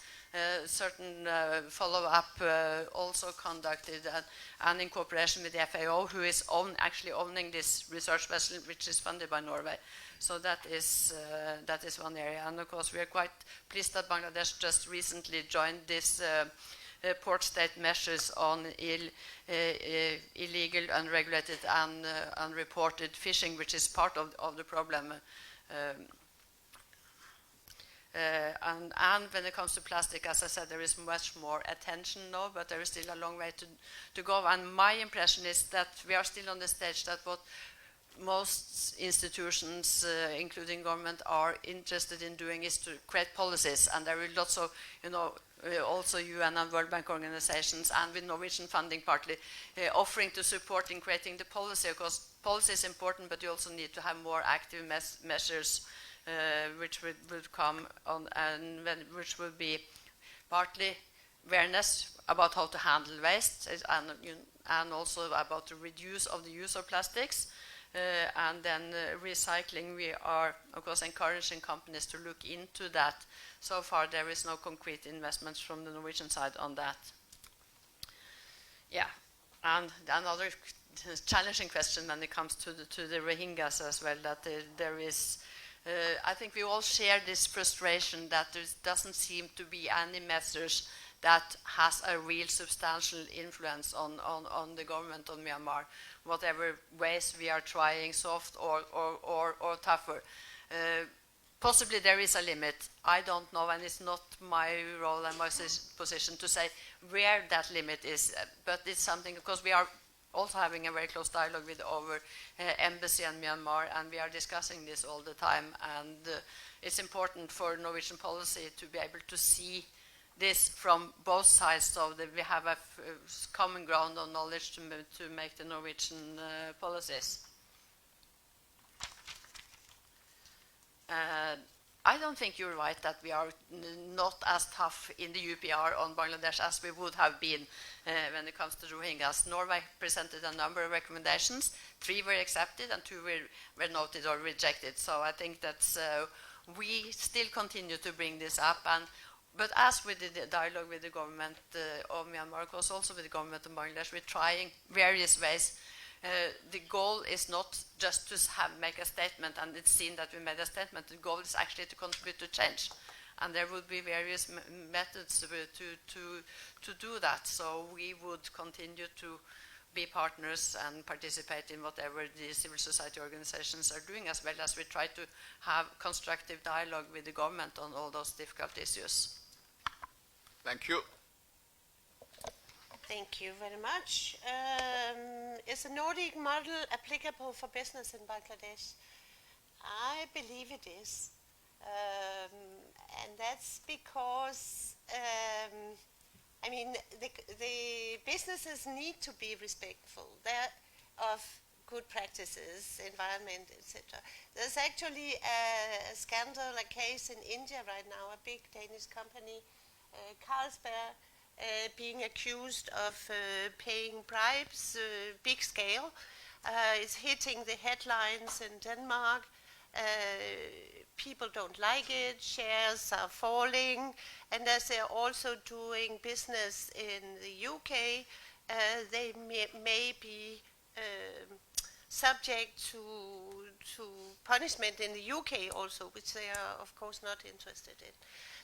certain follow-up also conducted and in cooperation with the FAO, who is actually owning this research vessel, which is funded by Norway. So that is one area. And of course, we are quite pleased that Bangladesh just recently joined this port state measures on illegal, unregulated, and unreported fishing, which is part of the problem. And when it comes to plastic, as I said, there is much more attention now, but there is still a long way to go. And my impression is that we are still on the stage that what most institutions, including government, are interested in doing is to create policies. And there are lots of, also UN and World Bank organizations, and with Norwegian funding partly, offering to support in creating the policy. Of course, policy is important, but you also need to have more active measures which would come on, and which will be partly awareness about how to handle waste, and also about the reduce of the use of plastics. And then recycling, we are, of course, encouraging companies to look into that. So far, there is no concrete investments from the Norwegian side on that. Yeah, and another challenging question when it comes to the Rohingyas as well, that there is, I think we all share this frustration that there doesn't seem to be any measures that has a real substantial influence on the government of Myanmar, whatever ways we are trying, soft or tougher. Possibly there is a limit. I don't know, and it's not my role and my position to say where that limit is, but it's something, because we are also having a very close dialogue with our embassy in Myanmar, and we are discussing this all the time, and it's important for Norwegian policy to be able to see this from both sides, so that we have a common ground of knowledge to make the Norwegian policies. I don't think you're right that we are not as tough in the UPR on Bangladesh as we would have been when it comes to Rohingyas. Norway presented a number of recommendations. 3 were accepted and 2 were noted or rejected. So I think that we still continue to bring this up, and But as with the dialogue with the government of Myanmar, of course, also with the government of Bangladesh, we're trying various ways. The goal is not just to make a statement and it's seen that we made a statement. The goal is actually to contribute to change. And there will be various methods to do that. So we would continue to be partners and participate in whatever the civil society organizations are doing, as well as we try to have constructive dialogue with the government on all those difficult issues. Thank you. Thank you very much. Is the Nordic model applicable for business in Bangladesh? I believe it is. And that's because, I mean, the businesses need to be respectful of good practices, environment, etc. There's actually a scandal, a case in India right now, a big Danish company, Carlsberg, being accused of paying bribes, big scale. It's hitting the headlines in Denmark. People don't like it, shares are falling, and as they're also doing business in the UK, they may be subject to punishment in the UK also, which they are of course not interested in.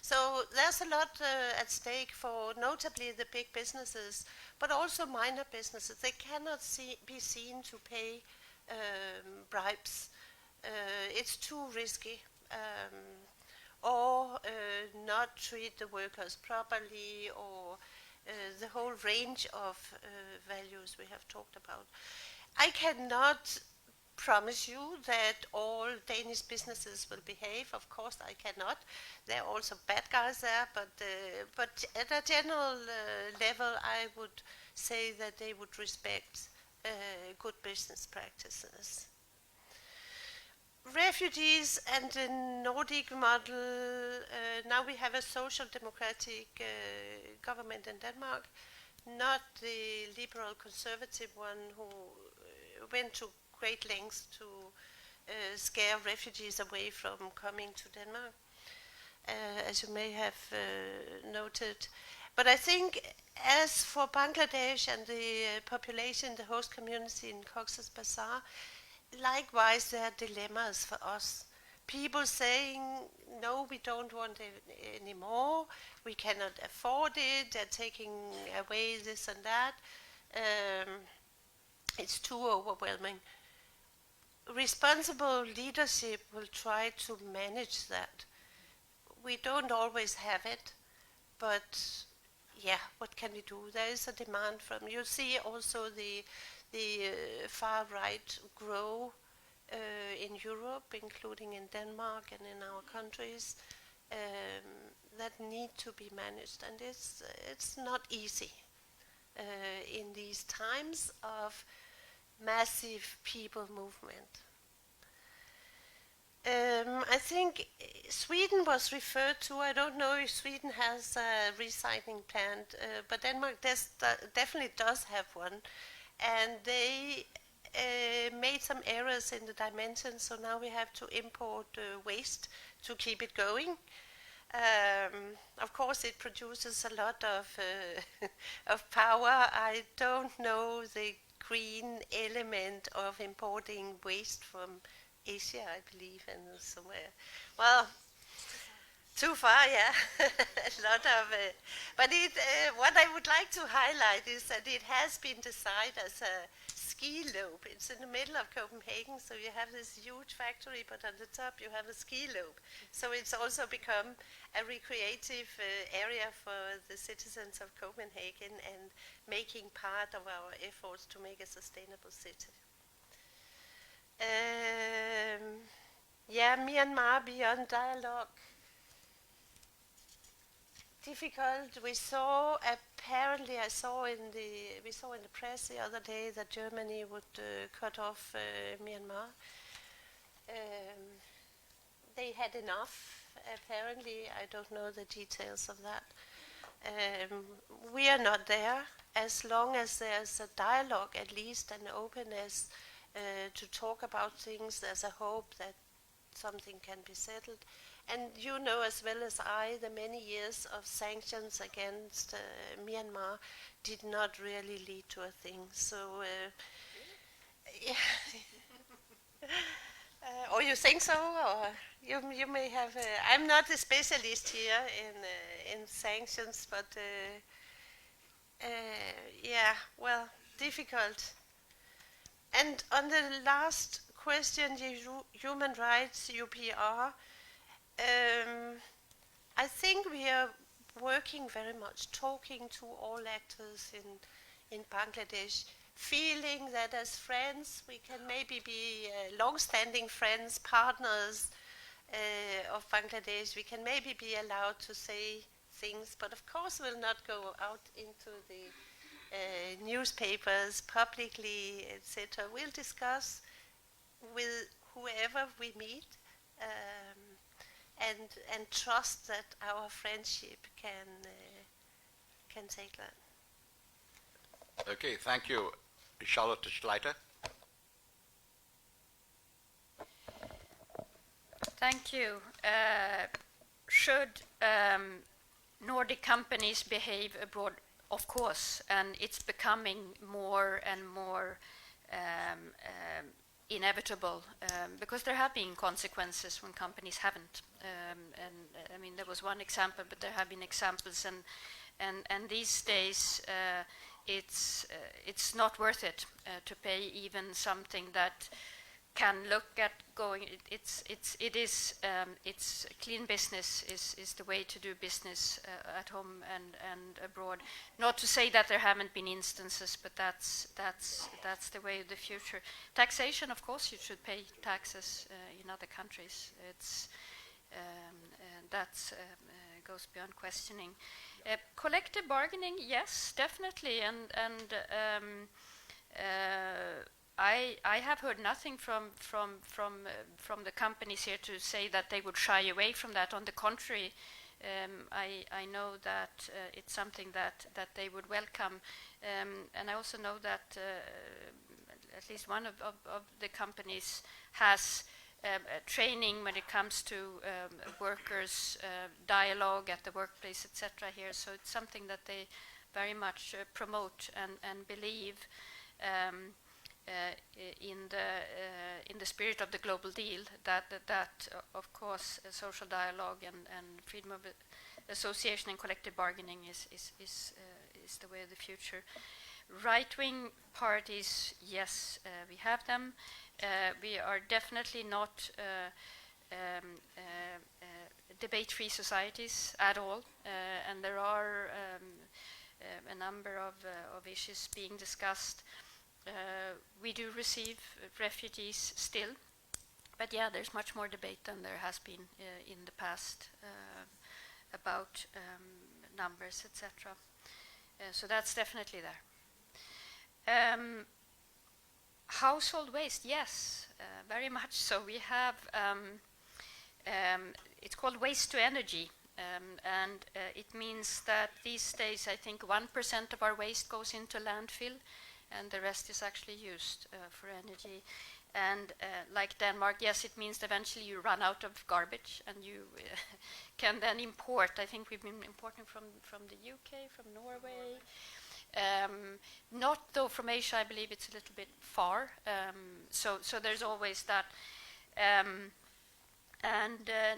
So there's a lot at stake for notably the big businesses, but also minor businesses. They cannot be seen to pay bribes. It's too risky, or not treat the workers properly, or the whole range of values we have talked about. I cannot promise you that all Danish businesses will behave. Of course, I cannot. There are also bad guys there, but at a general level, I would say that they would respect good business practices. Refugees and the Nordic model, now we have a social democratic government in Denmark, not the liberal conservative one who went to great lengths to scare refugees away from coming to Denmark, as you may have noted. But I think as for Bangladesh and the population, the host community in Cox's Bazar, likewise, there are dilemmas for us. People saying, no, we don't want it anymore, we cannot afford it, they're taking away this and that. It's too overwhelming. Responsible leadership will try to manage that. We don't always have it, but yeah, what can we do? There is a demand from, you see also the far right grow in Europe, including in Denmark and in our countries, that need to be managed, and it's not easy in these times of massive people movement. I think Sweden was referred to. I don't know if Sweden has a recycling plant, but Denmark definitely does have one. And they made some errors in the dimensions, so now we have to import waste to keep it going. Of course, it produces a lot of of power. I don't know the green element of importing waste from Asia, I believe, and somewhere. Well, too far, yeah. A lot of, but what I would like to highlight is that it has been designed as a ski loop. It's in the middle of Copenhagen, so you have this huge factory, but on the top you have a ski loop. So it's also become a recreative area for the citizens of Copenhagen and making part of our efforts to make a sustainable city. Yeah, Myanmar beyond dialogue. Difficult. We saw in the press the other day that Germany would cut off Myanmar. They had enough, apparently. I don't know the details of that. We are not there. As long as there's a dialogue, at least an openness to talk about things, there's a hope that something can be settled. And you know as well as I, the many years of sanctions against Myanmar did not really lead to a thing. So, yeah. Or you think so, or you may have. I'm not a specialist here in sanctions, but yeah, well, difficult. And on the last question, the human rights UPR, I think we are working very much, talking to all actors in Bangladesh, feeling that as friends we can maybe be long-standing friends, partners of Bangladesh. We can maybe be allowed to say things, but of course we'll not go out into the newspapers publicly, etc. We'll discuss with whoever we meet, and trust that our friendship can take that. Okay, thank you. Charlotte Schleiter. Thank you. Should Nordic companies behave abroad? Of course, and it's becoming more and more inevitable because there have been consequences when companies haven't. And I mean, there was one example, but there have been examples, and these days it's not worth it to pay even something that can look at going. It's clean business is the way to do business at home and abroad. Not to say that there haven't been instances, but that's the way of the future. Taxation, of course, you should pay taxes in other countries. It's goes beyond questioning. Collective bargaining, yes, definitely, and I have heard nothing from the companies here to say that they would shy away from that. On the contrary, I know that it's something that they would welcome, and I also know that at least one of the companies has training when it comes to workers' dialogue at the workplace, etc. here. So it's something that they very much promote and believe. In the spirit of the global deal, that of course social dialogue and freedom of association and collective bargaining is the way of the future. Right-wing parties, yes, we have them. We are definitely not debate-free societies at all, and there are a number of issues being discussed. We do receive refugees still, but yeah, there's much more debate than there has been in the past about numbers, etc. So that's definitely there. Household waste, yes, very much so. We have, it's called waste to energy, and it means that these days I think 1% of our waste goes into landfill, and the rest is actually used for energy. And like Denmark, yes, it means eventually you run out of garbage and you can then import. I think we've been importing from the UK, from Norway. Not though from Asia, I believe it's a little bit far. So there's always that.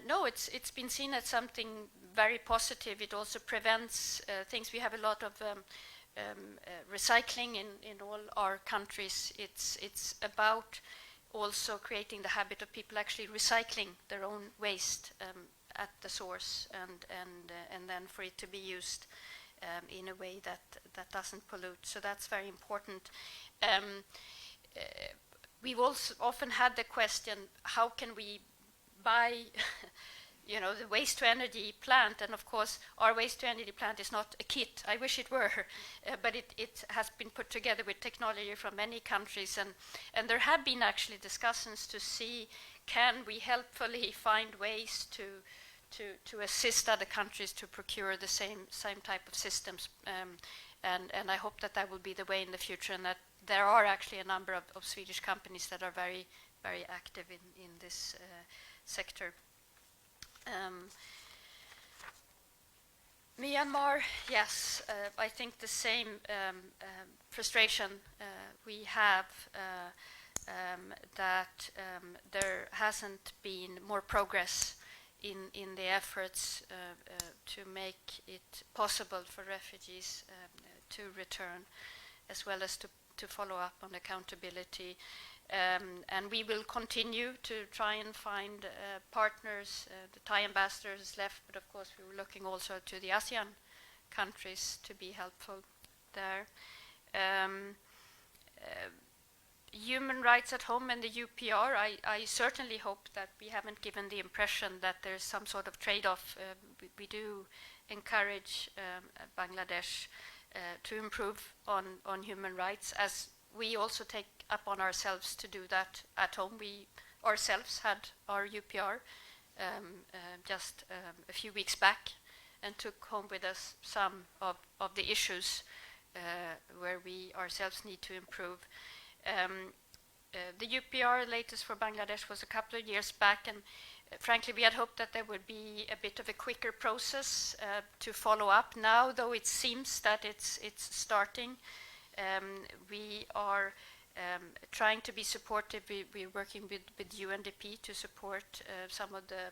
No, it's been seen as something very positive. It also prevents things. We have a lot of recycling in all our countries. It's about also creating the habit of people actually recycling their own waste at the source, and then for it to be used in a way that doesn't pollute. So that's very important. We've also often had the question, how can we buy the waste to energy plant? And of course our waste to energy plant is not a kit. I wish it were, but it has been put together with technology from many countries, and there have been actually discussions to see, can we helpfully find ways to assist other countries to procure the same type of systems, and I hope that will be the way in the future, and that there are actually a number of Swedish companies that are very very active in this sector. Myanmar, yes, I think the same frustration we have that there hasn't been more progress in the efforts to make it possible for refugees to return, as well as to follow up on accountability. And we will continue to try and find partners. The Thai ambassador is left, but of course we were looking also to the ASEAN countries to be helpful there. Human rights at home and the UPR, I certainly hope that we haven't given the impression that there's some sort of trade-off. We do encourage Bangladesh to improve on human rights, as we also take upon ourselves to do that at home. We ourselves had our UPR just a few weeks back and took home with us some of the issues where we ourselves need to improve. The UPR latest for Bangladesh was a couple of years back, and frankly we had hoped that there would be a bit of a quicker process to follow up. Now, though, it seems that it's starting. We are trying to be supportive. We're working with UNDP to support some of the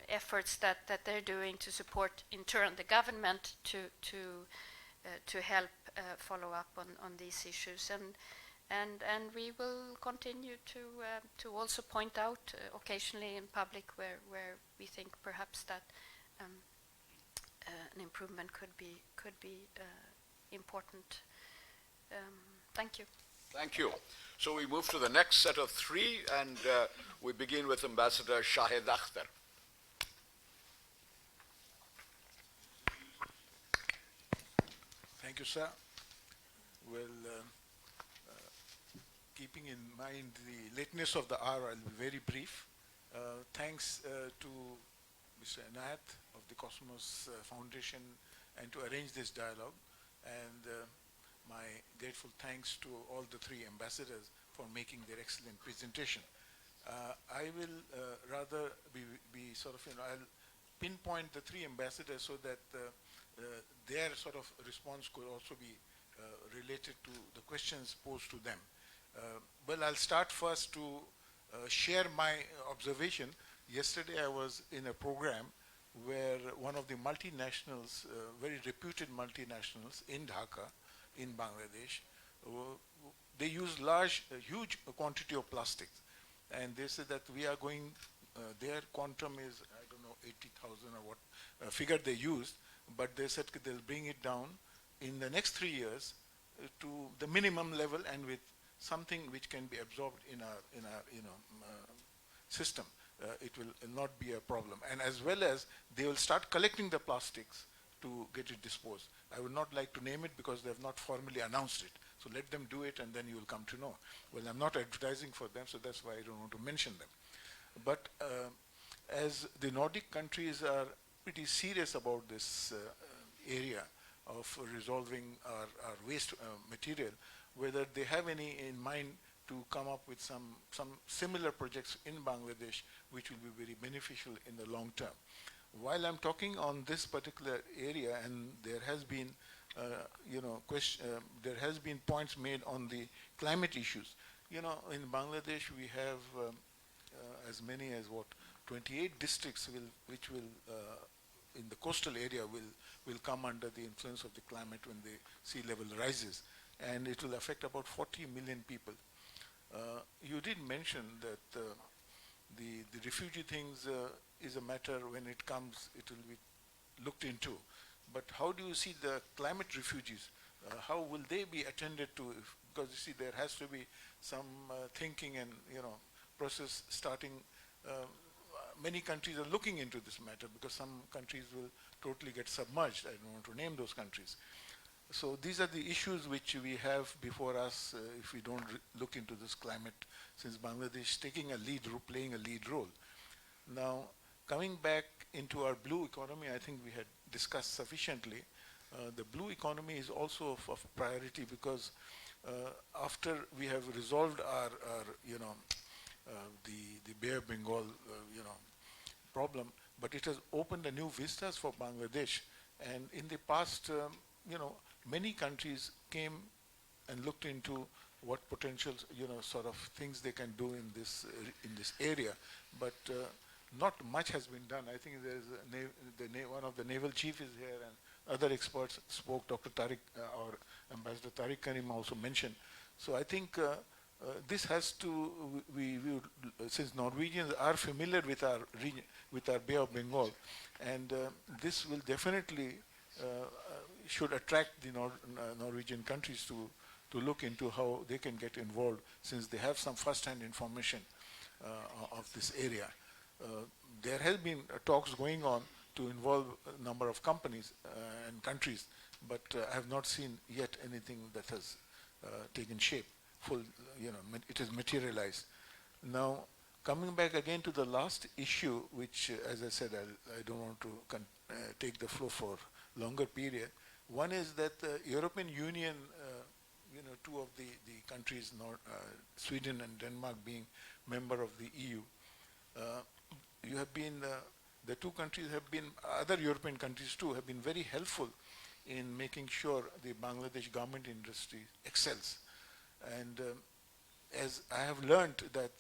efforts that they're doing to support in turn the government to help follow up on these issues, and we will continue to also point out occasionally in public where we think perhaps that an improvement could be important. Thank you. Thank you. So we move to the next set of three, and we begin with Ambassador Shahid Akhtar. Thank you, sir. Well, keeping in mind the lateness of the hour, I'll be very brief. Thanks to Mr. Anayat of the Cosmos Foundation and to arrange this dialogue, and my grateful thanks to all the three ambassadors for making their excellent presentation. I will rather be sort of, I'll pinpoint the three ambassadors so that their sort of response could also be related to the questions posed to them. Well, I'll start first to share my observation. Yesterday I was in a program where one of the multinationals, very reputed multinationals in Dhaka, in Bangladesh, they use huge quantity of plastics, and they said that we are going, their quantum is, I don't know, 80,000 or what figure they used, but they said they'll bring it down in the next 3 years to the minimum level, and with something which can be absorbed in our system, it will not be a problem. And as well as they will start collecting the plastics to get it disposed. I would not like to name it because they have not formally announced it. So let them do it, and then you will come to know. Well, I'm not advertising for them, so that's why I don't want to mention them. But as the Nordic countries are pretty serious about this area of resolving our waste material, whether they have any in mind to come up with some similar projects in Bangladesh which will be very beneficial in the long term. While I'm talking on this particular area, and there has been there has been points made on the climate issues. In Bangladesh we have as many as 28 districts which will in the coastal area will come under the influence of the climate when the sea level rises, and it will affect about 40 million people. You did mention that the refugee things is a matter when it comes, it will be looked into. But how do you see the climate refugees? How will they be attended to? Because you see, there has to be some thinking and process starting. Many countries are looking into this matter because some countries will totally get submerged. I don't want to name those countries. So these are the issues which we have before us if we don't look into this climate, since Bangladesh is taking a lead, playing a lead role. Now, coming back into our blue economy, I think we had discussed sufficiently. The blue economy is also of priority because after we have resolved our the Bay of Bengal, problem, but it has opened a new vistas for Bangladesh. And in the past, many countries came and looked into what potential, sort of things they can do in this area, but not much has been done. I think there's one of the naval chief is here, and other experts spoke. Dr. Tariq or Ambassador Tariq Karim also mentioned. So I think this has to, since Norwegians are familiar with our region, with our Bay of Bengal, and this will definitely should attract the Norwegian countries to look into how they can get involved, since they have some first-hand information of this area. There has been talks going on to involve a number of companies and countries, but I have not seen yet anything that has taken shape. It is materialized. Now, coming back again to the last issue, which, as I said, I don't want to take the floor for longer period. One is that the European Union, two of the countries, Sweden and Denmark, being member of the EU, you have been, the two countries have been, other European countries too, have been very helpful in making sure the Bangladesh garment industry excels. And as I have learned that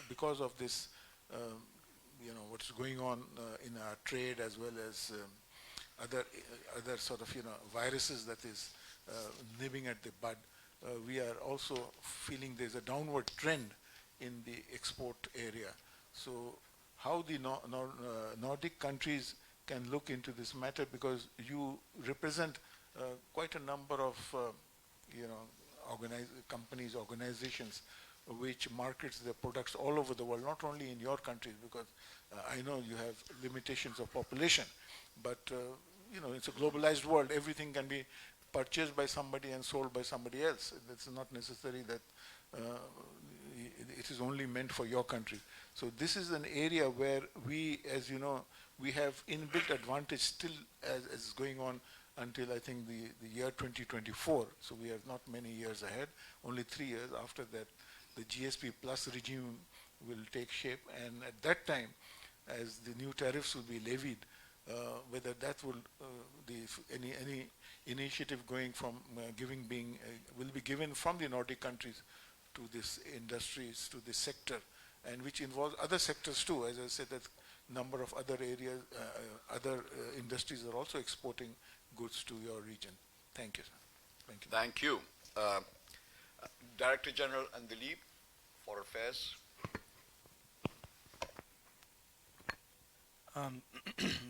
because of this, what's going on in our trade, as well as other sort of viruses that is nibbing at the bud, we are also feeling there's a downward trend in the export area. So how the Nordic countries can look into this matter, because you represent quite a number of companies, organizations, which markets their products all over the world, not only in your countries, because I know you have limitations of population, but it's a globalized world. Everything can be purchased by somebody and sold by somebody else. It's not necessary that it is only meant for your country. So this is an area where we, as you know, we have inbuilt advantage still as is going on until I think the year 2024. So we have not many years ahead, only 3 years. After that, the GSP plus regime will take shape, and at that time, as the new tariffs will be levied, whether that will any initiative going from will be given from the Nordic countries to this industries, to this sector, and which involves other sectors too. As I said, that number of other areas, other industries are also exporting goods to your region. Thank you, sir. Thank you. Thank you. Director General Andalib, Foreign Affairs.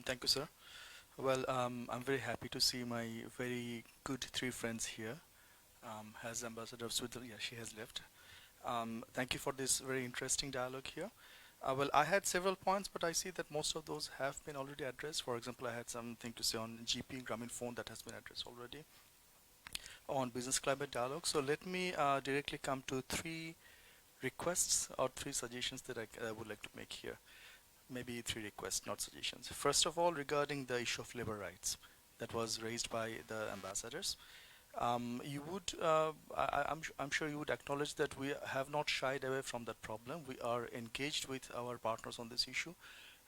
Thank you, sir. Well, I'm very happy to see my very good 3 friends here. Has Ambassador of Switzerland, yeah, she has left. Thank you for this very interesting dialogue here. Well, I had several points, but I see that most of those have been already addressed. For example, I had something to say on GP, Grameen Phone, that has been addressed already. On business climate dialogue. So let me directly come to 3 requests or 3 suggestions that I would like to make here. Maybe 3 requests, not suggestions. First of all, regarding the issue of labor rights that was raised by the ambassadors. You would, I'm sure you would acknowledge that we have not shied away from that problem. We are engaged with our partners on this issue.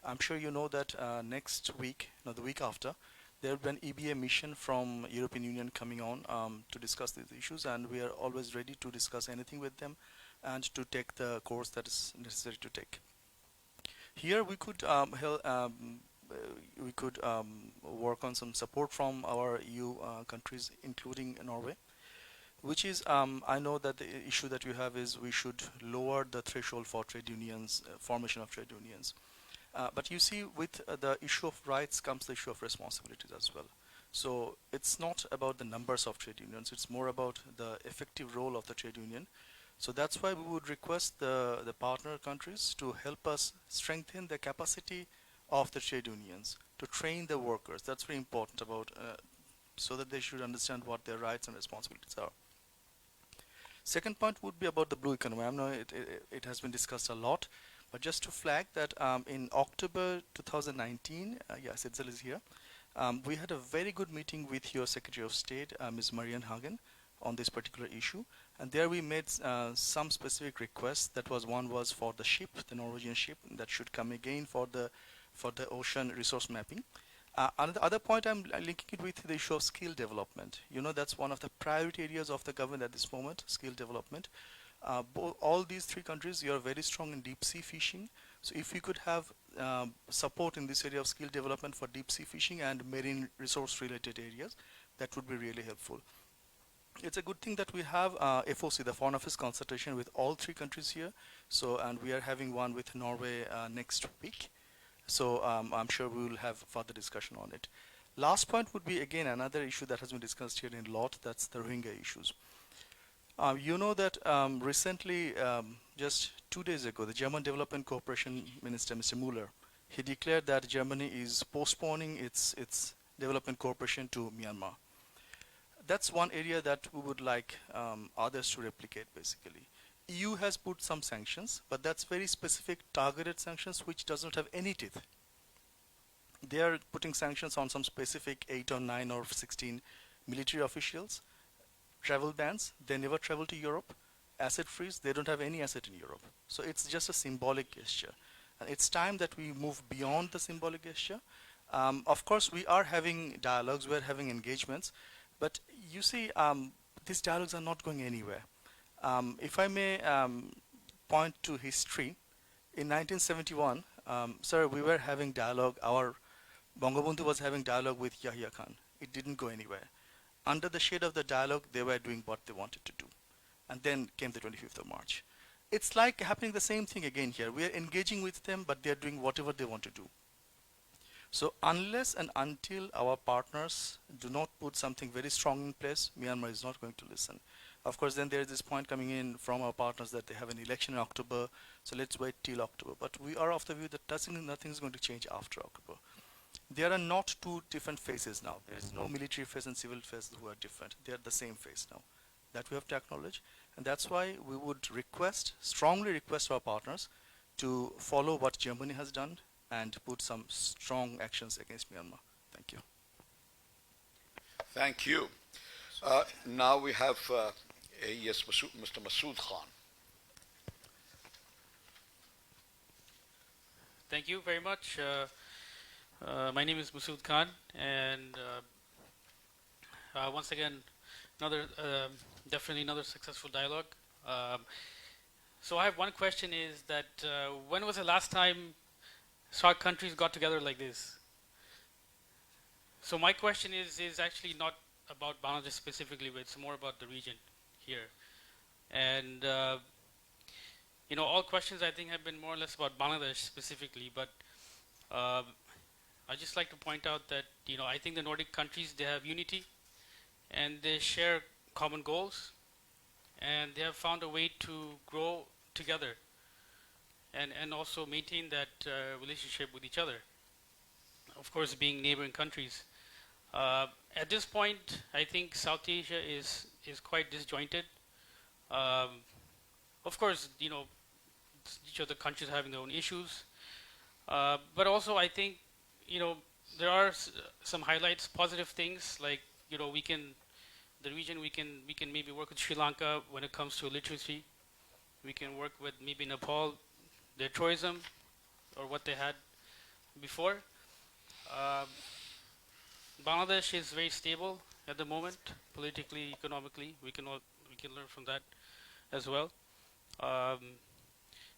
I'm sure you know that next week, no, the week after, there will be an EBA mission from European Union coming on to discuss these issues, and we are always ready to discuss anything with them and to take the course that is necessary to take. Here we could work on some support from our EU countries, including Norway, which is, I know that the issue that you have is we should lower the threshold for trade unions, formation of trade unions. But you see, with the issue of rights comes the issue of responsibilities as well. So it's not about the numbers of trade unions, it's more about the effective role of the trade union. So that's why we would request the partner countries to help us strengthen the capacity of the trade unions, to train the workers. That's very important about, so that they should understand what their rights and responsibilities are. Second point would be about the blue economy. I know it has been discussed a lot, but just to flag that in October 2019, yes, Itzel is here, we had a very good meeting with your Secretary of State, Ms. Marianne Hagen, on this particular issue. And there we made some specific requests. One was for the ship, the Norwegian ship, that should come again for the ocean resource mapping. Another other point, I'm linking it with the issue of skill development. You know, that's one of the priority areas of the government at this moment, skill development. All these three countries, you are very strong in deep sea fishing. So if we could have support in this area of skill development for deep sea fishing and marine resource related areas, that would be really helpful. It's a good thing that we have FOC, the Foreign Office consultation, with all three countries here. So, and we are having one with Norway next week. So I'm sure we will have further discussion on it. Last point would be, again, another issue that has been discussed here in lot, that's the Rohingya issues. You know that recently, just 2 days ago, the German Development Cooperation Minister, Mr. Mueller, he declared that Germany is postponing its development cooperation to Myanmar. That's one area that we would like others to replicate, basically. EU has put some sanctions, but that's very specific targeted sanctions which does not have any teeth. They are putting sanctions on some specific 8 or 9 or 16 military officials, travel bans, they never travel to Europe, asset freeze, they don't have any asset in Europe. So it's just a symbolic gesture. And it's time that we move beyond the symbolic gesture. Of course, we are having dialogues, we're having engagements, but you see, these dialogues are not going anywhere. If I may point to history, in 1971, sir, we were having dialogue, our Bangabandhu was having dialogue with Yahya Khan. It didn't go anywhere. Under the shade of the dialogue, they were doing what they wanted to do. And then came the 25th of March. It's like happening the same thing again here. We are engaging with them, but they're doing whatever they want to do. So unless and until our partners do not put something very strong in place, Myanmar is not going to listen. Of course, then there is this point coming in from our partners that they have an election in October, so let's wait till October. But we are of the view that nothing is going to change after October. There are not two different phases now. There is no military phase and civil phase who are different. They are the same phase now. That we have to acknowledge. And that's why we would strongly request our partners to follow what Germany has done and put some strong actions against Myanmar. Thank you. Thank you. Now we have, yes, Mr. Masood Khan. Thank you very much. My name is Masood Khan, and once again, definitely another successful dialogue. So I have one question: is that when was the last time SAARC countries got together like this? So my question is actually not about Bangladesh specifically, but it's more about the region here. And you know, all questions I think have been more or less about Bangladesh specifically, but I just like to point out that, you know, I think the Nordic countries, they have unity and they share common goals, and they have found a way to grow together and also maintain that relationship with each other, of course being neighboring countries. At this point, I think South Asia is quite disjointed. Of course, you know, each of the countries are having their own issues, but also I think, you know, there are some highlights, positive things, like, you know, we can maybe work with Sri Lanka when it comes to literacy. We can work with maybe Nepal, their tourism, or what they had before. Bangladesh is very stable at the moment, politically, economically. We can learn from that as well.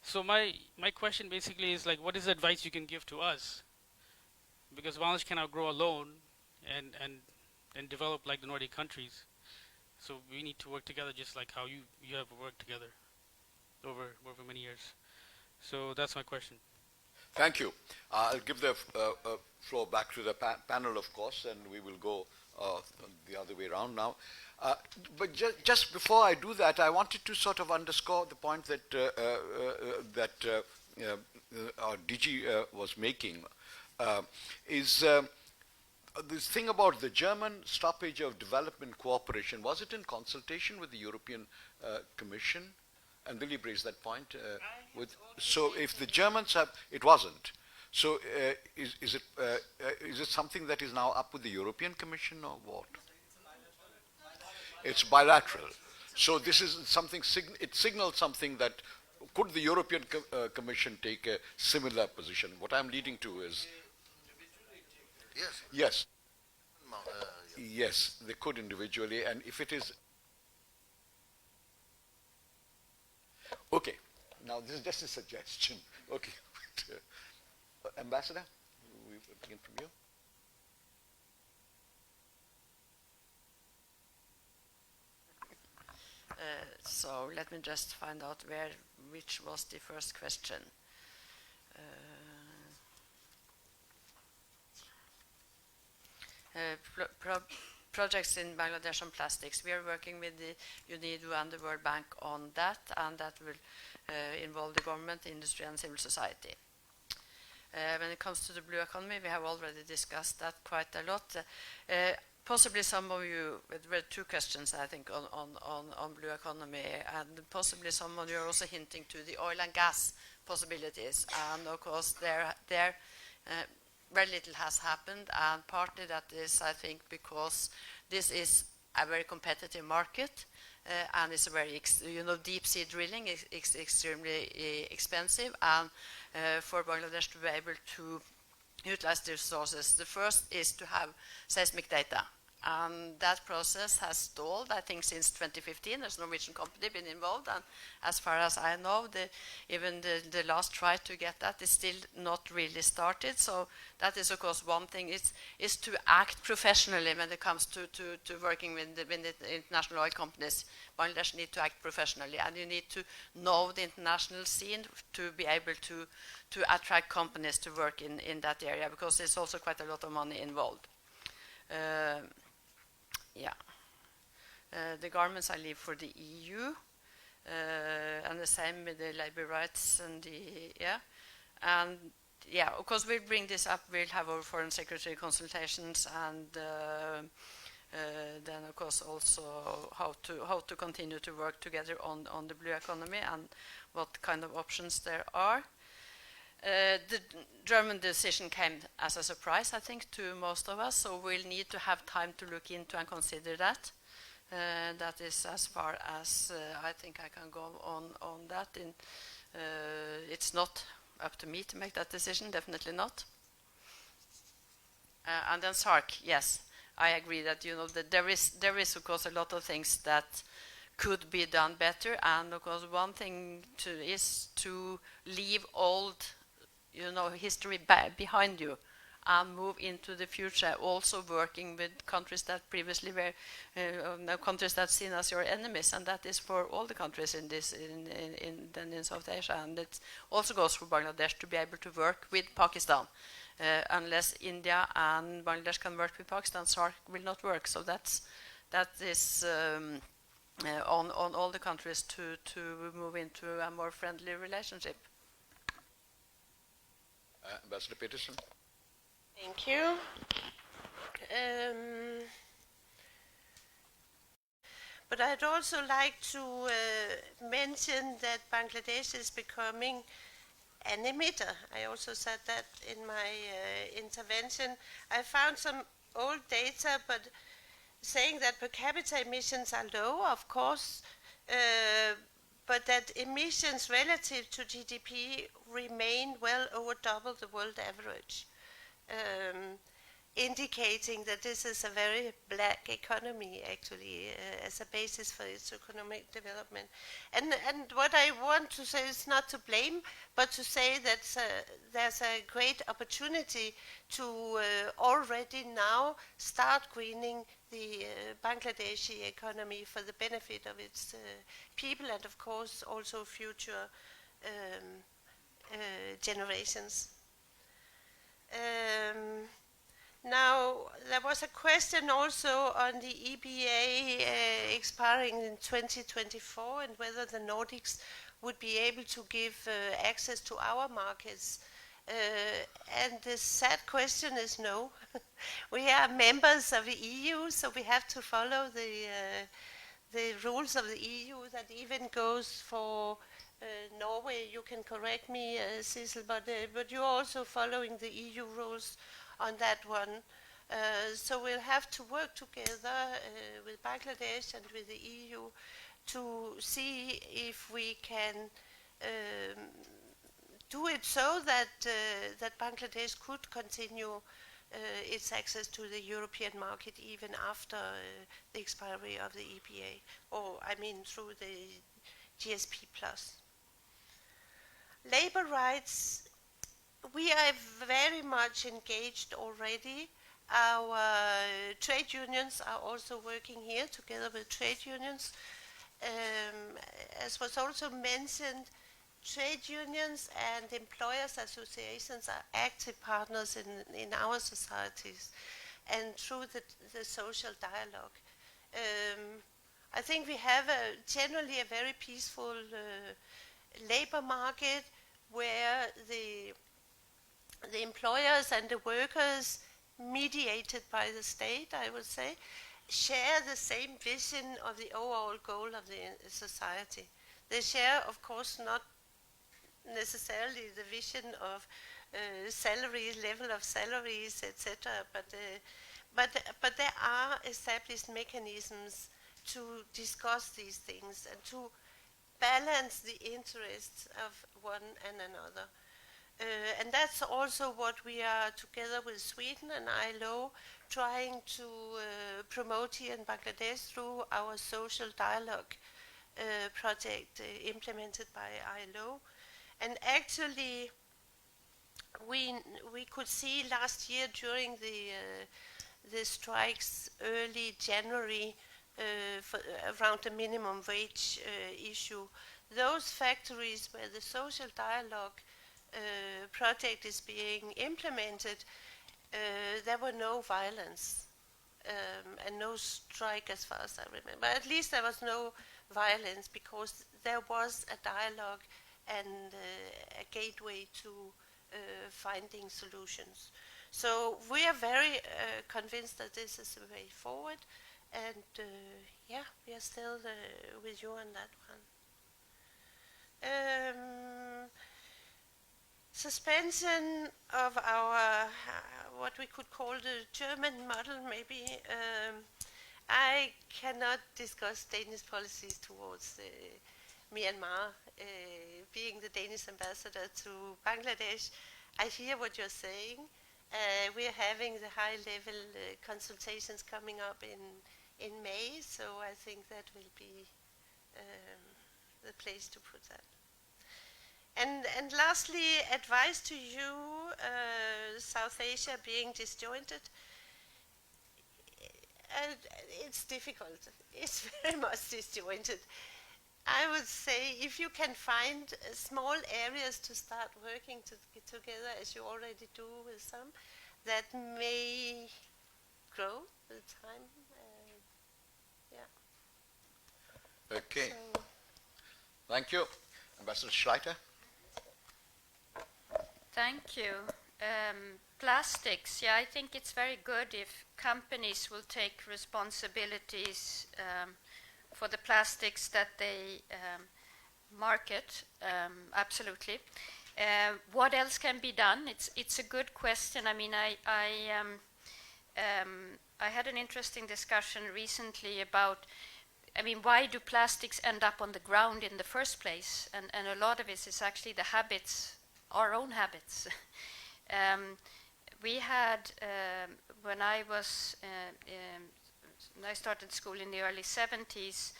So my question basically is, like, what is the advice you can give to us? Because Bangladesh cannot grow alone and develop like the Nordic countries. So we need to work together, just like how you have worked together over many years. So that's my question. Thank you. I'll give the floor back to the panel, of course, and we will go the other way around now. But just before I do that, I wanted to sort of underscore the point that our DG was making. Is this thing about the German stoppage of development cooperation, was it in consultation with the European Commission? And Willie raised that point. So if the Germans have, it wasn't. So is it something that is now up with the European Commission or what? It's bilateral. So this is something, it signals something that could the European Commission take a similar position? What I'm leading to is, Yes. yes, yes, they could individually, and if it is, okay, now this is just a suggestion. Okay, Ambassador, we begin from you. So let me just find out which was the first question. Projects in Bangladesh on plastics. We are working with the UNIDO and the World Bank on that, and that will involve the government, industry, and civil society. When it comes to the blue economy, we have already discussed that quite a lot. Possibly some of you, there were two questions, I think, on blue economy, and possibly some of you are also hinting to the oil and gas possibilities. And of course, there very little has happened, and partly that is, I think, because this is a very competitive market, and it's a very, deep sea drilling is extremely expensive, and for Bangladesh to be able to utilize the resources, the first is to have seismic data. And that process has stalled, I think, since 2015. There's a Norwegian company been involved, and as far as I know, even the last try to get that is still not really started. So that is, of course, one thing is to act professionally when it comes to working with the international oil companies. Bangladesh need to act professionally, and you need to know the international scene to be able to attract companies to work in that area, because there's also quite a lot of money involved. The garments I leave for the EU, and the same with the labor rights and of course we'll bring this up. We'll have our foreign secretary consultations, and then of course also how to continue to work together on the blue economy and what kind of options there are. The German decision came as a surprise, I think, to most of us, so we'll need to have time to look into and consider that. That is as far as I think I can go on that. It's not up to me to make that decision, definitely not. And then SARC, yes, I agree that that there is of course a lot of things that could be done better, and of course one thing is to leave old history behind you and move into the future, also working with countries that previously were countries that seen as your enemies, and that is for all the countries in South Asia, and it also goes for Bangladesh to be able to work with Pakistan. Unless India and Bangladesh can work with Pakistan, SARC will not work. So that is on all the countries to move into a more friendly relationship. Ambassador Peterson. Thank you. But I'd also like to mention that Bangladesh is becoming an emitter. I also said that in my intervention. I found some old data, but saying that per capita emissions are low, of course, but that emissions relative to GDP remain well over double the world average, indicating that this is a very black economy, actually, as a basis for its economic development. And what I want to say is not to blame, but to say that there's a great opportunity to already now start greening the Bangladeshi economy for the benefit of its people and, of course, also future generations. Now, there was a question also on the EBA expiring in 2024 and whether the Nordics would be able to give access to our markets. And the sad question is no. We are members of the EU, so we have to follow the rules of the EU. That even goes for Norway. You can correct me, Cecil, but you're also following the EU rules on that one. So we'll have to work together with Bangladesh and with the EU to see if we can do it so that that Bangladesh could continue its access to the European market even after the expiry of the EPA, or I mean through the GSP plus. Labor rights, we are very much engaged already. Our trade unions are also working here together with trade unions. As was also mentioned, trade unions and employers associations are active partners in our societies and through the social dialogue. I think we have generally a very peaceful labor market where the employers and the workers, mediated by the state, I would say, share the same vision of the overall goal of the society. They share, of course, not necessarily the vision of salaries, level of salaries, etc. But there are established mechanisms to discuss these things and to balance the interests of one and another. And that's also what we are, together with Sweden and ILO, trying to promote here in Bangladesh through our social dialogue project implemented by ILO. And actually, we could see last year during the strikes early January around the minimum wage issue, those factories where the social dialogue project is being implemented, there were no violence and no strike as far as I remember. At least there was no violence because there was a dialogue and a gateway to finding solutions. So we are very convinced that this is the way forward, and yeah, we are still with you on that one. Suspension of our, what we could call the German model, maybe. I cannot discuss Danish policies towards Myanmar, being the Danish ambassador to Bangladesh. I hear what you're saying. We are having the high-level consultations coming up in May, so I think that will be the place to put that. And lastly, advice to you, South Asia being disjointed. It's difficult. It's very much disjointed. I would say if you can find small areas to start working together, as you already do with some, that may grow with time. Yeah. Okay. So thank you. Ambassador Schleiter. Thank you. Plastics, yeah, I think it's very good if companies will take responsibilities for the plastics that they market, absolutely. What else can be done? It's a good question. I mean, I had an interesting discussion recently about, I mean, why do plastics end up on the ground in the first place? And a lot of it is actually the habits, our own habits. We had, when I started school in the early 70s,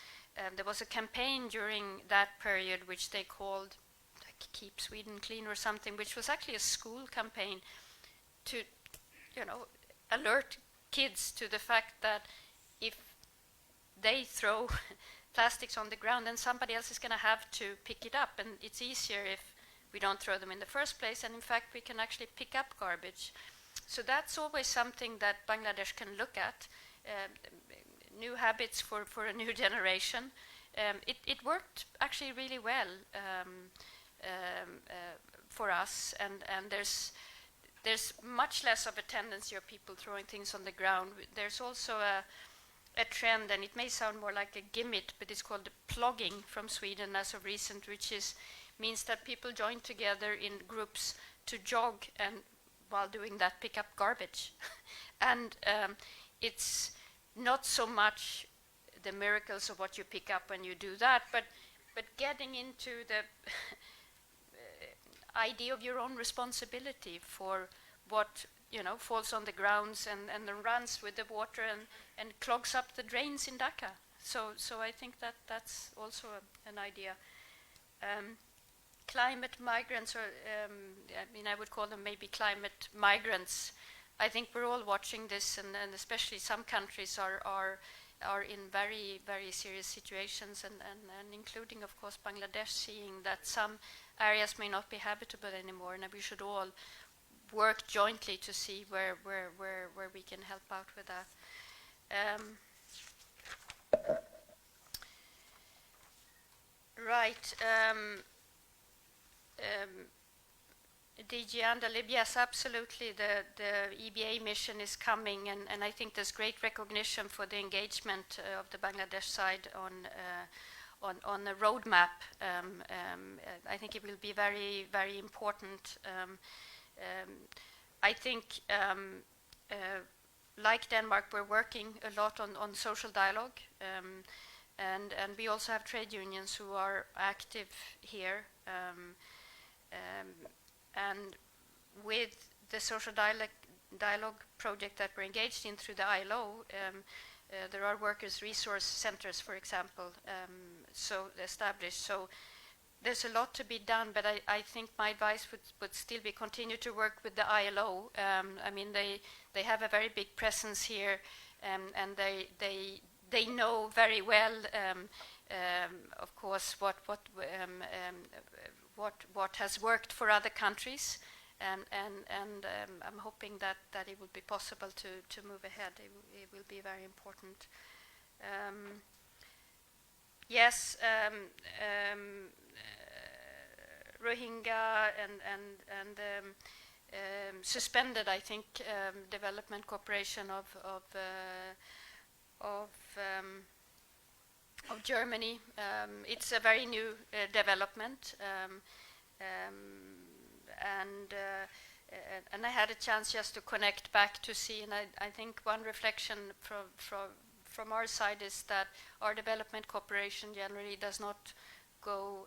there was a campaign during that period which they called Keep Sweden Clean or something, which was actually a school campaign to, you know, alert kids to the fact that if they throw plastics on the ground, then somebody else is going to have to pick it up, and it's easier if we don't throw them in the first place, and in fact we can actually pick up garbage. So that's always something that Bangladesh can look at, new habits for a new generation. It worked actually really well for us, and there's much less of a tendency of people throwing things on the ground. There's also a trend, and it may sound more like a gimmick, but it's called plogging from Sweden as of recent, which means that people join together in groups to jog and while doing that, pick up garbage. And it's not so much the miracles of what you pick up when you do that, but getting into the idea of your own responsibility for what falls on the grounds and then runs with the water and clogs up the drains in Dhaka. So I think that's also an idea. Climate migrants, or I would call them maybe climate migrants. I think we're all watching this, and especially some countries are in very, very serious situations, and including, of course, Bangladesh, seeing that some areas may not be habitable anymore, and we should all work jointly to see where we can help out with that. Right. DG Andalib, yes, absolutely. The EBA mission is coming, and I think there's great recognition for the engagement of the Bangladesh side on the roadmap. I think it will be very, very important. I think, like Denmark, we're working a lot on social dialogue, and we also have trade unions who are active here. And with the social dialogue project that we're engaged in through the ILO, there are workers' resource centers, for example, so established. So there's a lot to be done, but I think my advice would still be continue to work with the ILO. They have a very big presence here, and they know very well, of course, what has worked for other countries, and I'm hoping that it will be possible to move ahead. It will be very important. Yes, Rohingya and suspended, I think, development cooperation of Germany. It's a very new development, and I had a chance just to connect back to see, and I think one reflection from our side is that our development cooperation generally does not go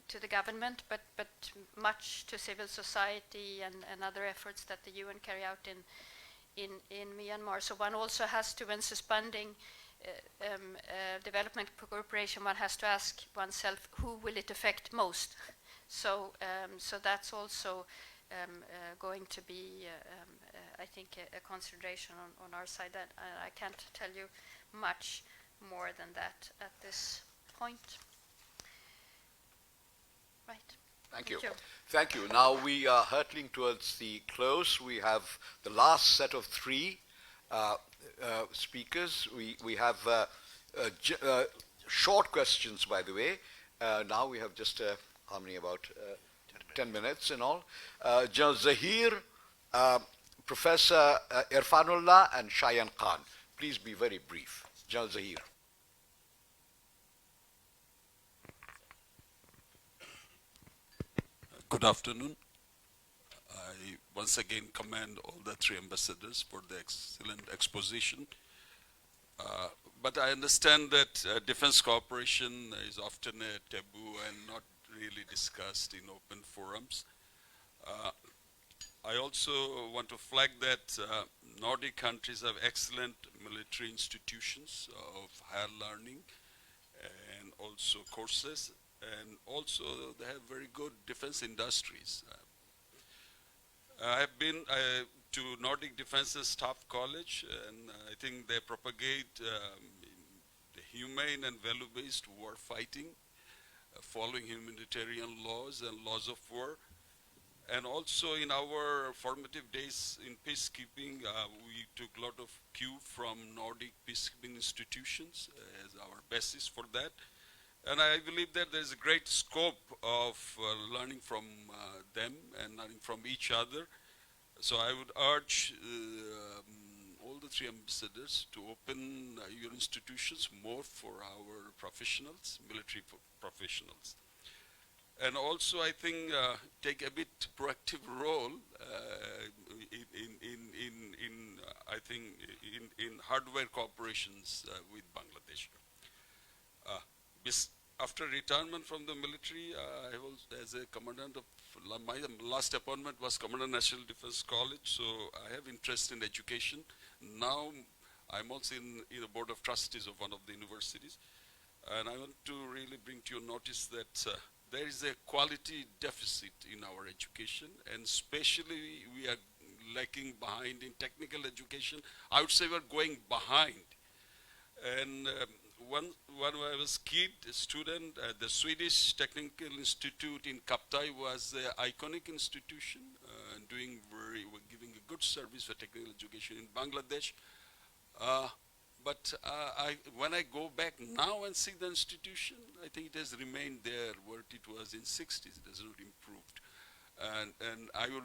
to the government, but much to civil society and other efforts that the UN carry out in Myanmar. So one also has to, when suspending development cooperation, one has to ask oneself, who will it affect most? So that's also going to be, I think, a consideration on our side. That I can't tell you much more than that at this point. Right. Thank you. Thank you. Now we are hurtling towards the close. We have the last set of three speakers. We have short questions, by the way. Now we have just how many? About 10 minutes in all. General Zahir, Professor Irfanullah, and Shayan Khan. Please be very brief. General Zahir. Good afternoon. I once again commend all the three ambassadors for the excellent exposition. But I understand that defense cooperation is often a taboo and not really discussed in open forums. I also want to flag that Nordic countries have excellent military institutions of higher learning and also courses, and also they have very good defense industries. I have been to Nordic Defense's Staff College, and I think they propagate the humane and value-based war fighting, following humanitarian laws and laws of war. And also in our formative days in peacekeeping, we took a lot of cue from Nordic peacekeeping institutions as our basis for that. And I believe that there's a great scope of learning from them and learning from each other. So I would urge all the three ambassadors to open your institutions more for our professionals, military professionals. and also I think take a bit proactive role I think in hardware cooperations with Bangladesh. After retirement from the military, I was as a commandant of my last appointment was Commandant National Defense College, so I have interest in education. Now I'm also in the board of trustees of one of the universities, and I want to really bring to your notice that there is a quality deficit in our education, and especially we are lacking behind in technical education. I would say we're going behind. And when I was kid, a student, the Swedish Technical Institute in Kaptai was an iconic institution, giving a good service for technical education in Bangladesh. But when I go back now and see the institution, I think it has remained there where it was in 60s. It has not improved. And I would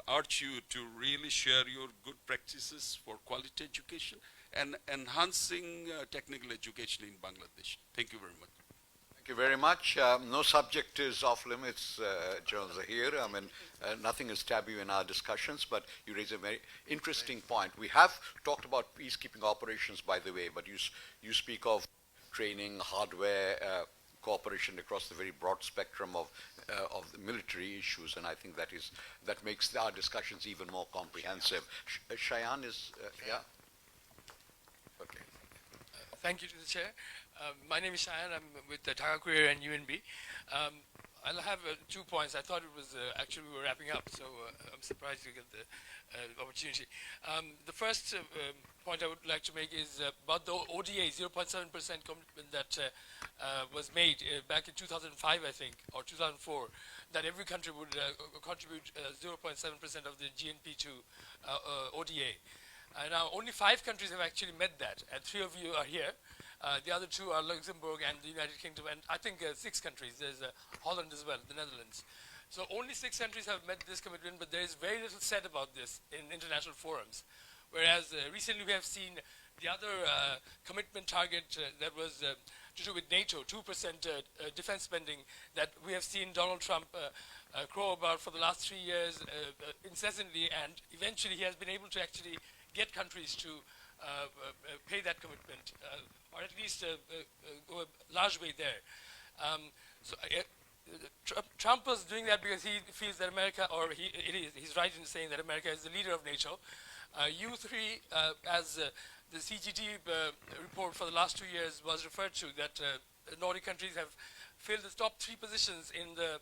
urge you to really share your good practices for quality education and enhancing technical education in Bangladesh. Thank you very much. Thank you very much. No subject is off limits, General Zahir. I mean, nothing is taboo in our discussions, but you raise a very interesting point. We have talked about peacekeeping operations, by the way, but you speak of training, hardware, cooperation across the very broad spectrum of the military issues, and I think that makes our discussions even more comprehensive. Shayan is, yeah? Okay. Thank you to the Chair. My name is Shahid. I'm with the Dhaka Courier and UNB. I'll have 2 points. I thought it was actually we were wrapping up, so I'm surprised to get the opportunity. The first point I would like to make is about the ODA 0.7% commitment that was made back in 2005, I think, or 2004, that every country would contribute 0.7% of the GNP to ODA. Now, only 5 countries have actually met that, and 3 of you are here. The other 2 are Luxembourg and the United Kingdom, and I think 6 countries. There's Holland as well, the Netherlands. So only 6 countries have met this commitment, but there is very little said about this in international forums. Whereas recently we have seen the other commitment target that was to do with NATO, 2% defense spending, that we have seen Donald Trump crow about for the last 3 years incessantly, and eventually he has been able to actually get countries to pay that commitment, or at least go a large way there. Trump was doing that because he feels that America, or he's right in saying that America is the leader of NATO. You 3, as the CGD report for the last 2 years was referred to, that Nordic countries have filled the top 3 positions in the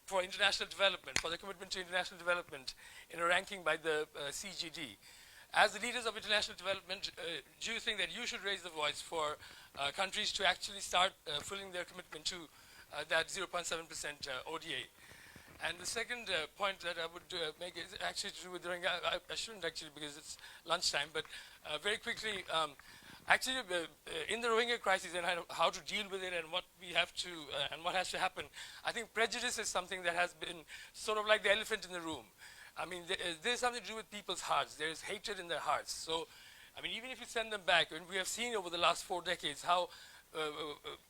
for international development, for the commitment to international development in a ranking by the CGD. As the leaders of international development, do you think that you should raise the voice for countries to actually start filling their commitment to that 0.7% ODA? And the second point that I would make is actually to do with Rohingya. I shouldn't actually because it's lunchtime, but very quickly, actually in the Rohingya crisis and how to deal with it and what we have to and what has to happen, I think prejudice is something that has been sort of like the elephant in the room. I mean, there's something to do with people's hearts. There is hatred in their hearts. So, I mean, even if you send them back, and we have seen over the last 4 decades how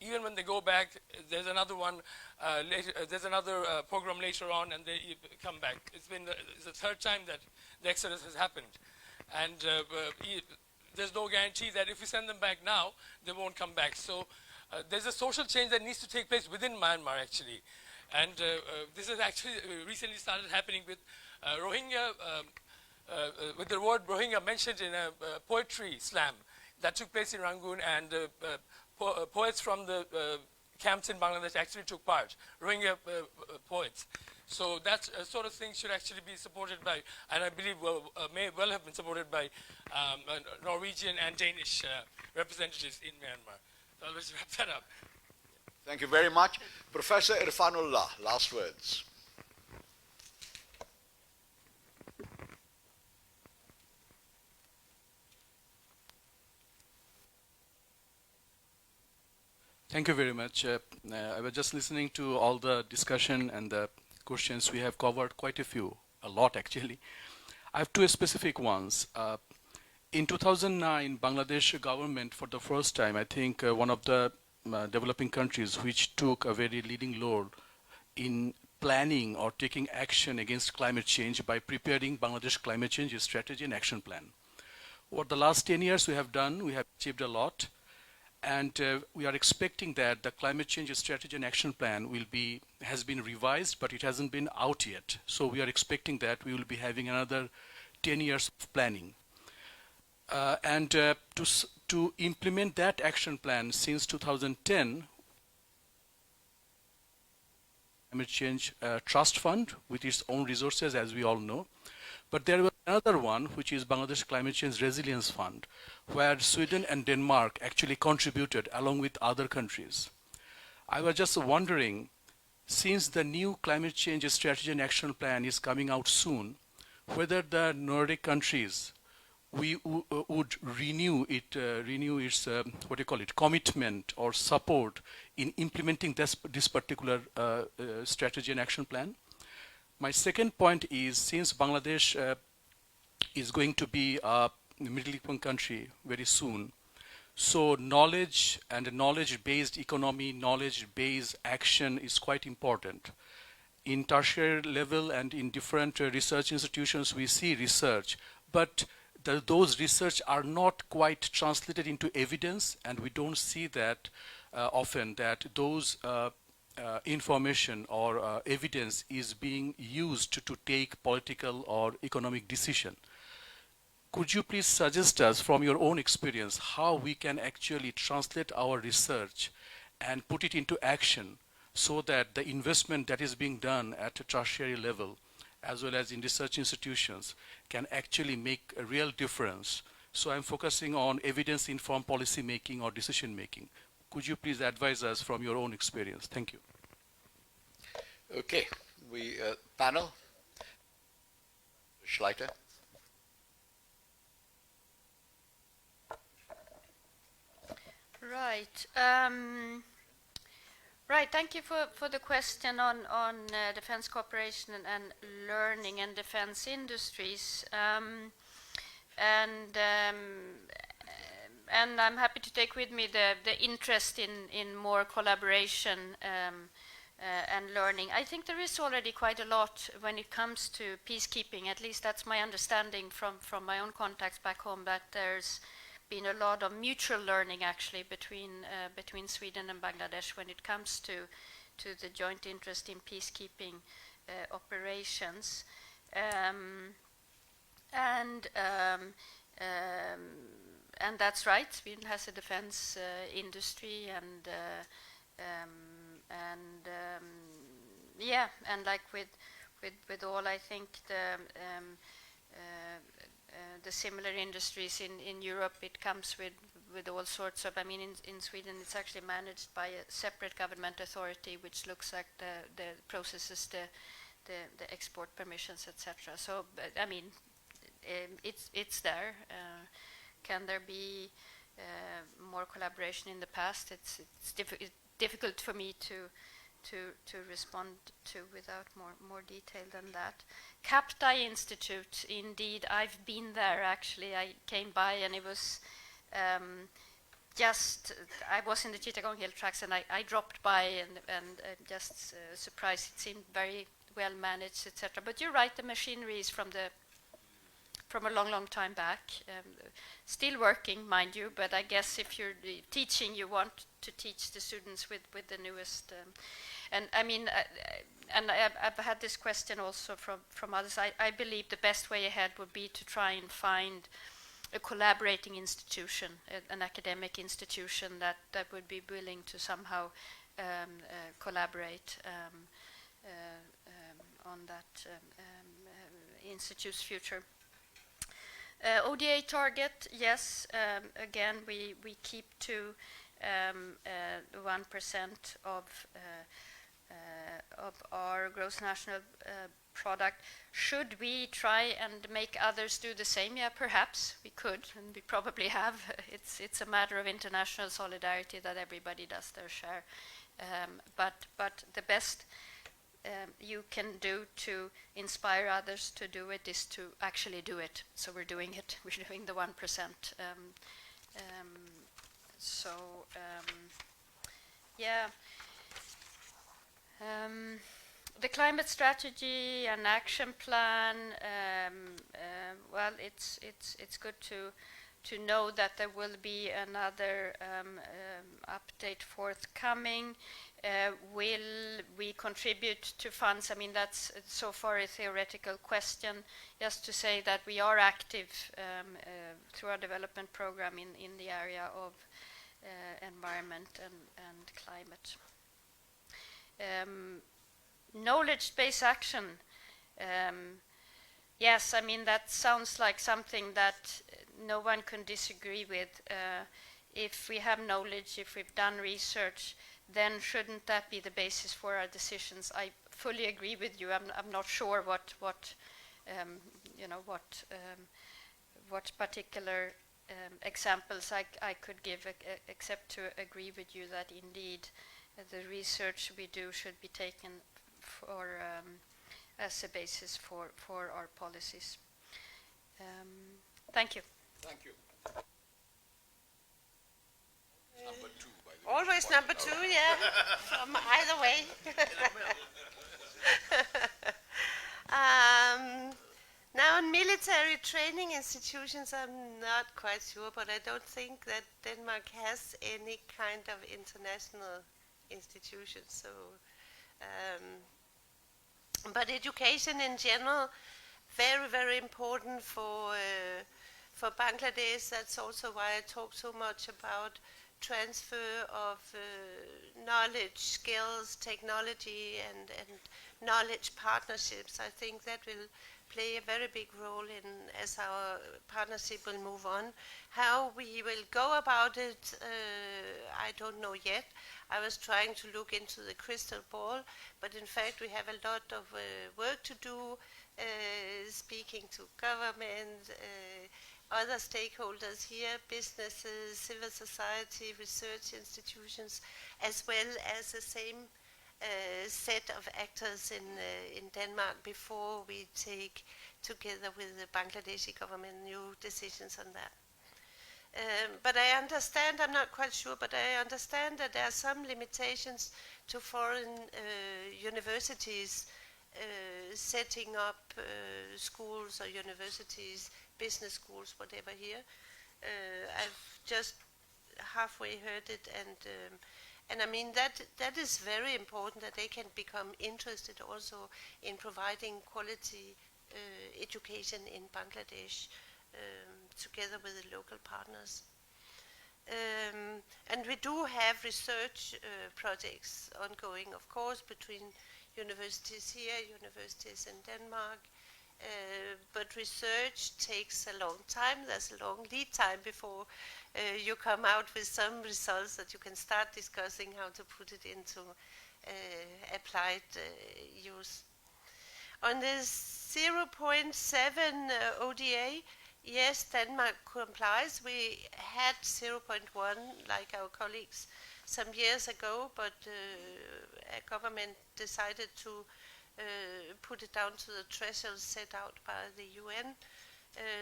even when they go back, there's another one, there's another program later on, and they come back. It's the 3rd time that the exodus has happened. And there's no guarantee that if we send them back now, they won't come back. So there's a social change that needs to take place within Myanmar, actually. And this has actually recently started happening with Rohingya, with the word Rohingya mentioned in a poetry slam that took place in Rangoon, and poets from the camps in Bangladesh actually took part, Rohingya poets. So that sort of thing should actually be supported by, and I believe may well have been supported by Norwegian and Danish representatives in Myanmar. So I'll just wrap that up. Thank you very much. Professor Irfanullah, last words. Thank you very much. I was just listening to all the discussion and the questions. We have covered quite a lot actually. I have 2 specific ones. In 2009, Bangladesh government, for the first time, I think one of the developing countries which took a very leading role in planning or taking action against climate change by preparing Bangladesh climate change strategy and action plan. Over the last 10 years we have achieved a lot, and we are expecting that the climate change strategy and action plan has been revised, but it hasn't been out yet. So we are expecting that we will be having another 10 years of planning. To implement that action plan since 2010, Climate Change Trust Fund with its own resources, as we all know. But there was another one, which is Bangladesh Climate Change Resilience Fund, where Sweden and Denmark actually contributed along with other countries. I was just wondering, since the new climate change strategy and action plan is coming out soon, whether the Nordic countries would renew its commitment or support in implementing this particular strategy and action plan. My second point is, since Bangladesh is going to be a middle income country very soon, so knowledge and knowledge-based economy, knowledge-based action is quite important. In tertiary level and in different research institutions, we see research, but those research are not quite translated into evidence, and we don't see that often that those information or evidence is being used to take political or economic decision. Could you please suggest us from your own experience how we can actually translate our research and put it into action so that the investment that is being done at a tertiary level as well as in research institutions can actually make a real difference? So I'm focusing on evidence-informed policy making or decision making. Could you please advise us from your own experience? Thank you. Okay, panel. Schleiter. Right. Right. Thank you for the question on defense cooperation and learning and defense industries. And I'm happy to take with me the interest in more collaboration and learning. I think there is already quite a lot when it comes to peacekeeping. At least that's my understanding from my own contacts back home, that there's been a lot of mutual learning actually between Sweden and Bangladesh when it comes to the joint interest in peacekeeping operations. And that's right. Sweden has a defense industry, and like with all, I think the similar industries in Europe, it comes with all sorts of, I mean, in Sweden it's actually managed by a separate government authority which looks at the processes, the export permissions, etc. So, I mean, it's there. Can there be more collaboration in the past? It's difficult for me to respond to without more detail than that. Kaptai Institute, indeed, I've been there actually. I came by and it was I was in the Chittagong Hill tracks and I dropped by and just surprised. It seemed very well managed, etc. But you're right, the machinery is from a long time back. Still working, mind you, but I guess if you're teaching, you want to teach the students with the newest. And I mean, I've had this question also from others. I believe the best way ahead would be to try and find a collaborating institution, an academic institution that would be willing to somehow collaborate on that institute's future. ODA target, yes. Again, we keep to 1% of our gross national product. Should we try and make others do the same? Yeah, perhaps we could, and we probably have. It's a matter of international solidarity that everybody does their share. But the best you can do to inspire others to do it is to actually do it. So we're doing it. We're doing the 1%. Yeah. The climate strategy and action plan. Well, it's good to know that there will be another update forthcoming. Will we contribute to funds? I mean, that's so far a theoretical question. Just to say that we are active through our development program in the area of environment and climate. Knowledge-based action. Yes, I mean, that sounds like something that no one can disagree with. If we have knowledge, if we've done research, then shouldn't that be the basis for our decisions? I fully agree with you. I'm not sure what particular examples I could give, except to agree with you that indeed the research we do should be taken for as a basis for our policies. Thank you. Thank you. Number two, by the way. Always number two, yeah, from either way. Now, in military training institutions, I'm not quite sure, but I don't think that Denmark has any kind of international institutions. So, but education in general, very, very important for Bangladesh. That's also why I talk so much about transfer of knowledge, skills, technology, and knowledge partnerships. I think that will play a very big role in as our partnership will move on. How we will go about it, I don't know yet. I was trying to look into the crystal ball, but in fact we have a lot of work to do, speaking to government, other stakeholders here, businesses, civil society, research institutions, as well as the same set of actors in Denmark before we take together with the Bangladeshi government new decisions on that. But I understand, I'm not quite sure, but I understand that there are some limitations to foreign universities setting up schools or universities, business schools, whatever here. I've just halfway heard it, and I mean that is very important that they can become interested also in providing quality education in Bangladesh together with the local partners. And we do have research projects ongoing, of course, between universities here, universities in Denmark, but research takes a long time. There's a long lead time before you come out with some results that you can start discussing how to put it into applied use. On the 0.7 ODA, yes, Denmark complies. We had 0.1 like our colleagues some years ago, but a government decided to put it down to the threshold set out by the UN.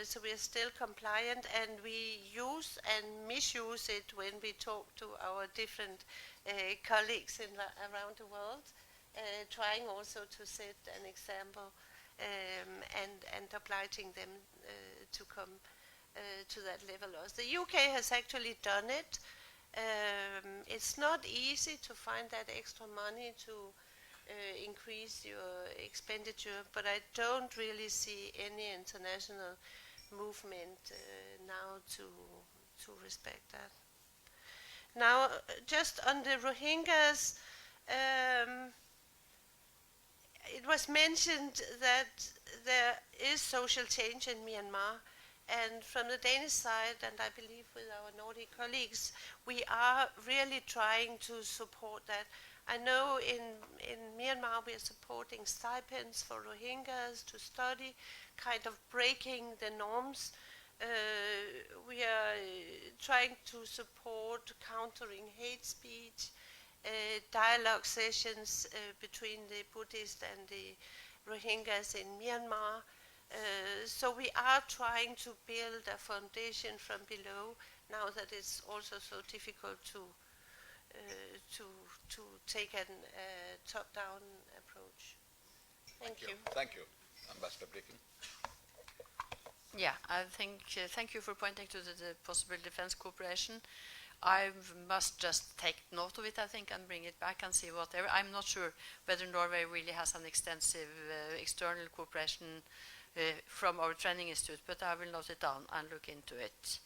So we are still compliant, and we use and misuse it when we talk to our different colleagues around the world, trying also to set an example and obliging them to come to that level. The UK has actually done it. It's not easy to find that extra money to increase your expenditure, but I don't really see any international movement now to respect that. Now, just on the Rohingyas, it was mentioned that there is social change in Myanmar, and from the Danish side, and I believe with our Nordic colleagues, we are really trying to support that. I know in Myanmar we are supporting stipends for Rohingyas to study, kind of breaking the norms. We are trying to support countering hate speech, dialogue sessions between the Buddhists and the Rohingyas in Myanmar. So we are trying to build a foundation from below now that it's also so difficult to to take a top-down approach. Thank you. Thank you, Ambassador Blinken. Yeah, I think, thank you for pointing to the possible defense cooperation. I must just take note of it, I think, and bring it back and see whatever. I'm not sure whether Norway really has an extensive external cooperation from our training institute, but I will note it down and look into it.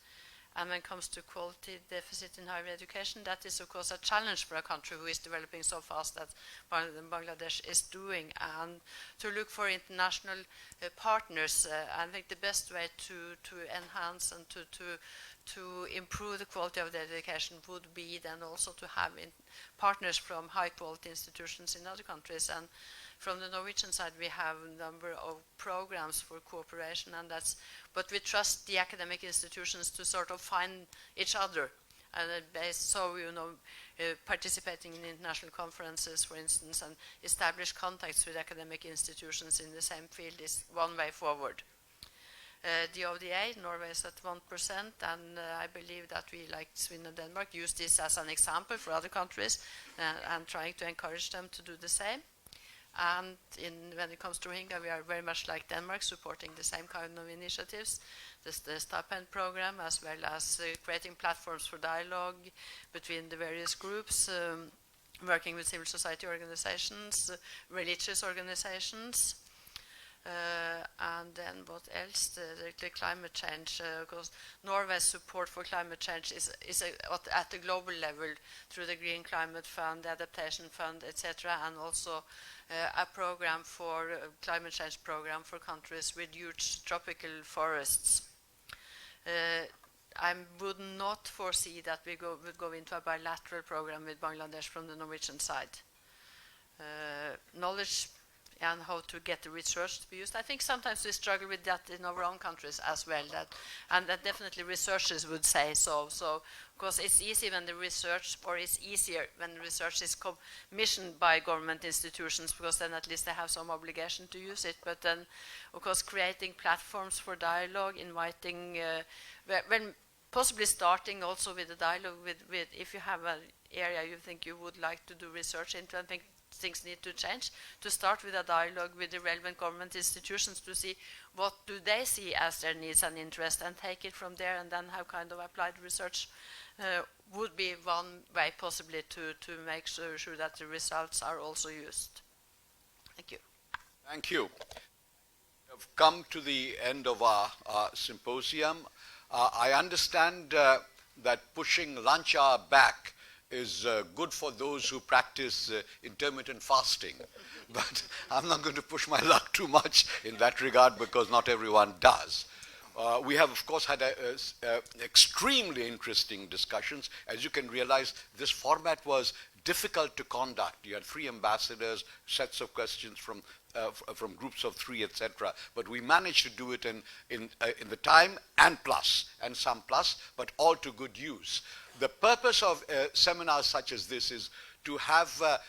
And when it comes to quality deficit in higher education, that is, of course, a challenge for a country who is developing so fast that Bangladesh is doing. And to look for international partners, I think the best way to enhance and to improve the quality of the education would be then also to have partners from high-quality institutions in other countries. And from the Norwegian side, we have a number of programs for cooperation, and but we trust the academic institutions to sort of find each other. And so, participating in international conferences, for instance, and establish contacts with academic institutions in the same field is one way forward. The ODA, Norway is at 1%, and I believe that we, like Sweden and Denmark, use this as an example for other countries and trying to encourage them to do the same. And when it comes to Rohingya, we are very much like Denmark, supporting the same kind of initiatives, the stipend program, as well as creating platforms for dialogue between the various groups, working with civil society organizations, religious organizations. And then what else? The climate change, because Norway's support for climate change is at the global level through the Green Climate Fund, the Adaptation Fund, etc., and also a program for climate change program for countries with huge tropical forests. I would not foresee that we would go into a bilateral program with Bangladesh from the Norwegian side. Knowledge and how to get the research to be used. I think sometimes we struggle with that in our own countries as well, and that definitely researchers would say so. So, because it's easy when the research, or it's easier when the research is commissioned by government institutions, because then at least they have some obligation to use it. But then, of course, creating platforms for dialogue, inviting, when possibly starting also with a dialogue with if you have an area you think you would like to do research into and think things need to change, to start with a dialogue with the relevant government institutions to see what do they see as their needs and interest, and take it from there, and then have kind of applied research would be one way possibly to make sure that the results are also used. Thank you. Thank you. We have come to the end of our symposium. I understand that pushing lunch hour back is good for those who practice intermittent fasting. But I'm not going to push my luck too much in that regard, because not everyone does. We have, of course, had extremely interesting discussions. As you can realize, this format was difficult to conduct. You had 3 ambassadors, sets of questions from groups of 3, etc. But we managed to do it in the time and some plus, but all to good use. The purpose of seminars such as this is to have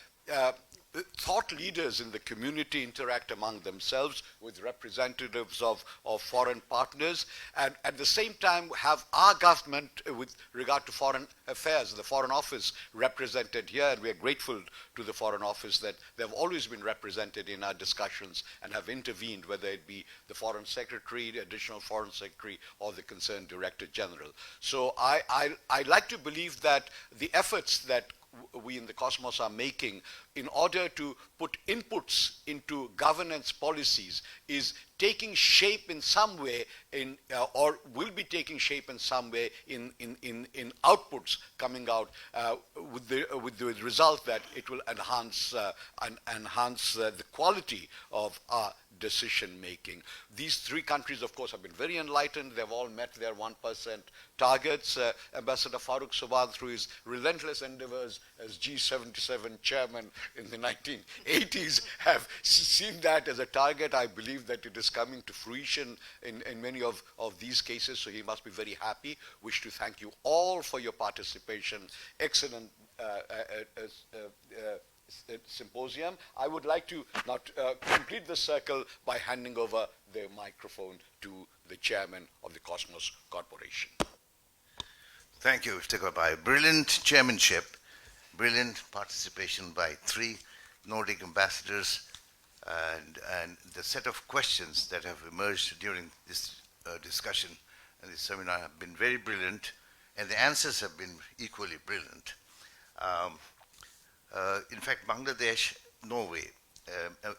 thought leaders in the community interact among themselves with representatives of foreign partners, and at the same time have our government with regard to foreign affairs, the Foreign Office, represented here, and we are grateful to the Foreign Office that they've always been represented in our discussions and have intervened, whether it be the Foreign Secretary, the Additional Foreign Secretary, or the concerned Director General. So I like to believe that the efforts that we in the Cosmos are making in order to put inputs into governance policies is taking shape in some way or will be taking shape in some way in outputs coming out with the result that it will enhance the quality of our decision making. These 3 countries, of course, have been very enlightened. They've all met their 1% targets. Ambassador Farooq Subhan, through his relentless endeavors as G77 chairman in the 1980s, have seen that as a target. I believe that it is coming to fruition in many of these cases, so he must be very happy. Wish to thank you all for your participation. Excellent symposium. I would like to now complete the circle by handing over the microphone to the chairman of the Cosmos Corporation. Thank you, Mr. By brilliant chairmanship brilliant participation by 3 Nordic ambassadors, and the set of questions that have emerged during this discussion and this seminar have been very brilliant, and the answers have been equally brilliant. In fact, Bangladesh, Norway,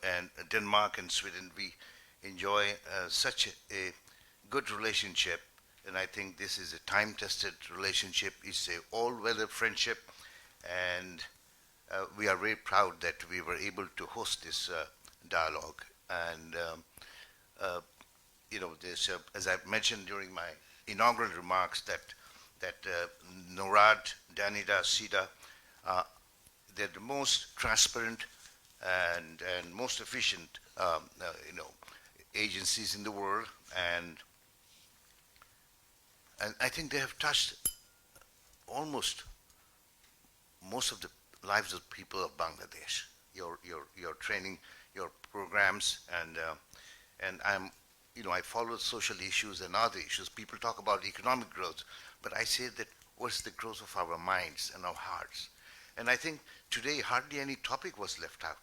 and Denmark and Sweden, we enjoy such a good relationship, and I think this is a time-tested relationship. It's an all-weather friendship, and we are very proud that we were able to host this dialogue. And you know, there's, as I mentioned during my inaugural remarks, that NORAD, DANIDA, SIDA, they're the most transparent and most efficient, you know, agencies in the world, and I think they have touched almost most of the lives of people of Bangladesh. Your training, your programs, and I'm, you know, I follow social issues and other issues. People talk about economic growth, but I say that what's the growth of our minds and our hearts? And I think today hardly any topic was left out,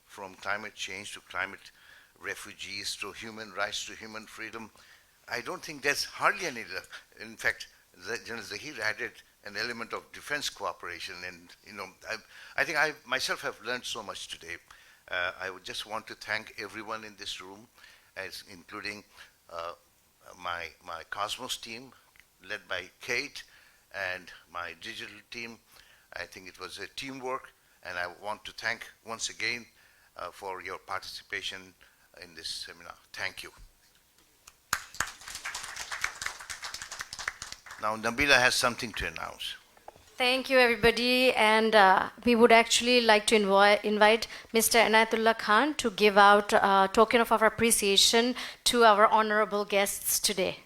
from climate change to climate refugees to human rights to human freedom. I don't think there's hardly any left. In fact, General Zahir added an element of defense cooperation, and you know, I think I myself have learned so much today. I would just want to thank everyone in this room, as including my Cosmos team, led by Kate, and my digital team. I think it was a teamwork, and I want to thank once again for your participation in this seminar. Thank you. Now Nabila has something to announce. Thank you, everybody, and we would actually like to invite Mr. Anayatullah Khan to give out a token of our appreciation to our honorable guests today.